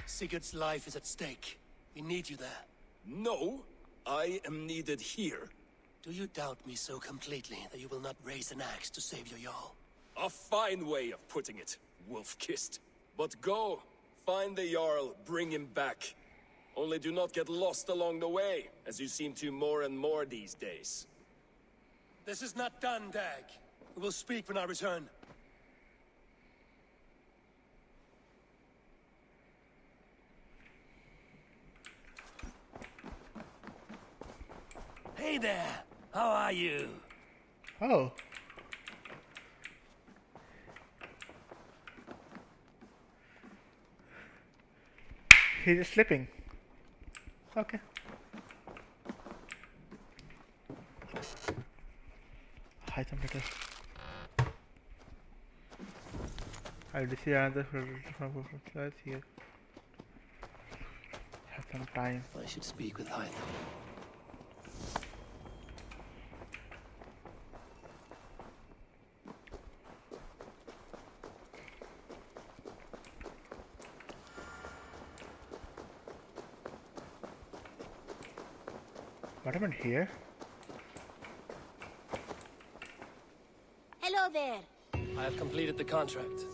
Sigurd's life is at stake. We need you there. No, I am needed here. Do you doubt me so completely that you will not raise an axe to save your Jarl? A fine way of putting it, wolf-kissed. But go, find the Jarl, bring him back. Only do not get lost along the way, as you seem to more and more these days. This is not done, Dag. We will speak when I return. Hey there! How are you? Oh. He's just sleeping. Okay. Hide some letters. I'll see another class here. Have some time. I should speak with Hytham. What happened here? Hello there. I have completed the contract.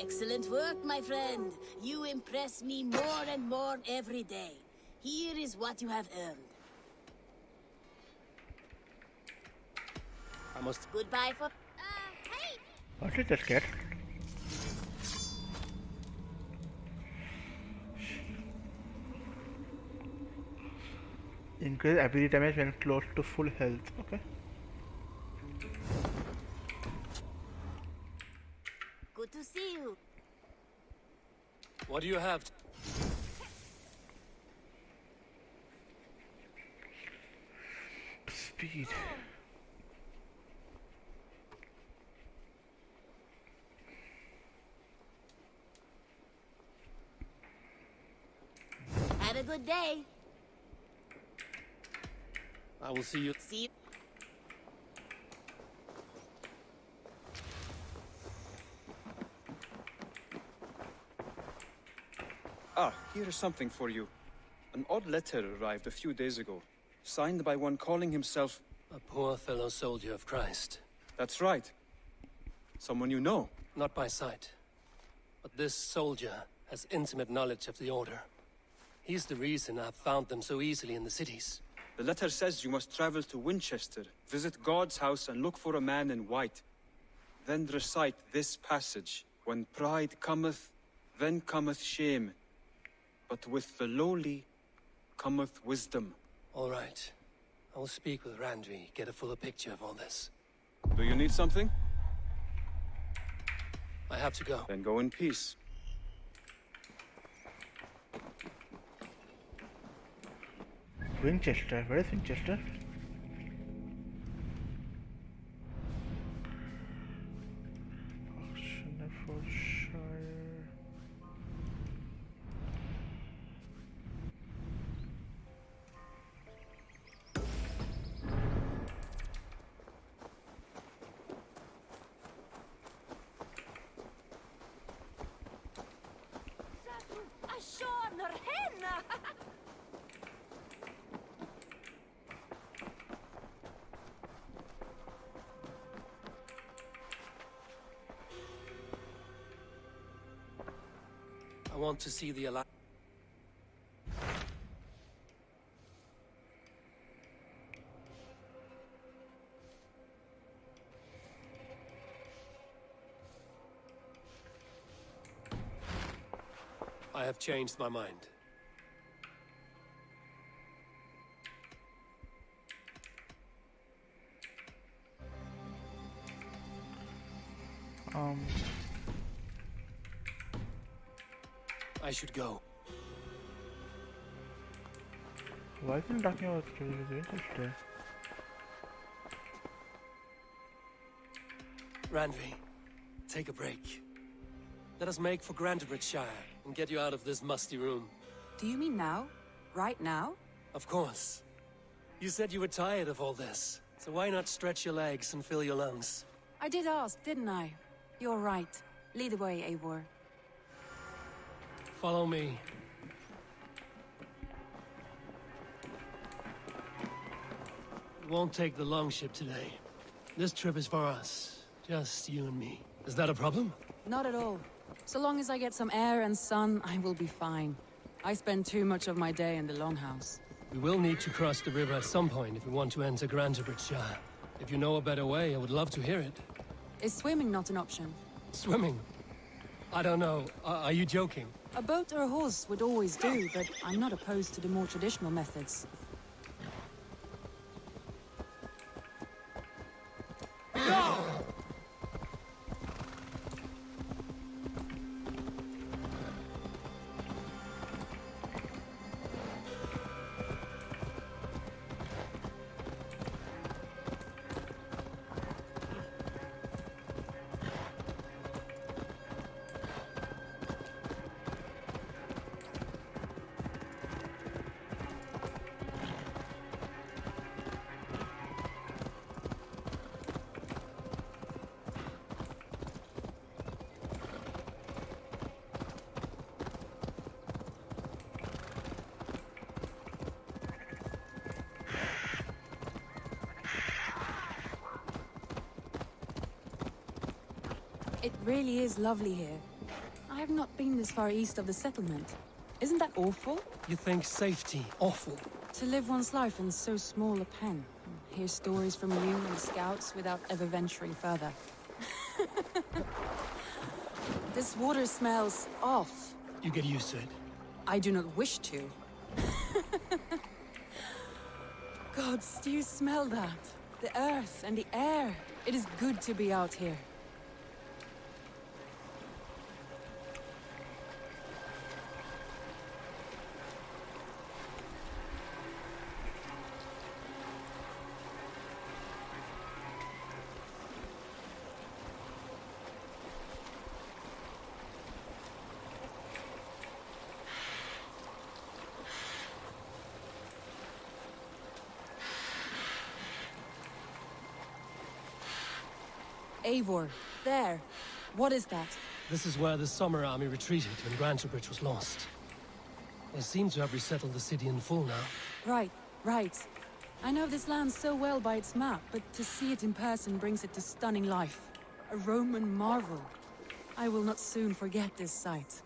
Excellent work, my friend. You impress me more and more every day. Here is what you have earned. I must... Goodbye for... hey! What did this get? Increase ability damage when close to full health. Okay. Good to see you. What do you have? Speed. Have a good day. I will see you. See you. Ah, here is something for you. An odd letter arrived a few days ago, signed by one calling himself... A poor fellow soldier of Christ. That's right. Someone you know. Not by sight. But this soldier has intimate knowledge of the Order. He's the reason I've found them so easily in the cities. The letter says you must travel to Winchester, visit God's house and look for a man in white. Then recite this passage. When pride cometh, then cometh shame. But with the lowly cometh wisdom. All right. I will speak with Randvi, get a fuller picture of all this. Do you need something? I have to go. Then go in peace. Winchester. Where is Winchester? I want to see the Alliance. I have changed my mind. I should go. Why isn't he talking about today? Randvi, take a break. Let us make for Grantebridgeshire and get you out of this musty room. Do you mean now? Right now? Of course. You said you were tired of all this, so why not stretch your legs and fill your lungs? I did ask, didn't I? You're right. Lead the way, Eivor. Follow me. We won't take the longship today. This trip is for us. Just you and me. Is that a problem? Not at all. So long as I get some air and sun, I will be fine. I spend too much of my day in the longhouse. We will need to cross the river at some point if we want to enter Grantebridgeshire. If you know a better way, I would love to hear it. Is swimming not an option? Swimming? I don't know. Are you joking? A boat or a horse would always do, but I'm not opposed to the more traditional methods. It really is lovely here. I have not been this far east of the settlement. Isn't that awful? You think safety awful? To live one's life in so small a pen. Hear stories from you and the scouts without ever venturing further. This water smells off. You get used to it. I do not wish to. Gods, do you smell that? The earth and the air. It is good to be out here. Eivor, there. What is that? This is where the Summer Army retreated when Grantebridge was lost. They seem to have resettled the city in full now. Right, right. I know this land so well by its map, but to see it in person brings it to stunning life. A Roman marvel. I will not soon forget this sight.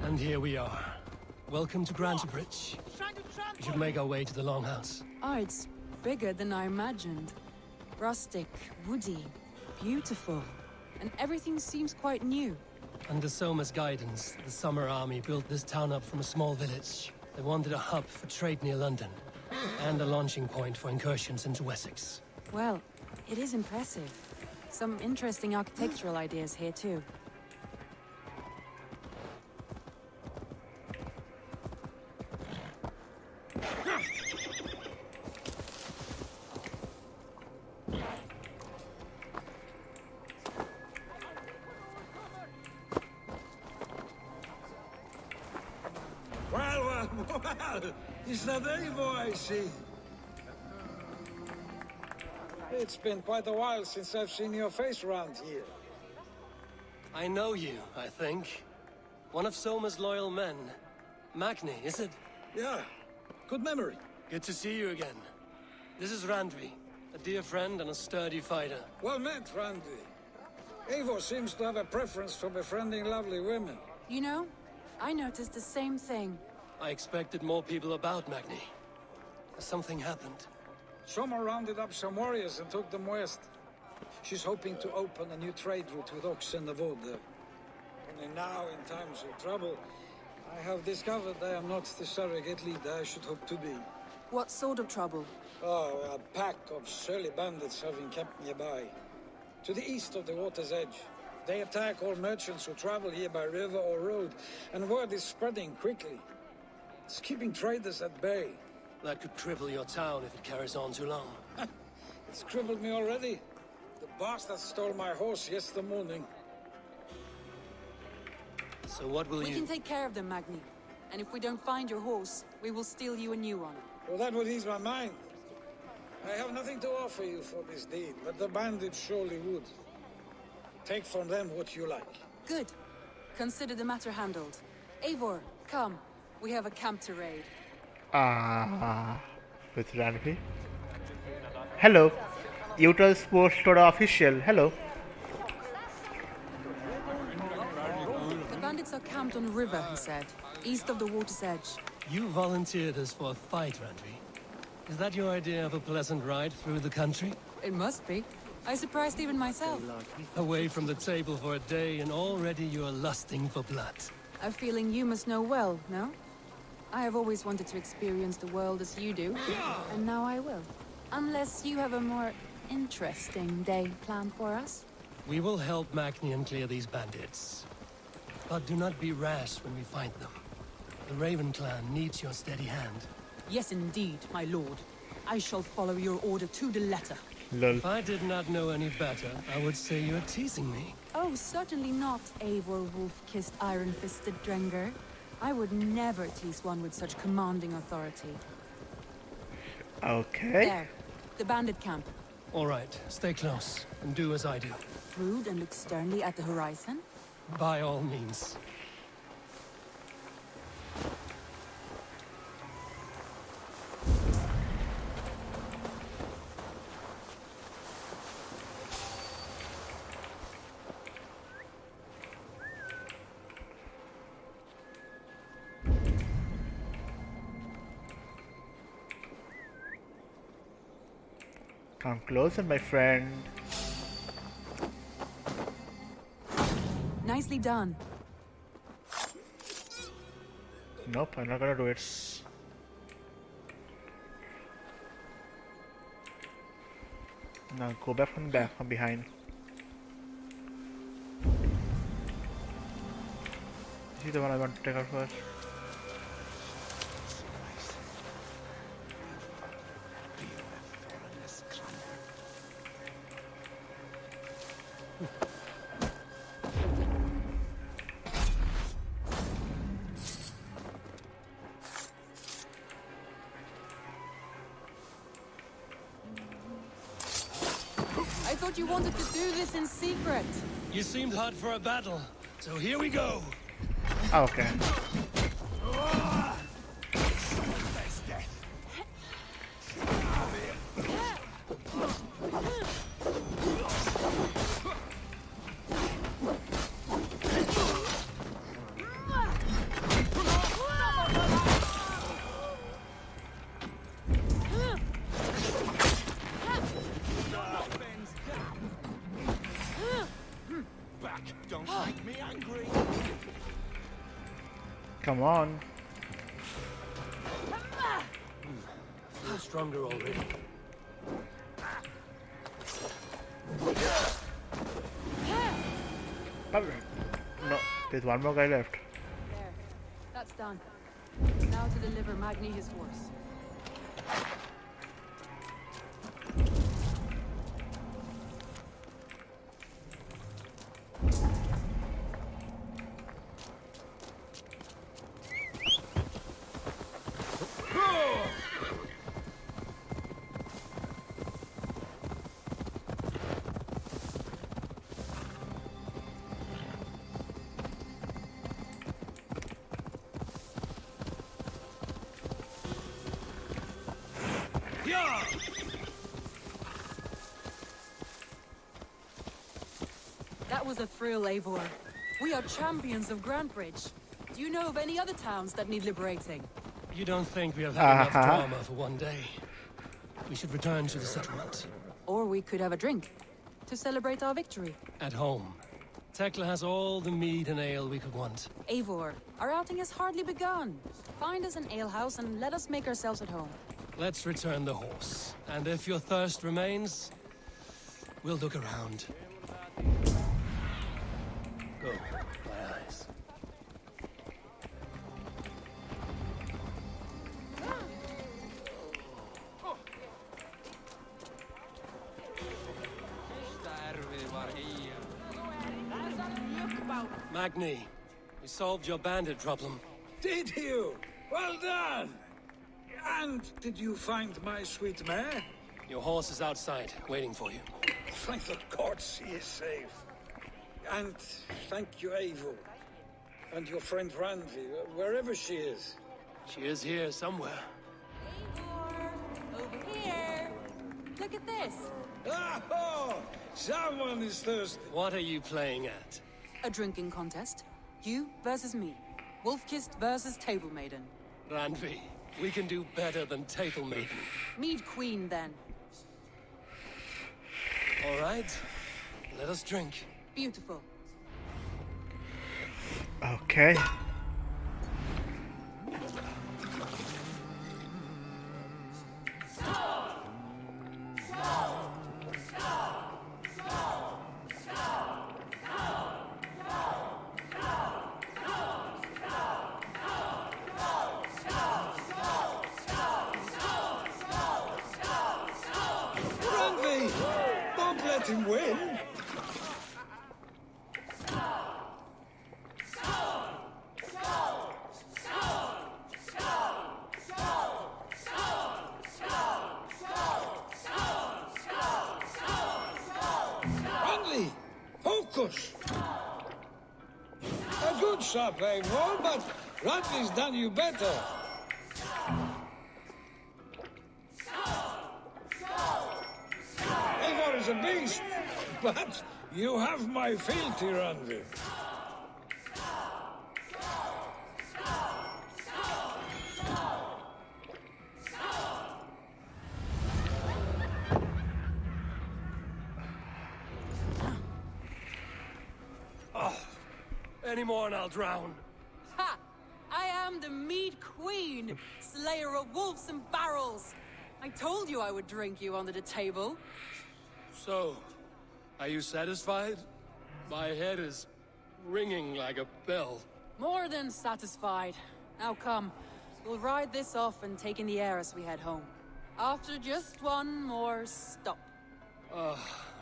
And here we are. Welcome to Grantebridge. We should make our way to the Longhouse. Ah, it's bigger than I imagined. Rustic, woody, beautiful. And everything seems quite new. Under Soma's guidance, the Summer Army built this town up from a small village. They wanted a hub for trade near London, and a launching point for incursions into Wessex. Well, it is impressive. Some interesting architectural ideas here too. Well, is that Eivor I see? It's been quite a while since I've seen your face around here. I know you, I think. One of Soma's loyal men. Magni, is it? Yeah, good memory. Good to see you again. This is Randvi, a dear friend and a sturdy fighter. Well met, Randy. Eivor seems to have a preference for befriending lovely women. You know, I noticed the same thing. I expected more people about Magni. Something happened. Soma rounded up some warriors and took them west. She's hoping to open a new trade route with Ox and the Wood. Only now, in times of trouble, I have discovered I am not the surrogate leader I should hope to be. What sort of trouble? Oh, a pack of surly bandits have been kept nearby. To the east of the water's edge. They attack all merchants who travel here by river or road, and word is spreading quickly. It's keeping traders at bay. That could cripple your town if it carries on too long. It's crippled me already. The bastard stole my horse yesterday morning. So what will We you... can take care of them, Magni. And if we don't find your horse, we will steal you a new one. Well, that would ease my mind. I have nothing to offer you for this deed, but the bandits surely would. Take from them what you like. Good. Consider the matter handled. Eivor, come. We have a camp to raid. With Ranvi. Hello. Utah Sports Store official. Hello. The bandits are camped on a river, he said. East of the water's edge. You volunteered us for a fight, Randvi. Is that your idea of a pleasant ride through the country? It must be. I surprised even myself. Away from the table for a day and already you are lusting for blood. A feeling you must know well, no? I have always wanted to experience the world as you do, and now I will. Unless you have a more interesting day planned for us. We will help Magnian clear these bandits. But do not be rash when we find them. The Raven clan needs your steady hand. Yes, indeed, my lord. I shall follow your order to the letter. Lol. If I did not know any better, I would say you're teasing me. Oh, certainly not, Eivor wolf-kissed iron-fisted Drenger. I would never tease one with such commanding authority. Okay. There, the bandit camp. All right, stay close and do as I do. Rude and look sternly at the horizon? By all means. Come closer, my friend. Nicely done. Nope, I'm not gonna do it. Now go back from behind. This is the one I want to take out first. I thought you wanted to do this in secret. You seemed hot for a battle, so here we go. Okay. Don't make me angry. Come on. stronger already. No, there's one more guy left. There. That's done. Now to deliver Magni his horse. That was a thrill, Eivor. We are champions of Grantbridge. Do you know of any other towns that need liberating? You don't think we have had enough drama for one day? We should return to the settlement. Or we could have a drink to celebrate our victory. At home. Tekla has all the mead and ale we could want. Eivor, our outing has hardly begun. Find us an alehouse and let us make ourselves at home. Let's return the horse. And if your thirst remains, we'll look around. Go, my eyes. Magni, we solved your bandit problem. Did you? Well done! And did you find my sweet mare? Your horse is outside, waiting for you. Thank the gods he is safe. And thank you, Eivor. And your friend Randvi, wherever she is. She is here somewhere. Eivor, over here. Look at this. Oh, someone is thirsty. What are you playing at? A drinking contest. You versus me. Wolf-kissed versus Table Maiden. Randvi, we can do better than Table Maiden. Mead Queen, then. All right, let us drink. Beautiful. Okay. Randvi! Don't let him win! Randvi! Focus! A good shot, Eivor, but Randvi's done you better. Eivor is a beast, but you have my fealty, Randvi. Any more and I'll drown. Ha! I am the Mead Queen, slayer of wolves and barrels. I told you I would drink you under the table. So, are you satisfied? My head is ringing like a bell. More than satisfied. Now come, we'll ride this off and take in the air as we head home. After just one more stop.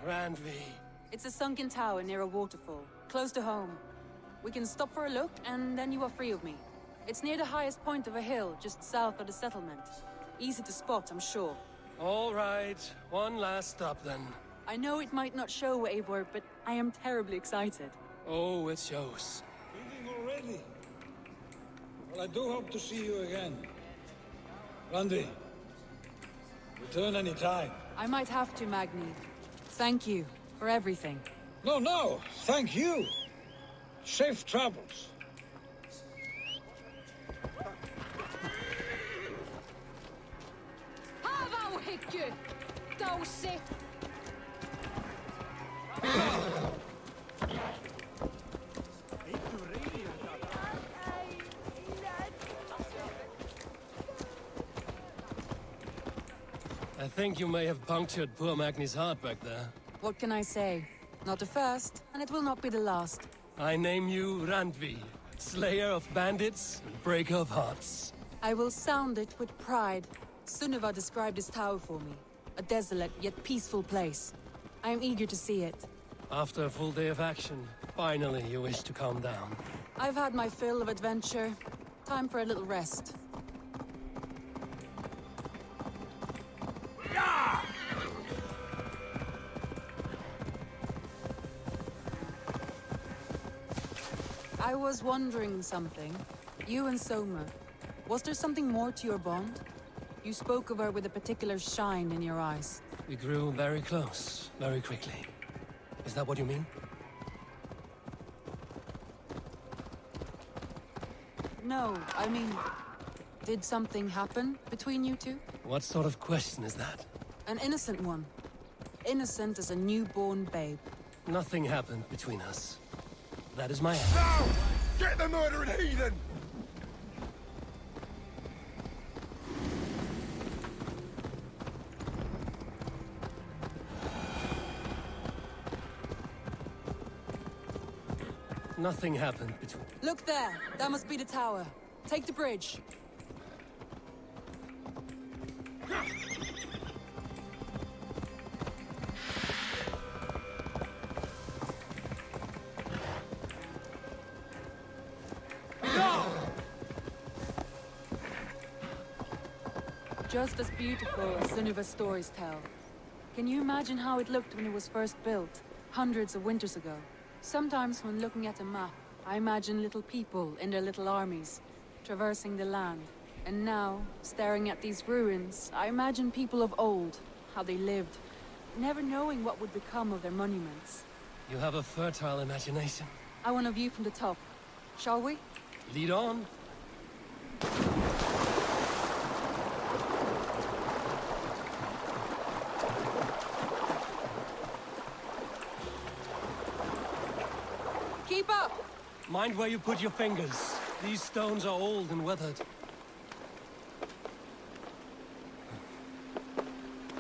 Randvi. It's a sunken tower near a waterfall, close to home. We can stop for a look, and then you are free of me. It's near the highest point of a hill, just south of the settlement. Easy to spot, I'm sure. All right, one last stop then. I know it might not show, Eivor, but I am terribly excited. Oh, it shows. Leaving already? Well, I do hope to see you again. Randvi, return any time. I might have to, Magni. Thank you for everything. No, thank you. Safe travels. Hava hickey! Go sit! think you may have punctured poor Magni's heart back there. What can I say? Not the first, and it will not be the last. I name you Randvi, slayer of bandits and breaker of hearts. I will sound it with pride. Sunniva described this tower for me. A desolate yet peaceful place. I am eager to see it. After a full day of action, finally you wish to calm down. I've had my fill of adventure. Time for a little rest. I was wondering something. You and Soma. Was there something more to your bond? You spoke of her with a particular shine in your eyes. We grew very close, very quickly. Is that what you mean? No, I mean... Did something happen between you two? What sort of question is that? An innocent one. Innocent as a newborn babe. Nothing happened between us. That is my answer. Now! Get the murdering heathen! Nothing happened between... Look there! That must be the tower. Take the bridge. Just as beautiful as Sunniva's stories tell. Can you imagine how it looked when it was first built, hundreds of winters ago? Sometimes when looking at a map, I imagine little people in their little armies, traversing the land. And now, staring at these ruins, I imagine people of old, how they lived, never knowing what would become of their monuments. You have a fertile imagination. I want a view from the top. Shall we? Lead on. Keep up! Mind where you put your fingers. These stones are old and weathered.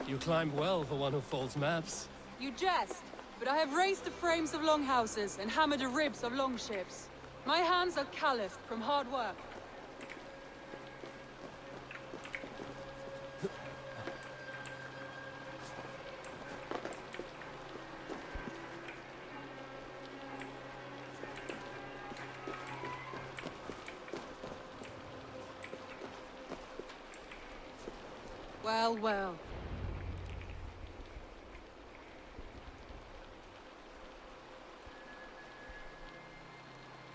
You climbed well for one who folds maps. You jest, but I have raised the frames of longhouses and hammered the ribs of longships. My hands are calloused from hard work. Well, well.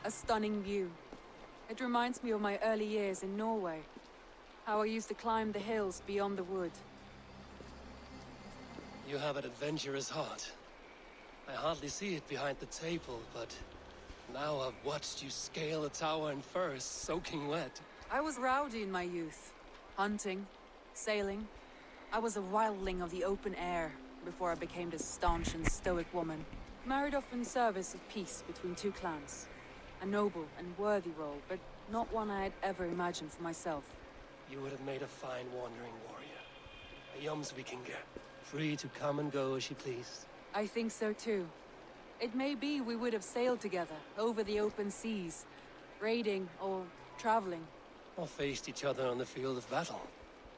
A stunning view. It reminds me of my early years in Norway. How I used to climb the hills beyond the wood. You have an adventurous heart. I hardly see it behind the table, but now I've watched you scale a tower in furs, soaking wet. I was rowdy in my youth. Hunting, sailing. I was a wildling of the open air before I became this staunch and stoic woman. Married off in service of peace between two clans. A noble and worthy role, but not one I had ever imagined for myself. You would have made a fine wandering warrior. A Jomsvikinger, free to come and go as she pleased. I think so too. It may be we would have sailed together, over the open seas, raiding or traveling. Or faced each other on the field of battle.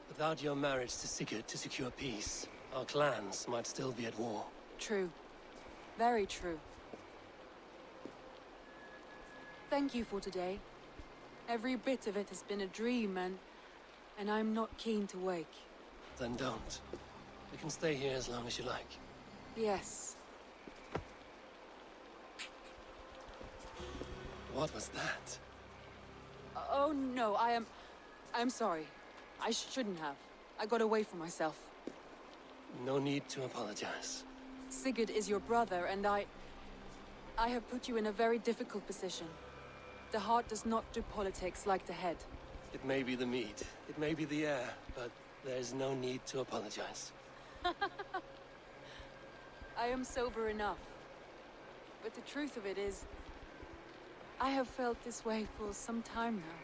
Without your marriage to Sigurd to secure peace, our clans might still be at war. True. Very true. Thank you for today. Every bit of it has been a dream, and I'm not keen to wake. Then don't. We can stay here as long as you like. Yes. What was that? Oh no, I'm sorry. I shouldn't have. I got away from myself. No need to apologize. Sigurd is your brother, and I have put you in a very difficult position. The heart does not do politics like the head. It may be the meat, it may be the air, but there's no need to apologize. I am sober enough. But the truth of it is, I have felt this way for some time now.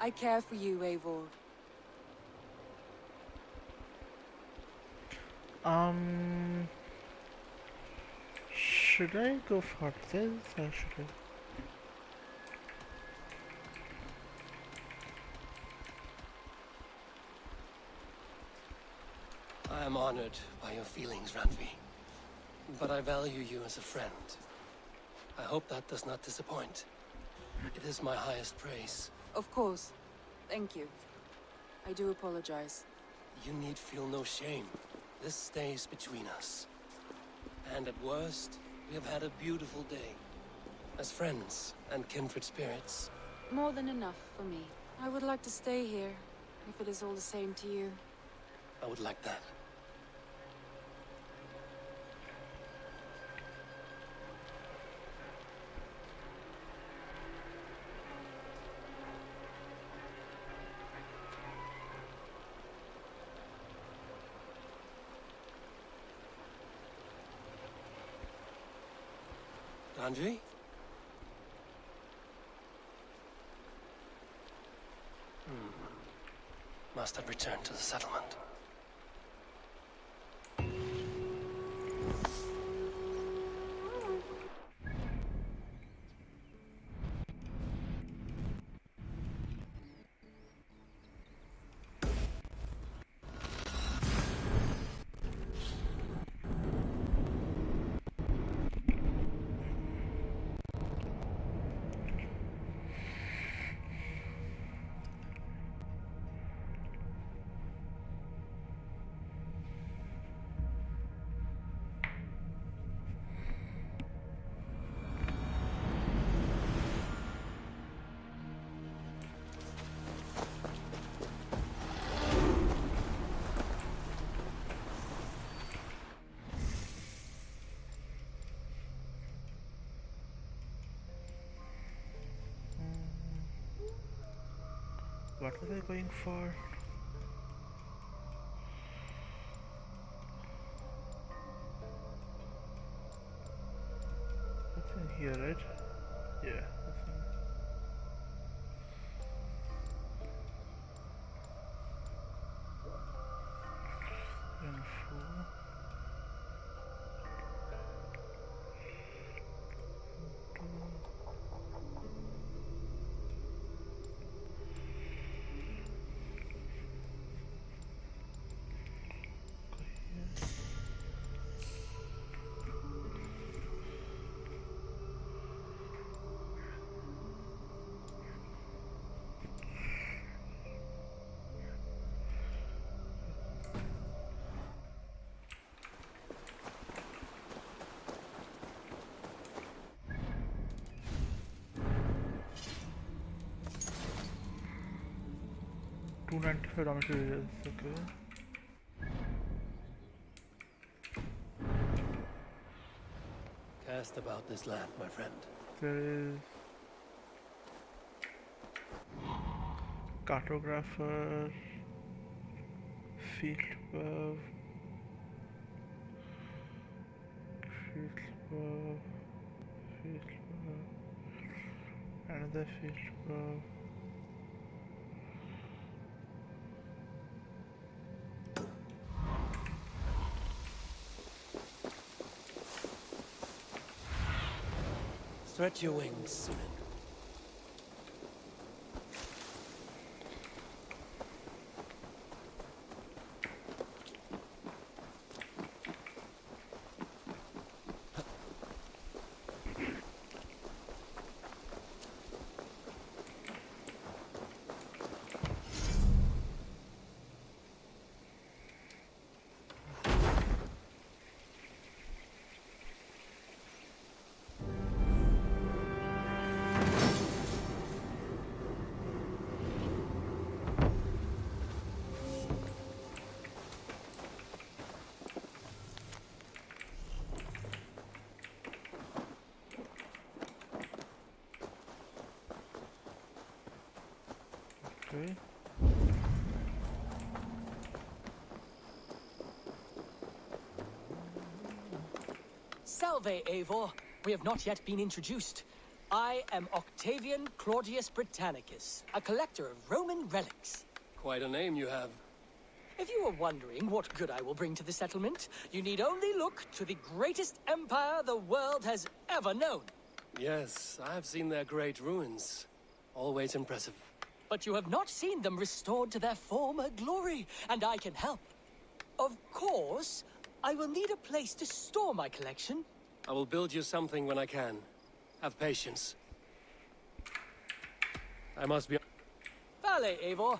I care for you, Eivor. Um, should I go for this or should I? I am honored by your feelings, Ranvi. But I value you as a friend. I hope that does not disappoint. It is my highest praise. Of course. Thank you. I do apologize. You need feel no shame. This stays between us. And at worst, we have had a beautiful day. As friends and kindred spirits. More than enough for me. I would like to stay here, if it is all the same to you. I would like that. Ranvi? Must have returned to the settlement. What was I going for? What's in here, right? Yeah, that's in. Info. $295 okay. Cast about this land, my friend. There is cartographer, field buff, another field buff. Stretch your wings, Sunan. Okay. Salve, Eivor. We have not yet been introduced. I am Octavian Claudius Britannicus, a collector of Roman relics. Quite a name you have. If you are wondering what good I will bring to the settlement, you need only look to the greatest empire the world has ever known. Yes, I have seen their great ruins. Always impressive. But you have not seen them restored to their former glory, and I can help. Of course, I will need a place to store my collection. I will build you something when I can. Have patience. I must be... Vale, Eivor.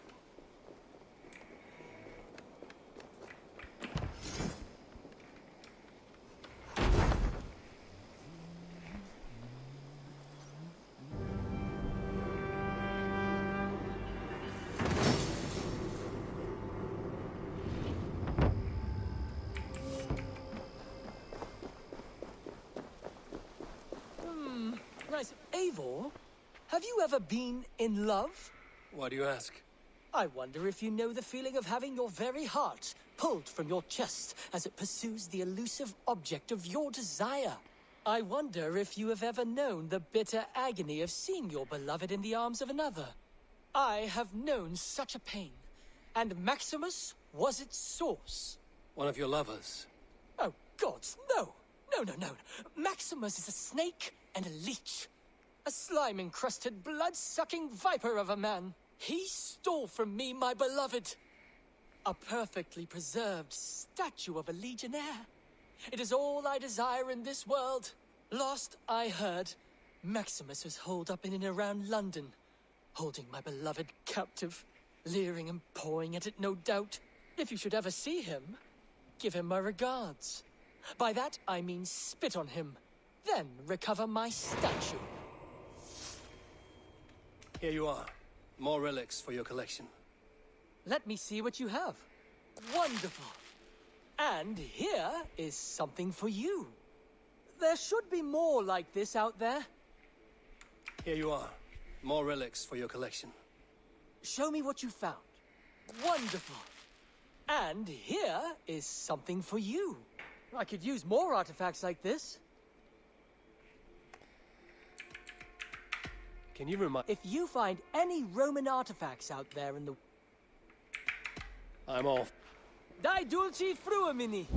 Nice. Eivor, have you ever been in love? Why do you ask? I wonder if you know the feeling of having your very heart pulled from your chest as it pursues the elusive object of your desire. I wonder if you have ever known the bitter agony of seeing your beloved in the arms of another. I have known such a pain, and Maximus was its source. One of your lovers? Oh, gods, no! No. Maximus is a snake and a leech. A slime-encrusted, blood-sucking viper of a man. He stole from me my beloved. A perfectly preserved statue of a legionnaire. It is all I desire in this world. Last I heard, Maximus was holed up in and around London, holding my beloved captive, leering and pawing at it, no doubt. If you should ever see him, give him my regards. By that, I mean spit on him, then recover my statue. Here you are. More relics for your collection. Let me see what you have. Wonderful. And here is something for you. There should be more like this out there. Here you are. More relics for your collection. Show me what you found. Wonderful. And here is something for you. I could use more artifacts like this. Can you remind... If you find any Roman artifacts out there in the... I'm off. Die dulci fruamini.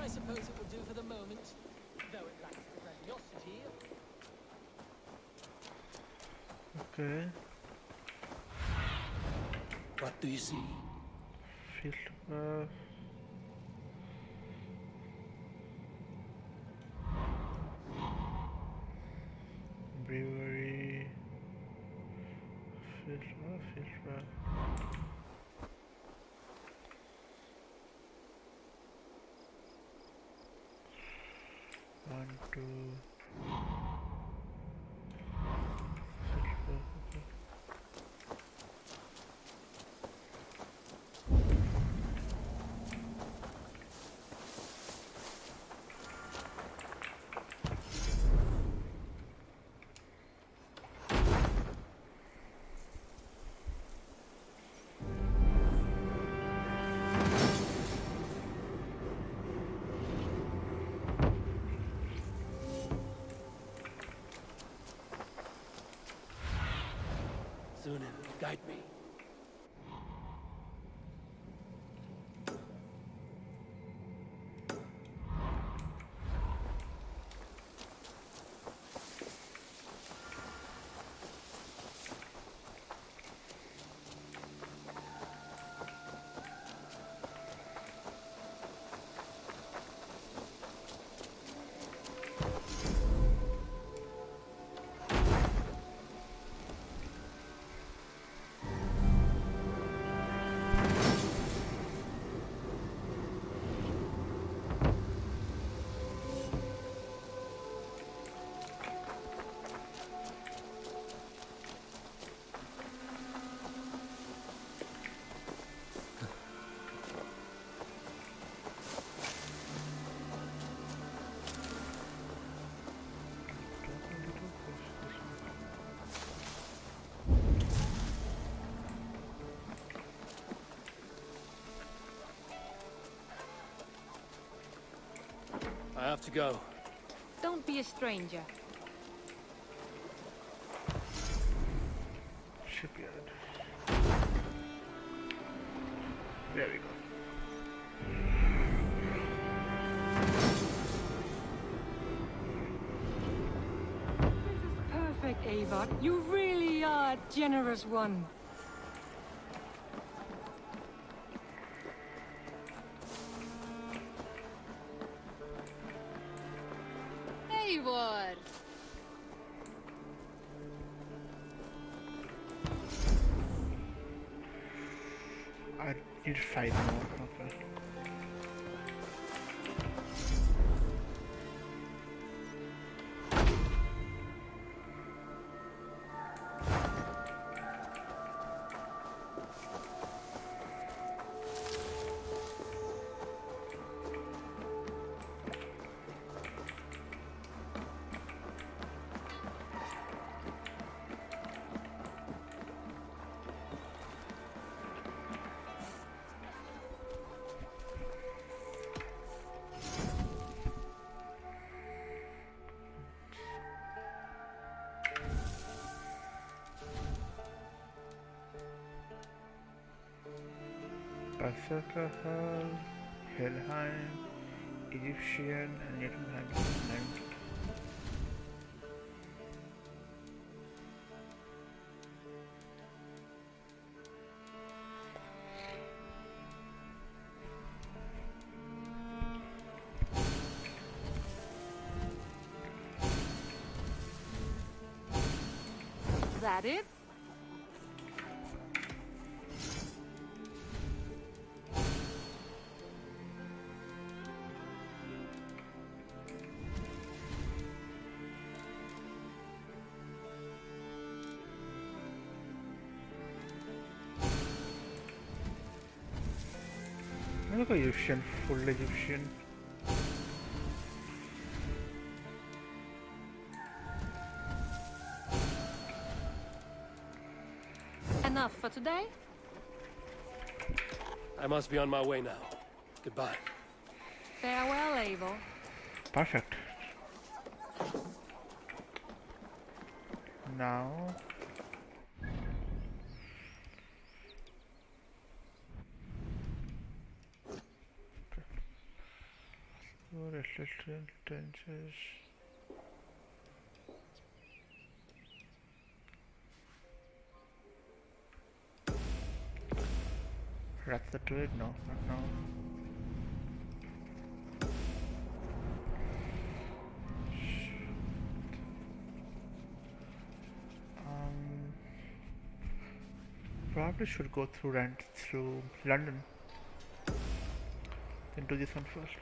I suppose it will do for the moment, though it lacks the grandiosity. Okay. What do you see? Field brewery. Field. 1, 2. Zunin, guide me. I have to go. Don't be a stranger. Shipyard. There we go. Perfect, Ava. You really are a generous one. Hayward! I need 5 more. Okay. Berserker Hall, Helheim, Egyptian, and Jotunheim. Is that it? Look at Egyptian, full Egyptian. Enough for today? I must be on my way now. Goodbye. Farewell, Ava. Perfect. Now resistant tenses. That's the trade? No, not now. Probably should go through rent through London. Then do this one first.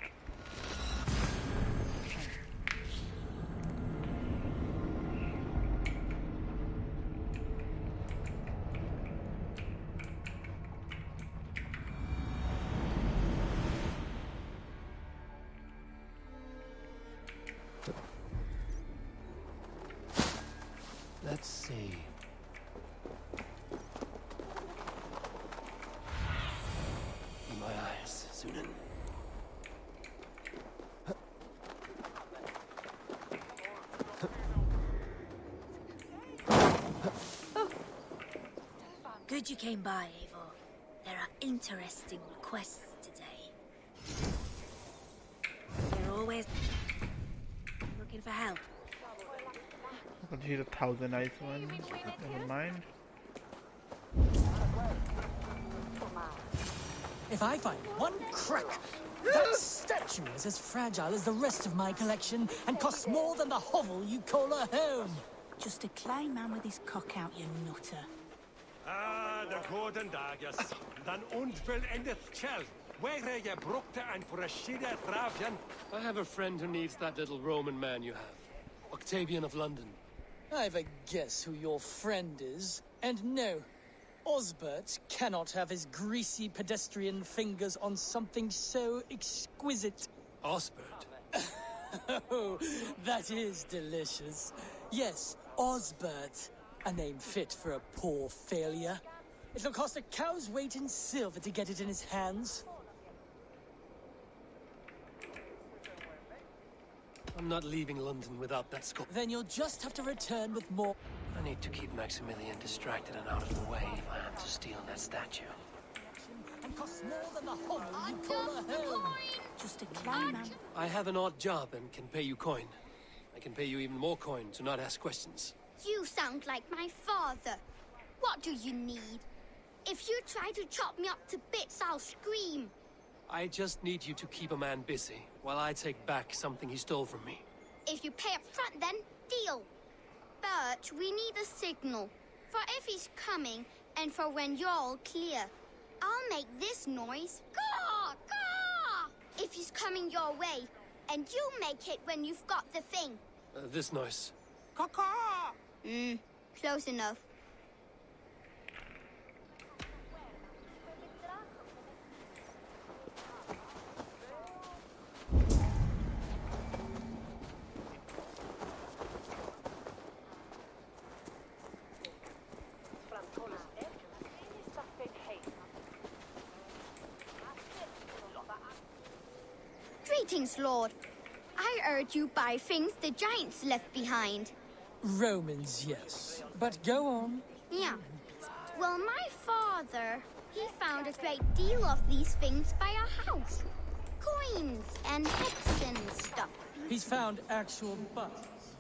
Let's see. In my eyes, Sunan. Good you came by, Eivor. There are interesting requests today. You're always looking for help. I'll use 1,000 ice one. Never mind. If I find one crack, that statue is as fragile as the rest of my collection and costs more than the hovel you call a home. Just a clay man with his cock out, you nutter. Ah, the golden daggers. Dan onvollendet kjell. Where je brukte and for a shida trafian. I have a friend who needs that little Roman man you have. Octavian of London. I've a guess who your friend is. And no, Osbert cannot have his greasy pedestrian fingers on something so exquisite. Osbert? Oh, that is delicious. Yes, Osbert. A name fit for a poor failure. It'll cost a cow's weight in silver to get it in his hands. I'm not leaving London without that skull. Then you'll just have to return with more. I need to keep Maximilian distracted and out of the way if I am to steal that statue. that costs more than the hole you call a home. Just a climb, man. I have an odd job and can pay you coin. I can pay you even more coin to not ask questions. You sound like my father. What do you need? If you try to chop me up to bits, I'll scream. I just need you to keep a man busy, while I take back something he stole from me. If you pay up front, then deal. But we need a signal. For if he's coming, and for when you're all clear. I'll make this noise. Caw! Caw! If he's coming your way. And you make it when you've got the thing. This noise. Caw-caw! Close enough. Greetings, Lord. I heard you buy things the giants left behind. Romans, yes. But go on. Yeah. Well, my father, he found a great deal of these things by our house. Coins and hex and stuff. He's found actual buttons.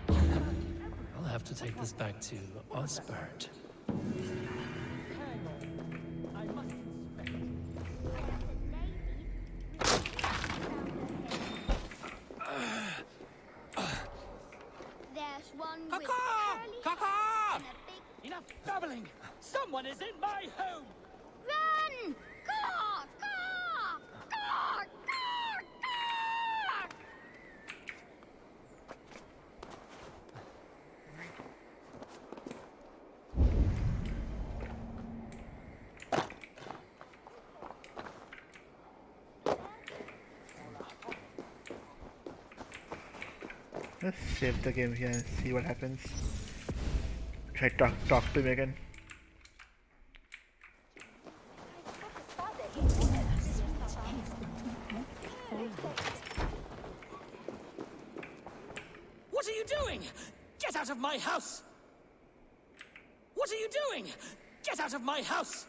I'll have to take this back to Osbert. There's one with curly Caw-caw! and a big... Enough babbling! Someone is in my home! Run! Caw! Caw! Caw! Caw! Caw! Let's save the game here and see what happens. Should I talk to him again? What are you doing? Get out of my house! What are you doing? Get out of my house!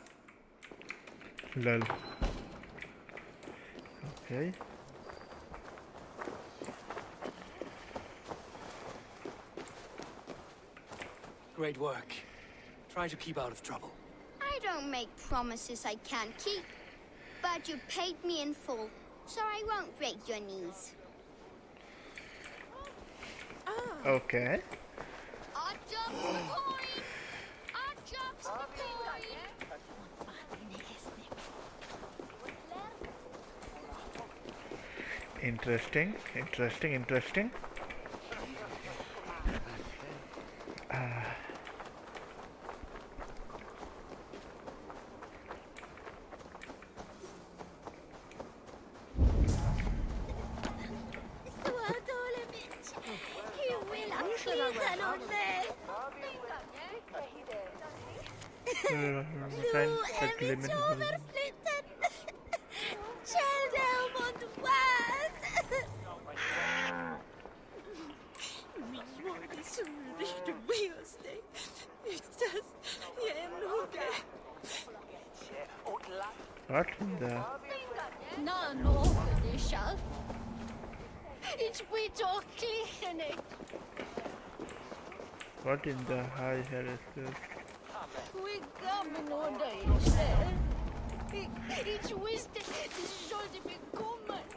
Lol. Okay. Great work. Try to keep out of trouble. I don't make promises I can't keep. But you paid me in full, so I won't break your knees. Okay. I jumped the coin! I jumped the coin! Interesting. What in the... No, det är It's with our clinic. What in the high hell is this? We coming on the It's with the shoulder be coming.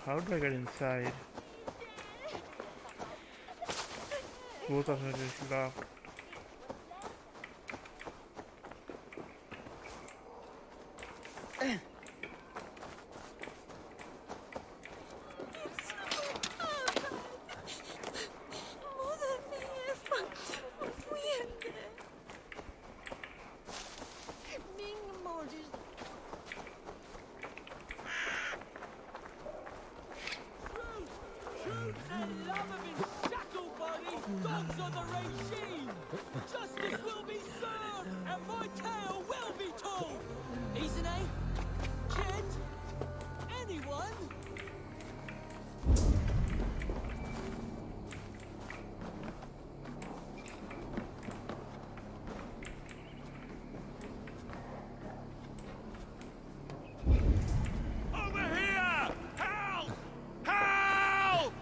How do I get inside? Both of it is locked. Dogs on the regime! Justice will be served, and my tale will be told! Isn't it? Kid? Anyone? Over here! Help! Help!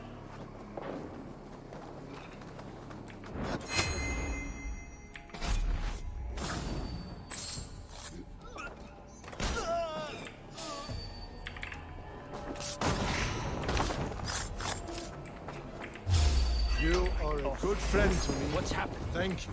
You are a good friend to me. What's happened? Thank you.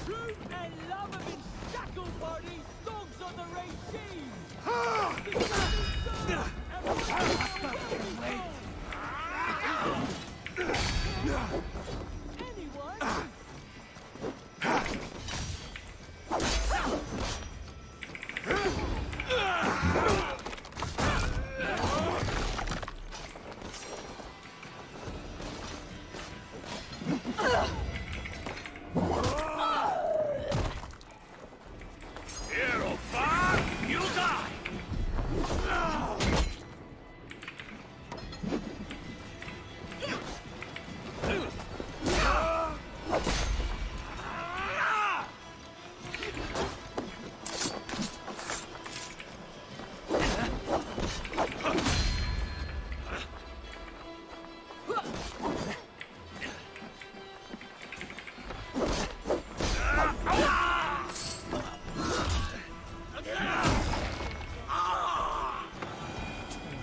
Truth and love have been shackled by these dogs on the regime! Justice will be served, and my tale will be told! Anyone? Hero far, you die!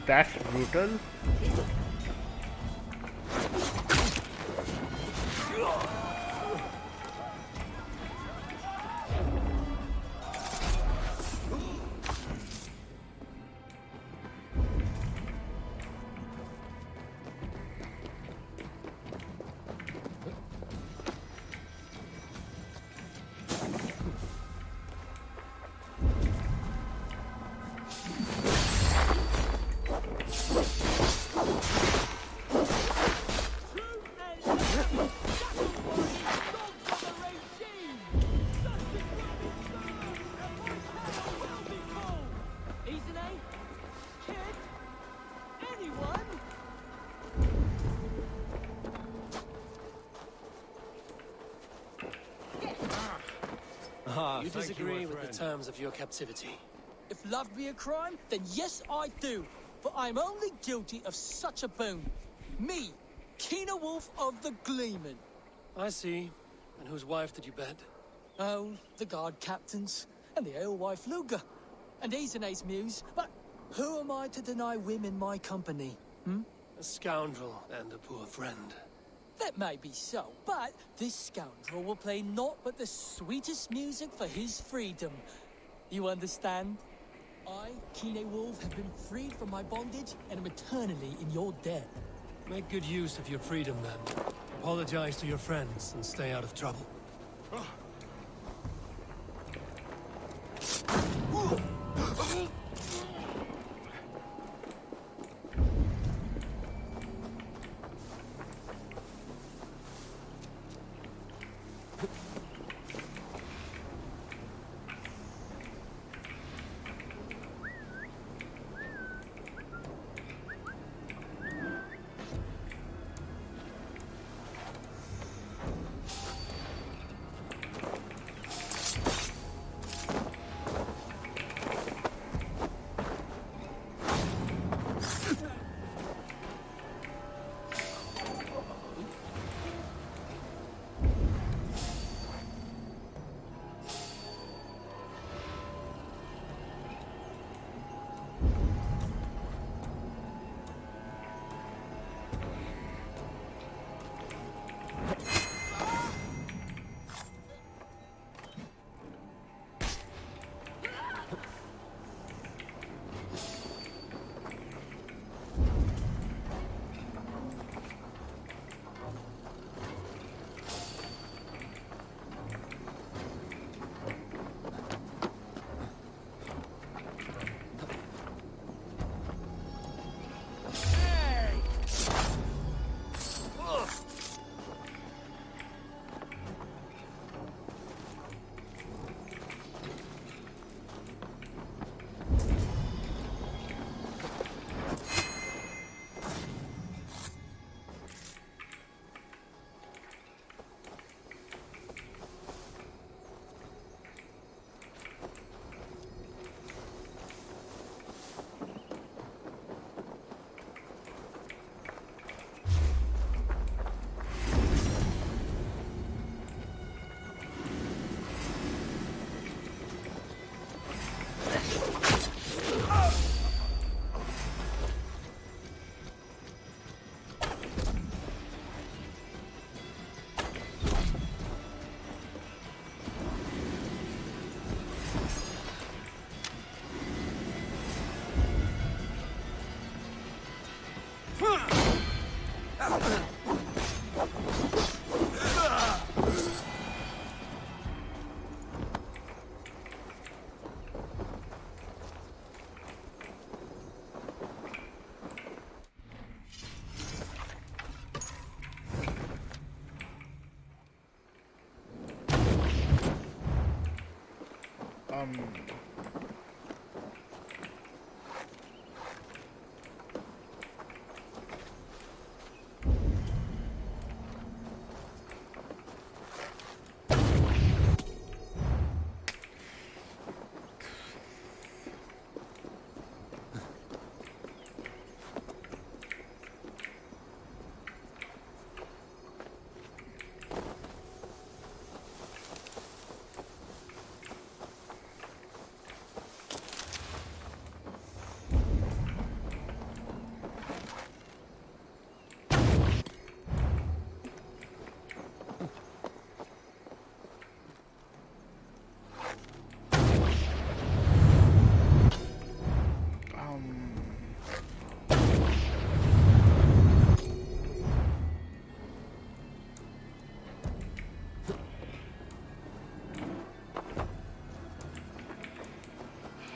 That's brutal. You disagree with the terms of your captivity. If love be a crime, then yes, I do. But I'm only guilty of such a boon. Me, Keener Wolf of the Gleeman. I see. And whose wife did you bet? Oh, the guard captains, and the alewife Luger, and Izane's muse. But who am I to deny women my company? A scoundrel and a poor friend. That may be so, but this scoundrel will play naught but the sweetest music for his freedom. You understand? I, Kine Wolf, have been freed from my bondage and am eternally in your debt. Make good use of your freedom, then. Apologize to your friends and stay out of trouble.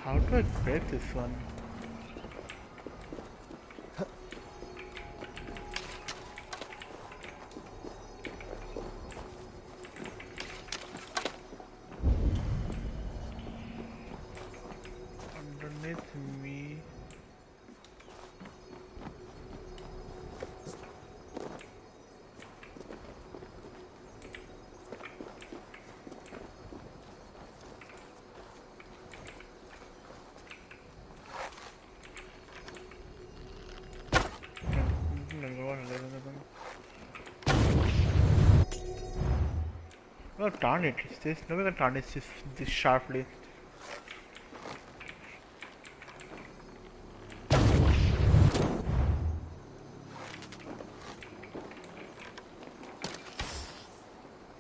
How do I break this one? Underneath me. No, darn it, there's no way to tarnish this sharply.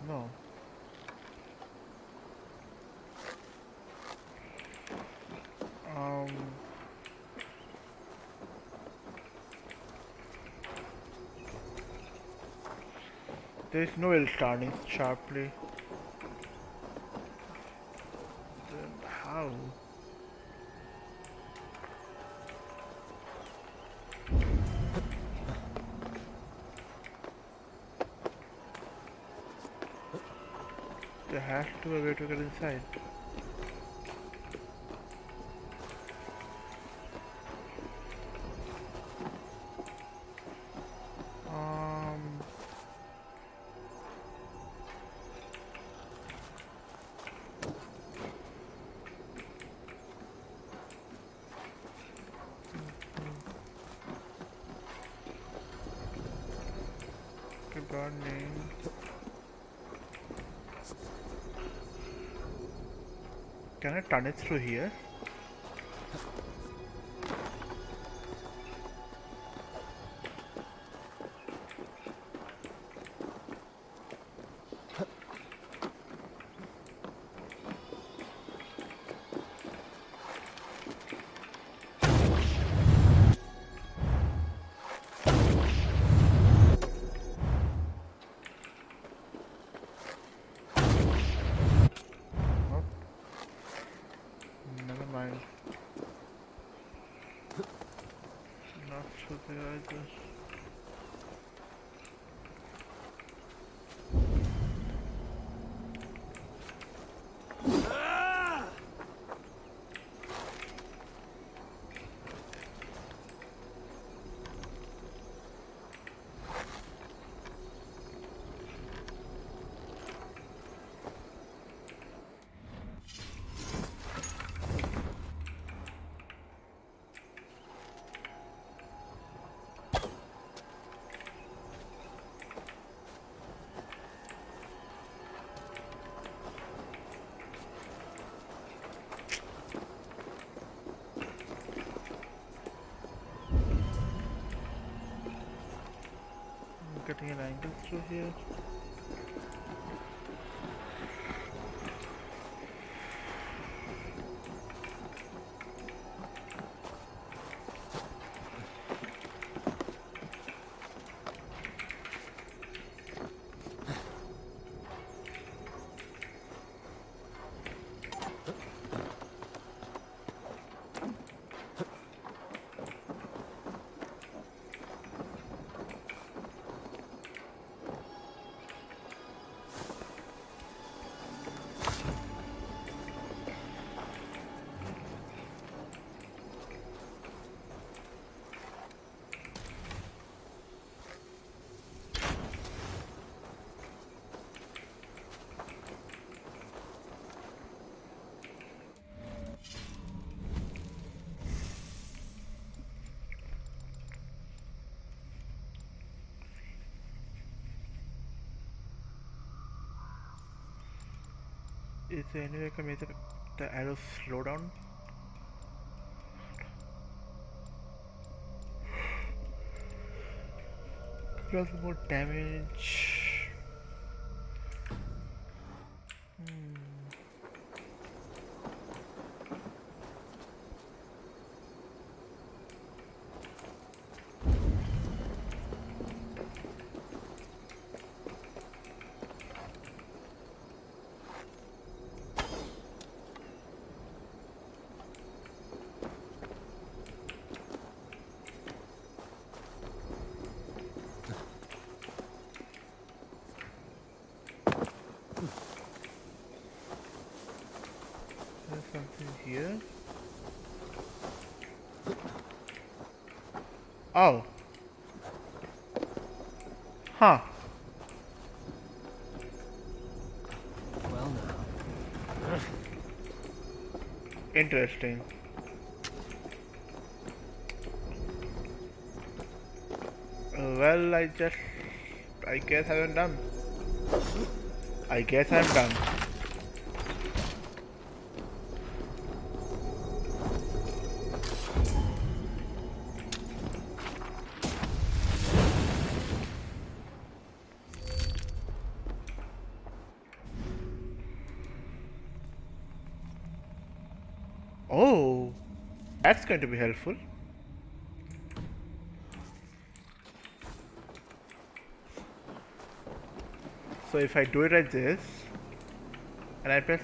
No. There's no way to tarnish sharply. Then how? There has to be a way to get inside. Burning. Can I turn it through here? Never mind. Not through there either. Getting an angle through here. Is there any way I can make the arrows slow down? Does more damage. There's something here. Oh. Huh. Well now. Interesting. Well, I guess I'm done. I guess I'm done. Oh, that's going to be helpful. So if I do it like this, and I press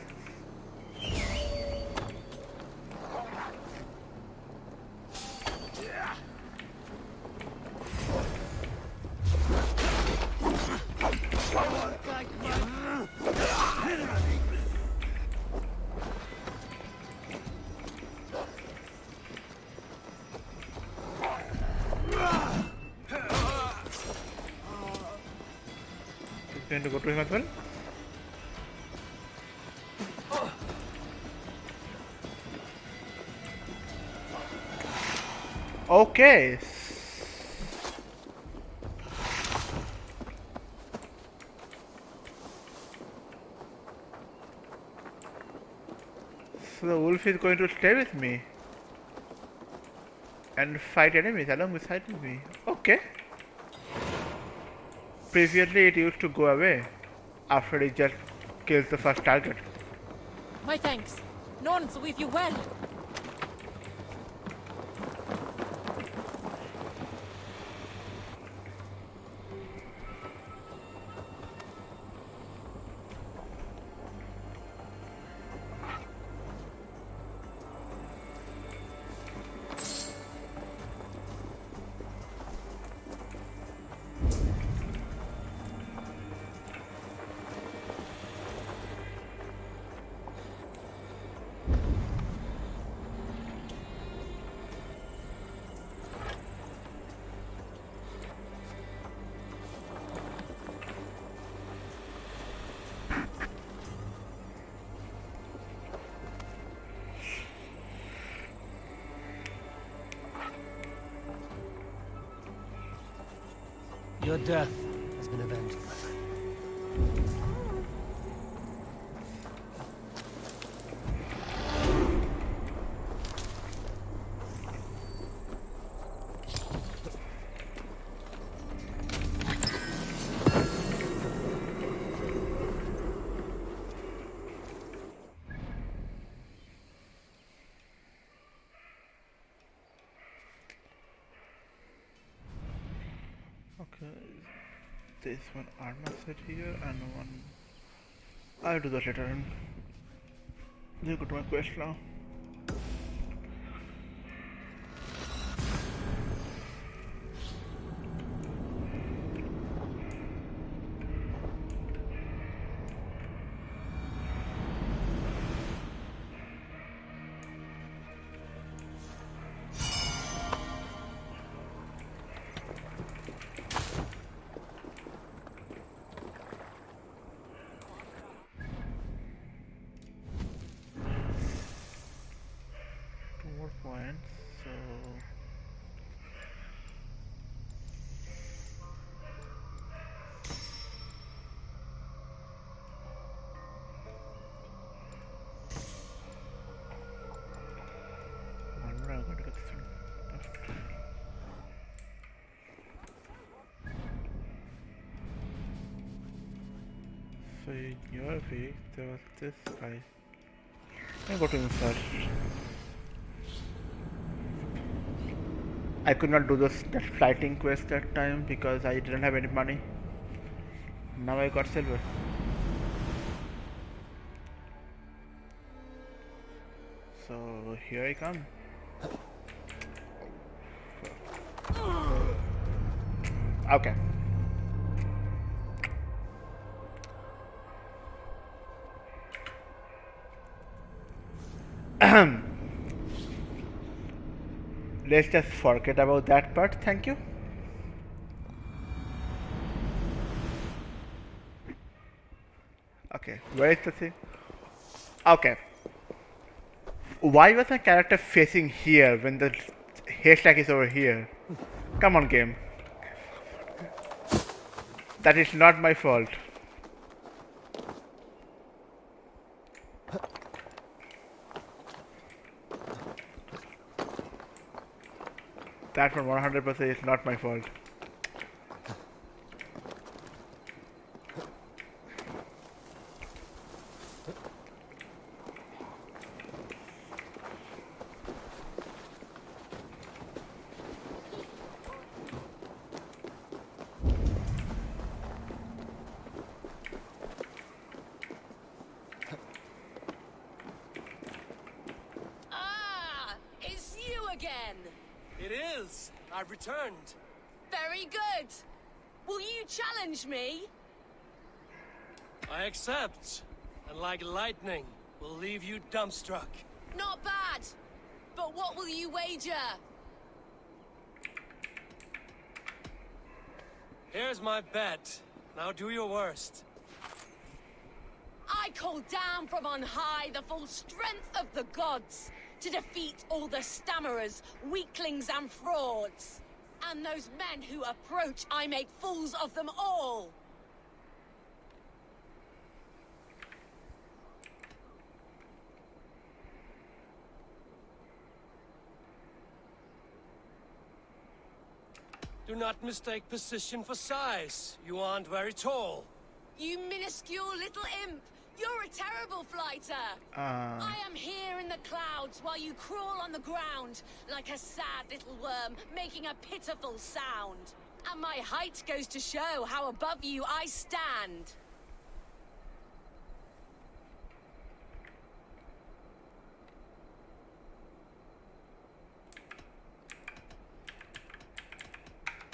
it's going to go to him as well. Okay. So the wolf is going to stay with me and fight enemies alongside with me. Okay. Previously it used to go away after it just kills the first target. My thanks. None with you well. Your death has been avenged. Okay, this one armor set here and one. I'll do that later on. Let me go to my quest now. So in your way, there was this guy. I go to insert. I could not do that fighting quest that time because I didn't have any money. Now I got silver. So here I come. Okay. Let's just forget about that part, thank you. Okay, where is the thing? Okay. Why was my character facing here when the haystack is over here? Come on, game. That is not my fault. That one 100% is not my fault. It's you again! It is! I've returned. Very good! Will you challenge me? I accept. And like lightning, will leave you dumbstruck. Not bad! But what will you wager? Here's my bet. Now do your worst. I call down from on high the full strength of the gods to defeat all the stammerers, weaklings and frauds. And those men who approach, I make fools of them all. Do not mistake position for size. You aren't very tall. You minuscule little imp! You're a terrible fighter! I am here in the clouds while you crawl on the ground like a sad little worm making a pitiful sound. And my height goes to show how above you I stand.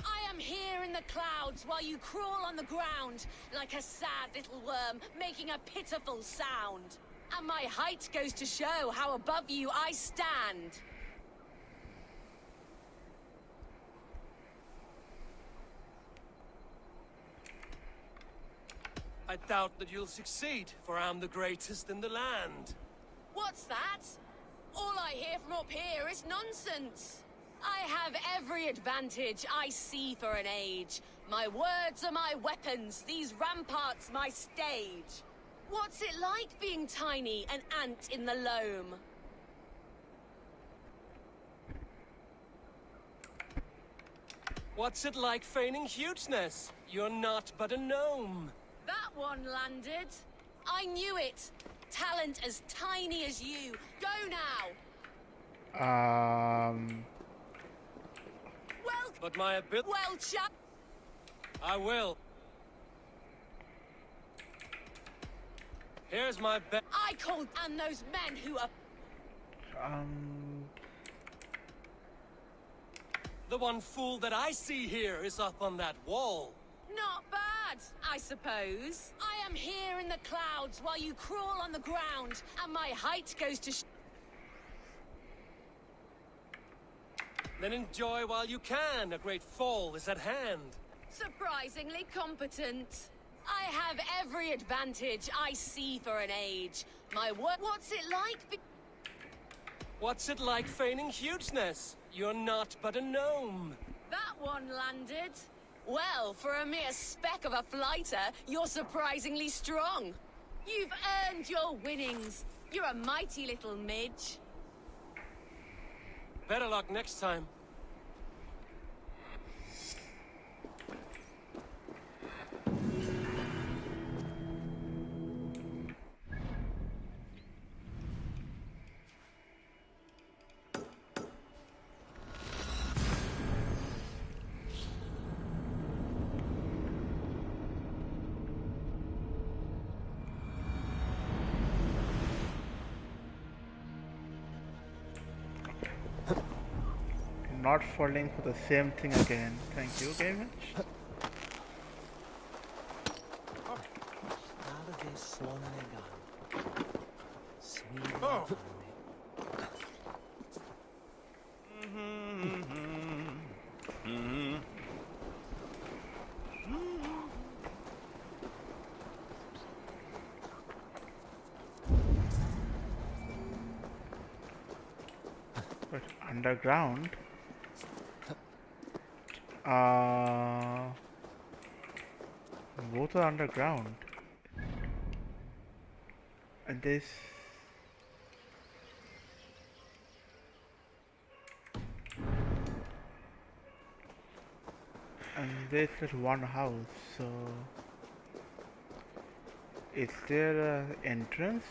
I am here in the clouds while you crawl on the ground like a sad little worm making a pitiful sound. And my height goes to show how above you I stand. I doubt that you'll succeed, for I'm the greatest in the land. What's that? All I hear from up here is nonsense. I have every advantage I see for an age. My words are my weapons, these ramparts my stage. What's it like being tiny, an ant in the loam? What's it like feigning hugeness? You're not but a gnome. That one landed. I knew it. Talent as tiny as you. Go now. Well, But my ability... well, chap. I will. Here's my bet. I called and those men who are... The one fool that I see here is up on that wall. Not bad, I suppose. I am here in the clouds while you crawl on the ground, and my height goes to... Then enjoy while you can. A great fall is at hand. Surprisingly competent. I have every advantage I see for an age. My work... What's it like? What's it like feigning hugeness? You're not but a gnome. That one landed. Well, for a mere speck of a flighter, you're surprisingly strong. You've earned your winnings. You're a mighty little midge. Better luck next time. not falling for the same thing again. Thank you, game match. Oh. But underground. Both are underground. And this. And there's just one house, so. Is there an entrance?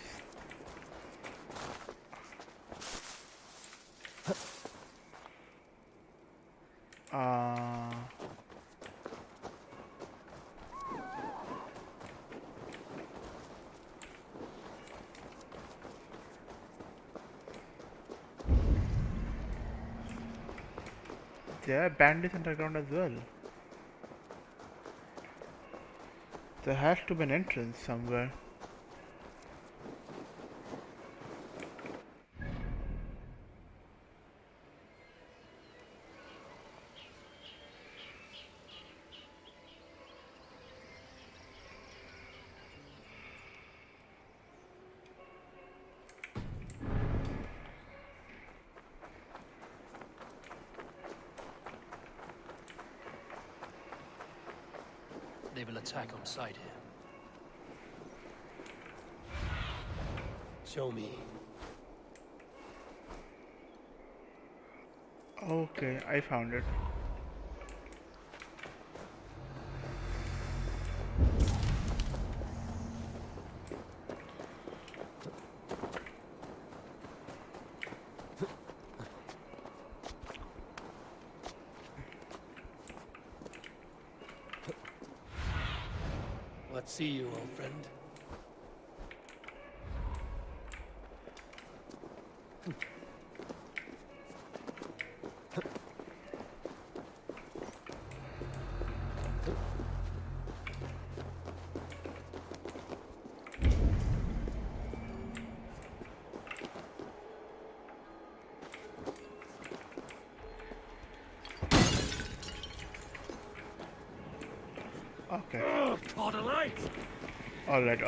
There are bandits underground as well. There has to be an entrance somewhere. They will attack on sight here. Show me. Okay, I found it. Let's see you, old friend. Okay. Order light! Alright.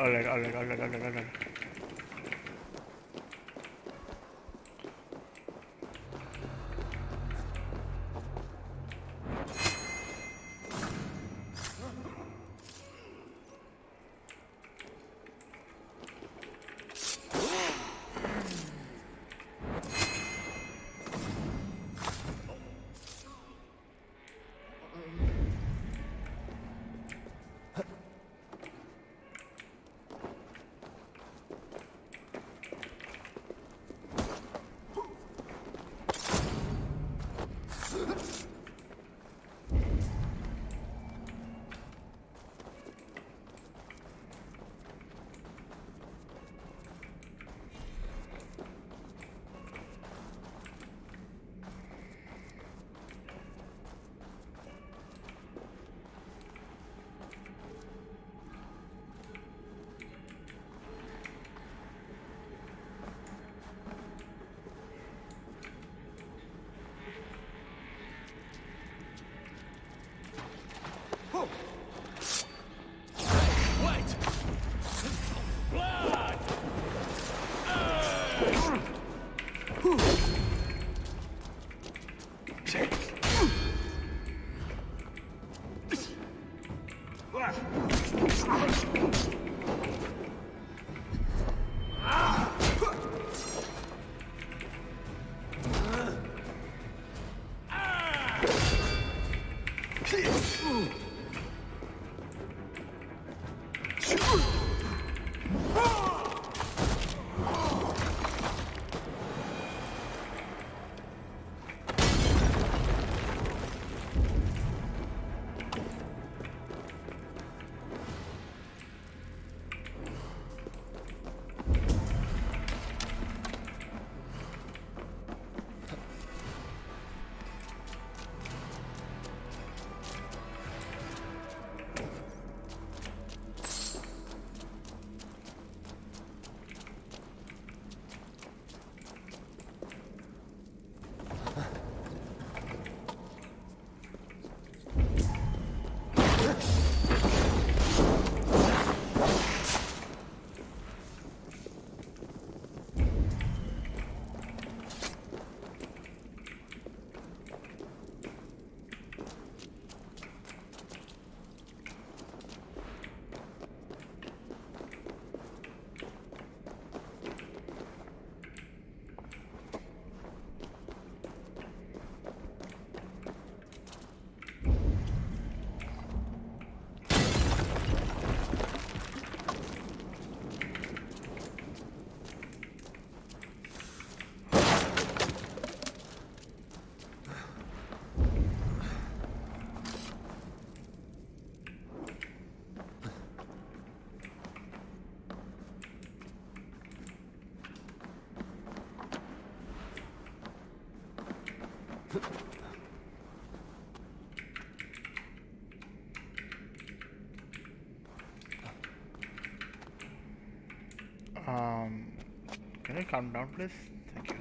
Can you calm down, please? Thank you.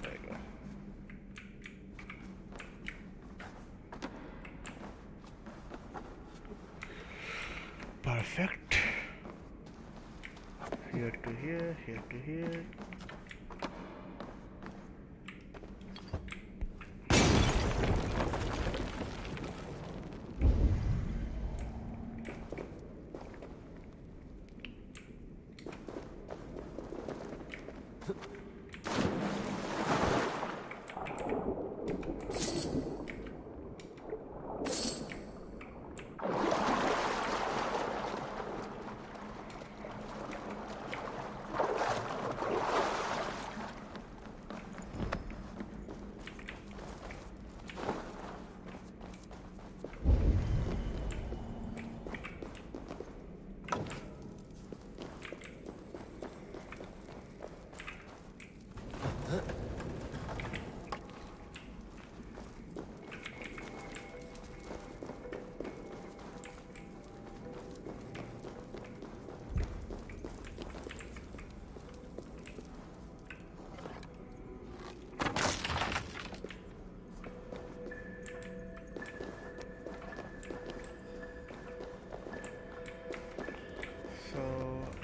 There you go. Perfect. Here to here, here to here.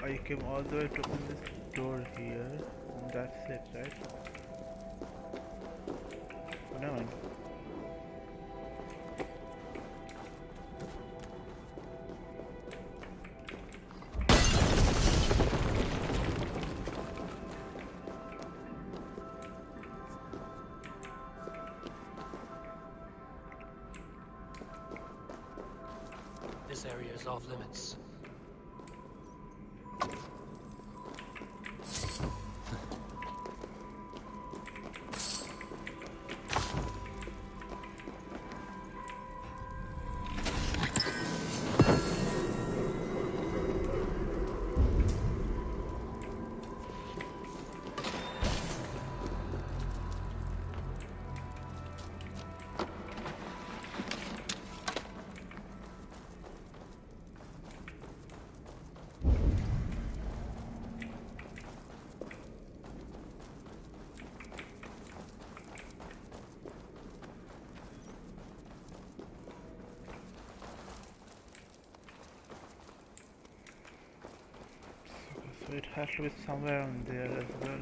I came all the way to open this door here, and that's it, right? Oh, never mind. This area is off limits. So it has to be somewhere on there as well.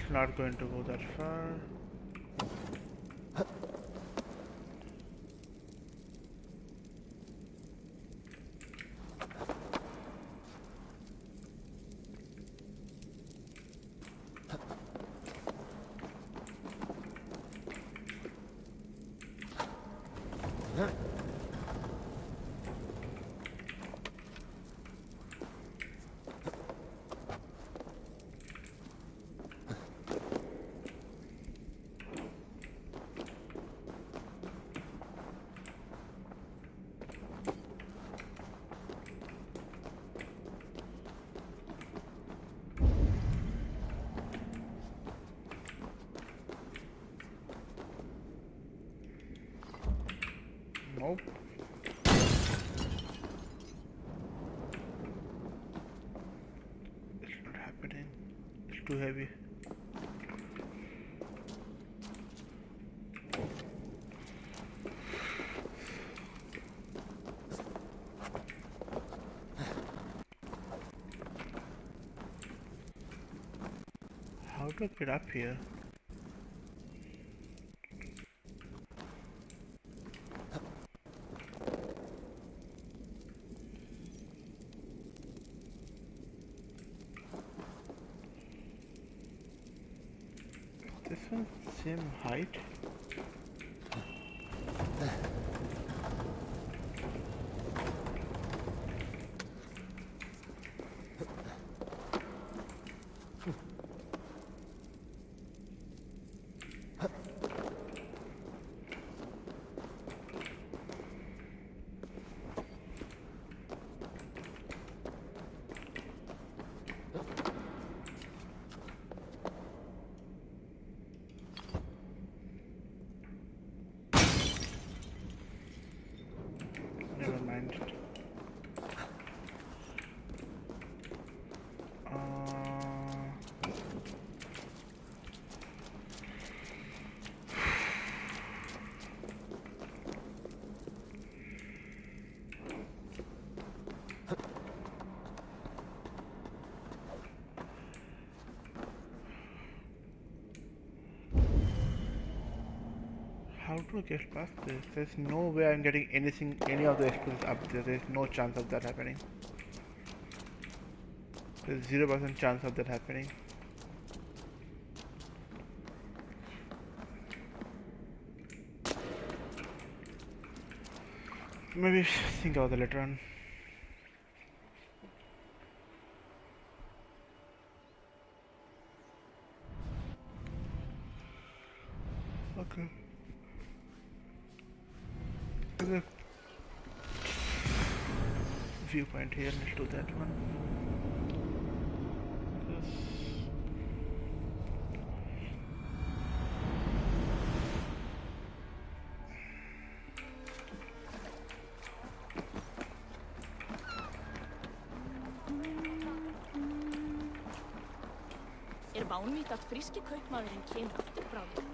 Not going to go that far. Nope. It's not happening. It's too heavy. How to get up here? This one same height. Never mind. How to get past this? There's no way I'm getting any of the explosives up there. There's no chance of that happening. There's 0% chance of that happening. Maybe think about it later on. Okay. There's a viewpoint here. Let's do that one. Vánvít að fríski kaupmaðurinn kemur aftur bráðum.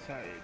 Inside.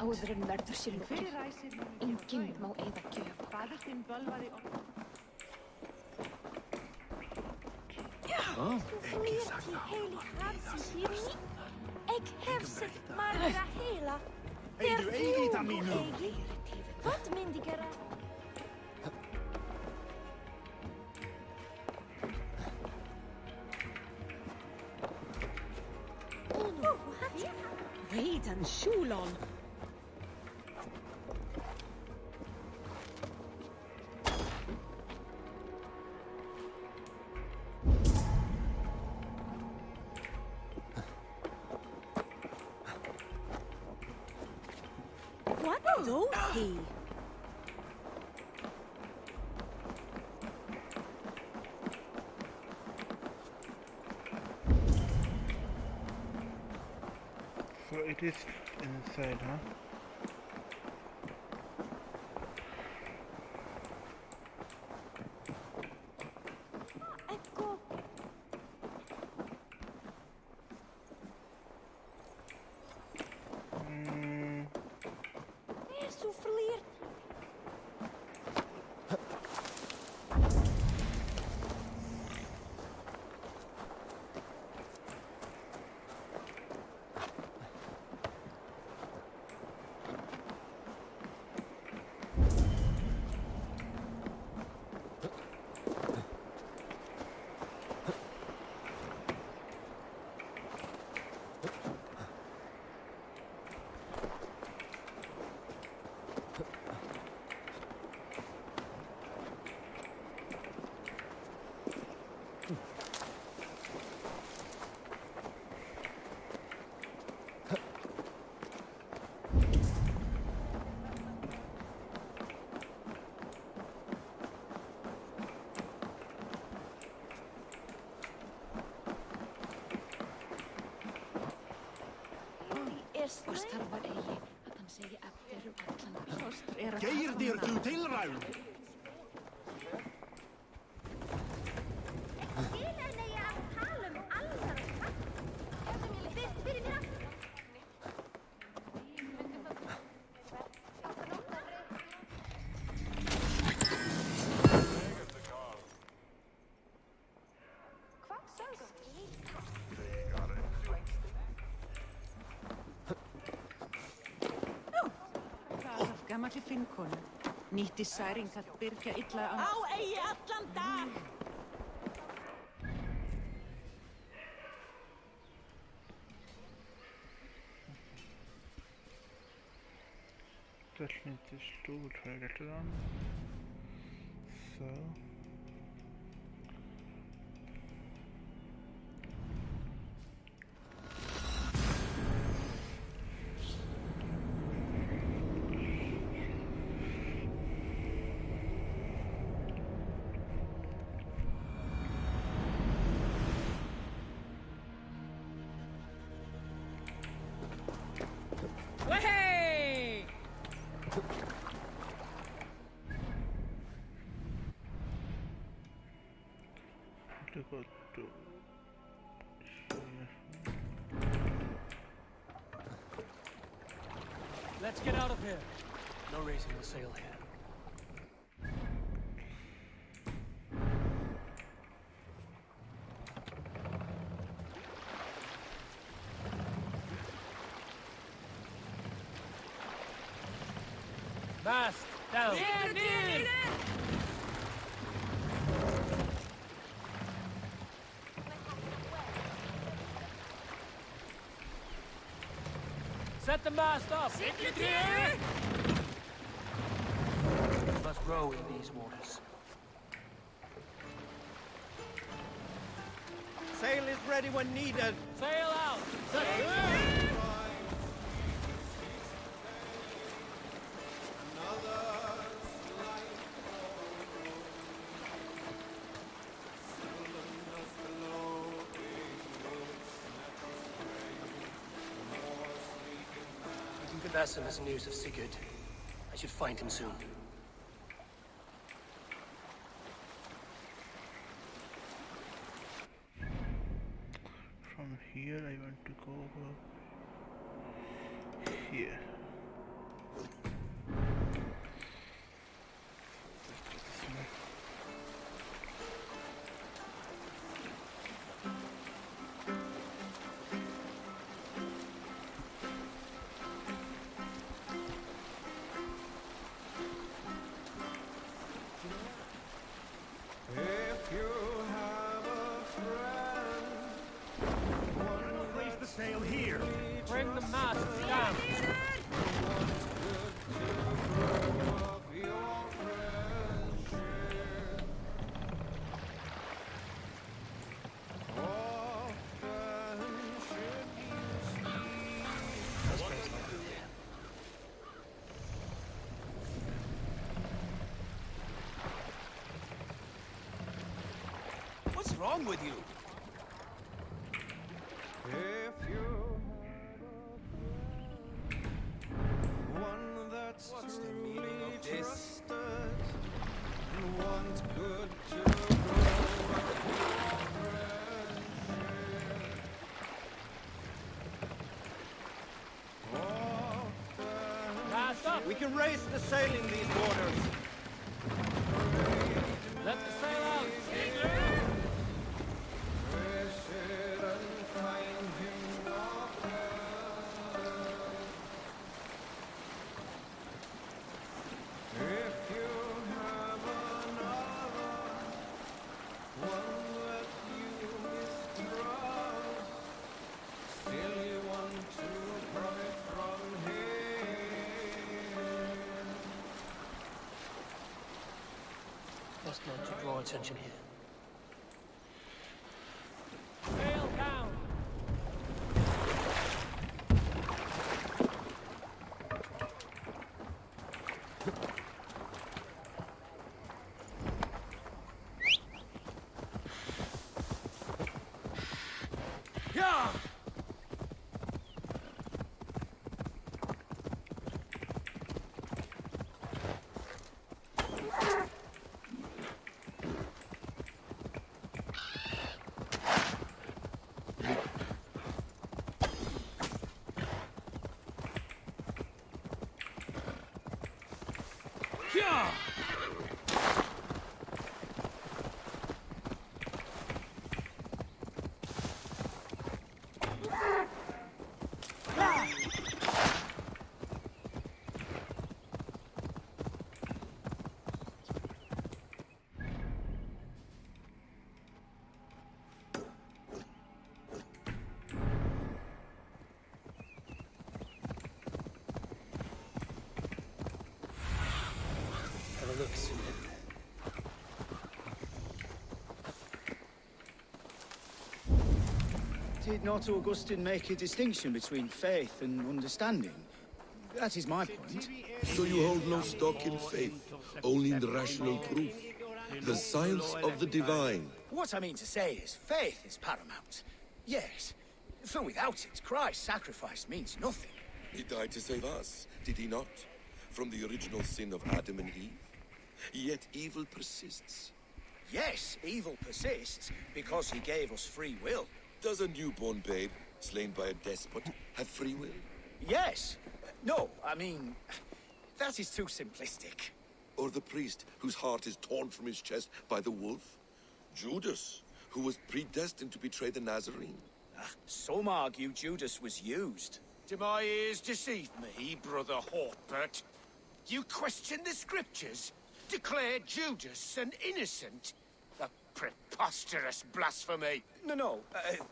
Áður en verður sér lokið. Enginn má eyða gjöf. Fadir þinn bölvaði Ekki sagt það. Ek hef sett margra hela. Heiðu eilíta mínu. Wat myndi gera? Wait and Shulon. What do he? So it is inside, huh? Ecco. Soufflier. Kostar var eigi að hann segi eftir allan kostur er að Geirdir þú tilræðu? Gamalli finnkonu. Nýtti særing að byrgja illa Á eigi allan dag. That needs this tool try later on. So Hey! to go to Let's get out of here. No raising the sail here. Mast down. Set the mast up. Must row in these waters. Sail is ready when needed. Sail out. Vassal has news of Sigurd. I should find him soon. from here I want to go over here. wrong with you? If you one that's What's the meaning of this? trusted and wants good to grow up your friendship. We can raise the sail in these waters. Let the sail out! Best not to draw attention here. Sail down! Yeah! Yeah! Have a look, Sue. Did not Augustine make a distinction between faith and understanding? That is my point. So you hold no stock in faith, only in the rational proof, the science of the divine. What I mean to say is, faith is paramount. Yes, for without it, Christ's sacrifice means nothing. He died to save us, did he not? From the original sin of Adam and Eve. Yet evil persists. Yes, evil persists because he gave us free will. Does a newborn babe, slain by a despot, have free will? Yes. No, I mean, that is too simplistic. Or the priest whose heart is torn from his chest by the wolf? Judas, who was predestined to betray the Nazarene? Some argue Judas was used. Do my ears deceive me, Brother Hawkbert? You question the scriptures? Declare Judas an innocent? A preposterous blasphemy! No,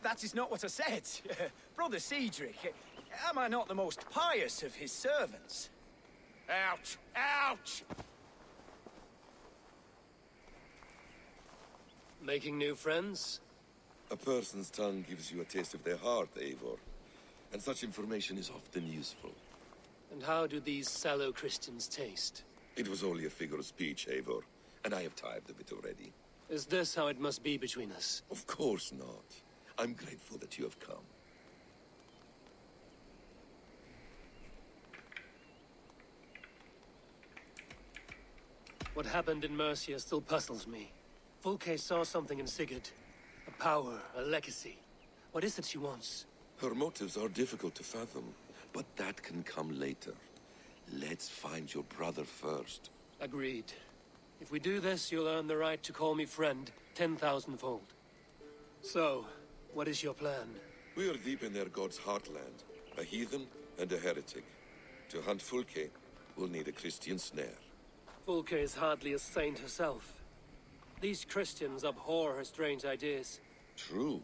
that is not what I said. Brother Cedric, am I not the most pious of his servants? Out! Out! Making new friends? A person's tongue gives you a taste of their heart, Eivor. And such information is often useful. And how do these sallow Christians taste? It was only a figure of speech, Eivor, and I have tired of it already. Is this how it must be between us? Of course not. I'm grateful that you have come. What happened in Mercia still puzzles me. Fulke saw something in Sigurd. A power, a legacy. What is it she wants? Her motives are difficult to fathom, but that can come later. Let's find your brother first. Agreed. If we do this, you'll earn the right to call me friend 10,000-fold. So, what is your plan? We are deep in their god's heartland. A heathen and a heretic. To hunt Fulke, we'll need a Christian snare. Fulke is hardly a saint herself. These Christians abhor her strange ideas. True.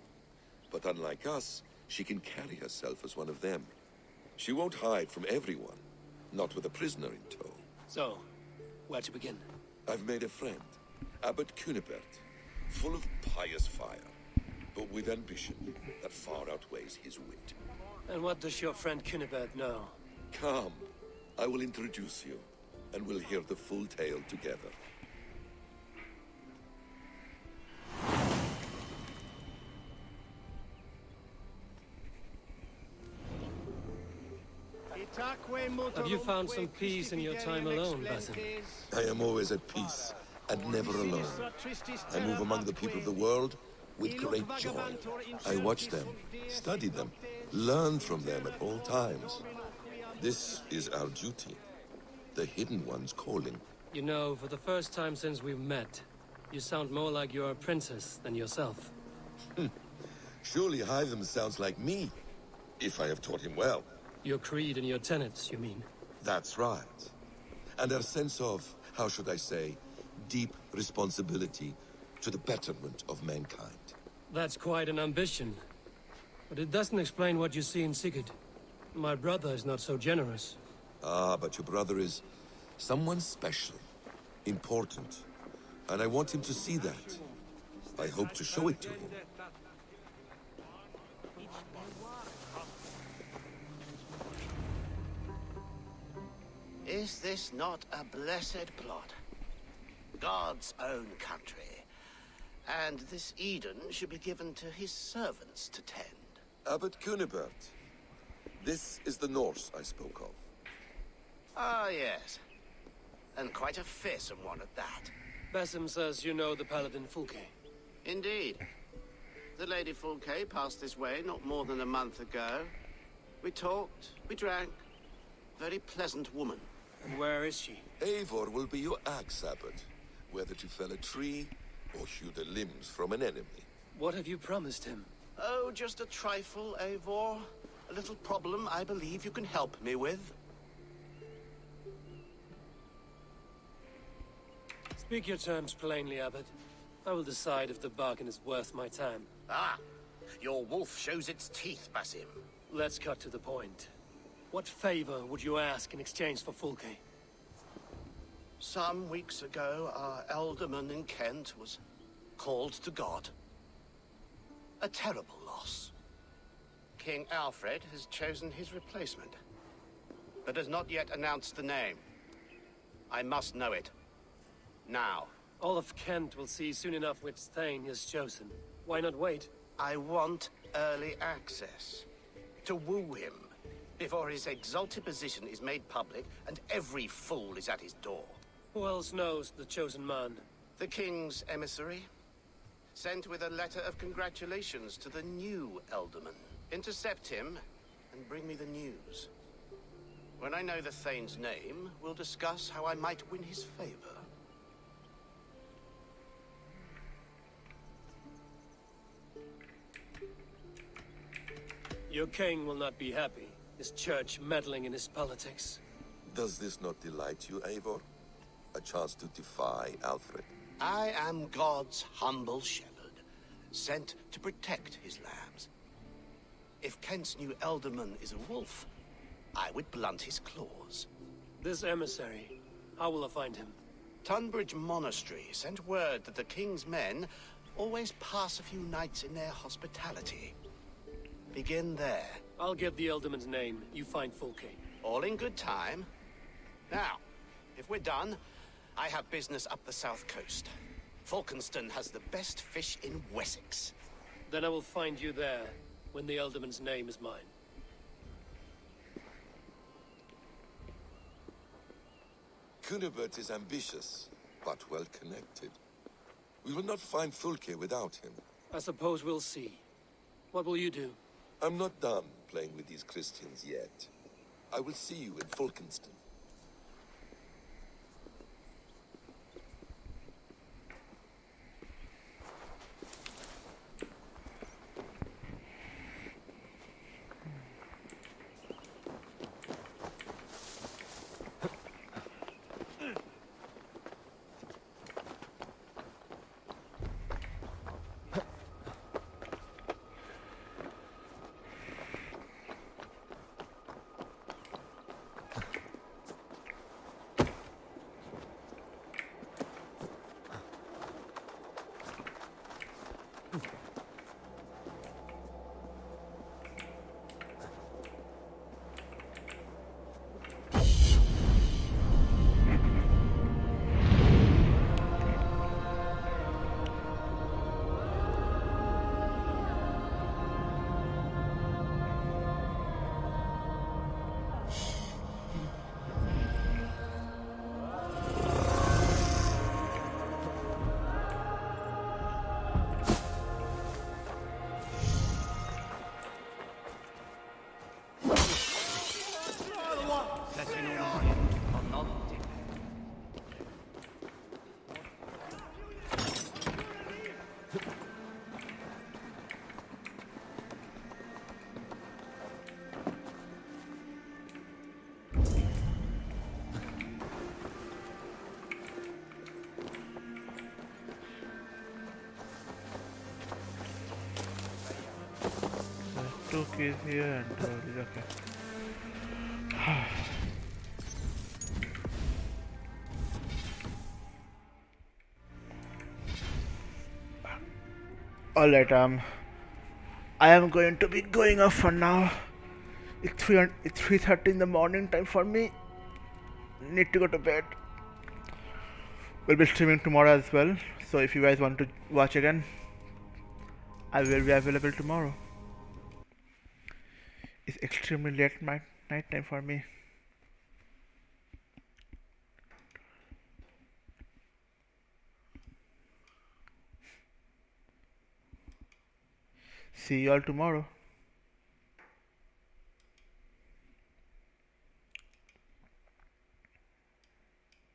But unlike us, she can carry herself as one of them. She won't hide from everyone. Not with a prisoner in tow. So, where to begin? I've made a friend. Abbot Cunibert. Full of pious fire. But with ambition that far outweighs his wit. And what does your friend Cunibert know? Come. I will introduce you. And we'll hear the full tale together. Have you found some peace in your time alone, Basim? I am always at peace, and never alone. I move among the people of the world with great joy. I watch them, study them, learn from them at all times. This is our duty, the Hidden One's calling. You know, for the first time since we've met, you sound more like you're a princess than yourself. Surely Hytham sounds like me, if I have taught him well. Your creed and your tenets, you mean? That's right. And our sense of, how should I say, deep responsibility to the betterment of mankind. That's quite an ambition. But it doesn't explain what you see in Sigurd. My brother is not so generous. Ah, but your brother is someone special, important. And I want him to see that. I hope to show it to him. Is this not a blessed plot? God's own country. And this Eden should be given to his servants to tend. Abbot Cunibert. This is the Norse I spoke of. Ah, yes. And quite a fearsome one at that. Basim says you know the paladin Fulke. Indeed. The Lady Fulke passed this way not more than a month ago. We talked, we drank. Very pleasant woman. And where is she? Eivor will be your axe, Abbot. Whether to fell a tree or hew the limbs from an enemy. What have you promised him? Oh, just a trifle, Eivor. A little problem I believe you can help me with. Speak your terms plainly, Abbot. I will decide if the bargain is worth my time. Ah, your wolf shows its teeth, Basim. Let's cut to the point. What favor would you ask in exchange for Fulke? Some weeks ago, our alderman in Kent was called to God. A terrible loss. King Alfred has chosen his replacement, but has not yet announced the name. I must know it. Now. All of Kent will see soon enough which Thane he has chosen. Why not wait? I want early access. To woo him, before his exalted position is made public and every fool is at his door. Who else knows the chosen man? The king's emissary. Sent with a letter of congratulations to the new Elderman. Intercept him and bring me the news. When I know the Thane's name, we'll discuss how I might win his favor. Your king will not be happy. His church meddling in his politics. Does this not delight you, Eivor? A chance to defy Alfred? I am God's humble shepherd, sent to protect his lambs. If Kent's new Elderman is a wolf, I would blunt his claws. This emissary, how will I find him? Tunbridge Monastery sent word that the king's men always pass a few nights in their hospitality. Begin there. I'll get the Elderman's name. You find Fulke. All in good time. Now, if we're done, I have business up the south coast. Falkenston has the best fish in Wessex. Then I will find you there, when the Elderman's name is mine. Cunibert is ambitious, but well connected. We will not find Fulke without him. I suppose we'll see. What will you do? I'm not done playing with these Christians yet. I will see you in Falkenston. two keys here and these, okay. Alright, I am going to be going off for now. It's 3:30 in the morning time for me. Need to go to bed. We'll be streaming tomorrow as well. So if you guys want to watch again, I will be available tomorrow. It's extremely late night time for me. See you all tomorrow.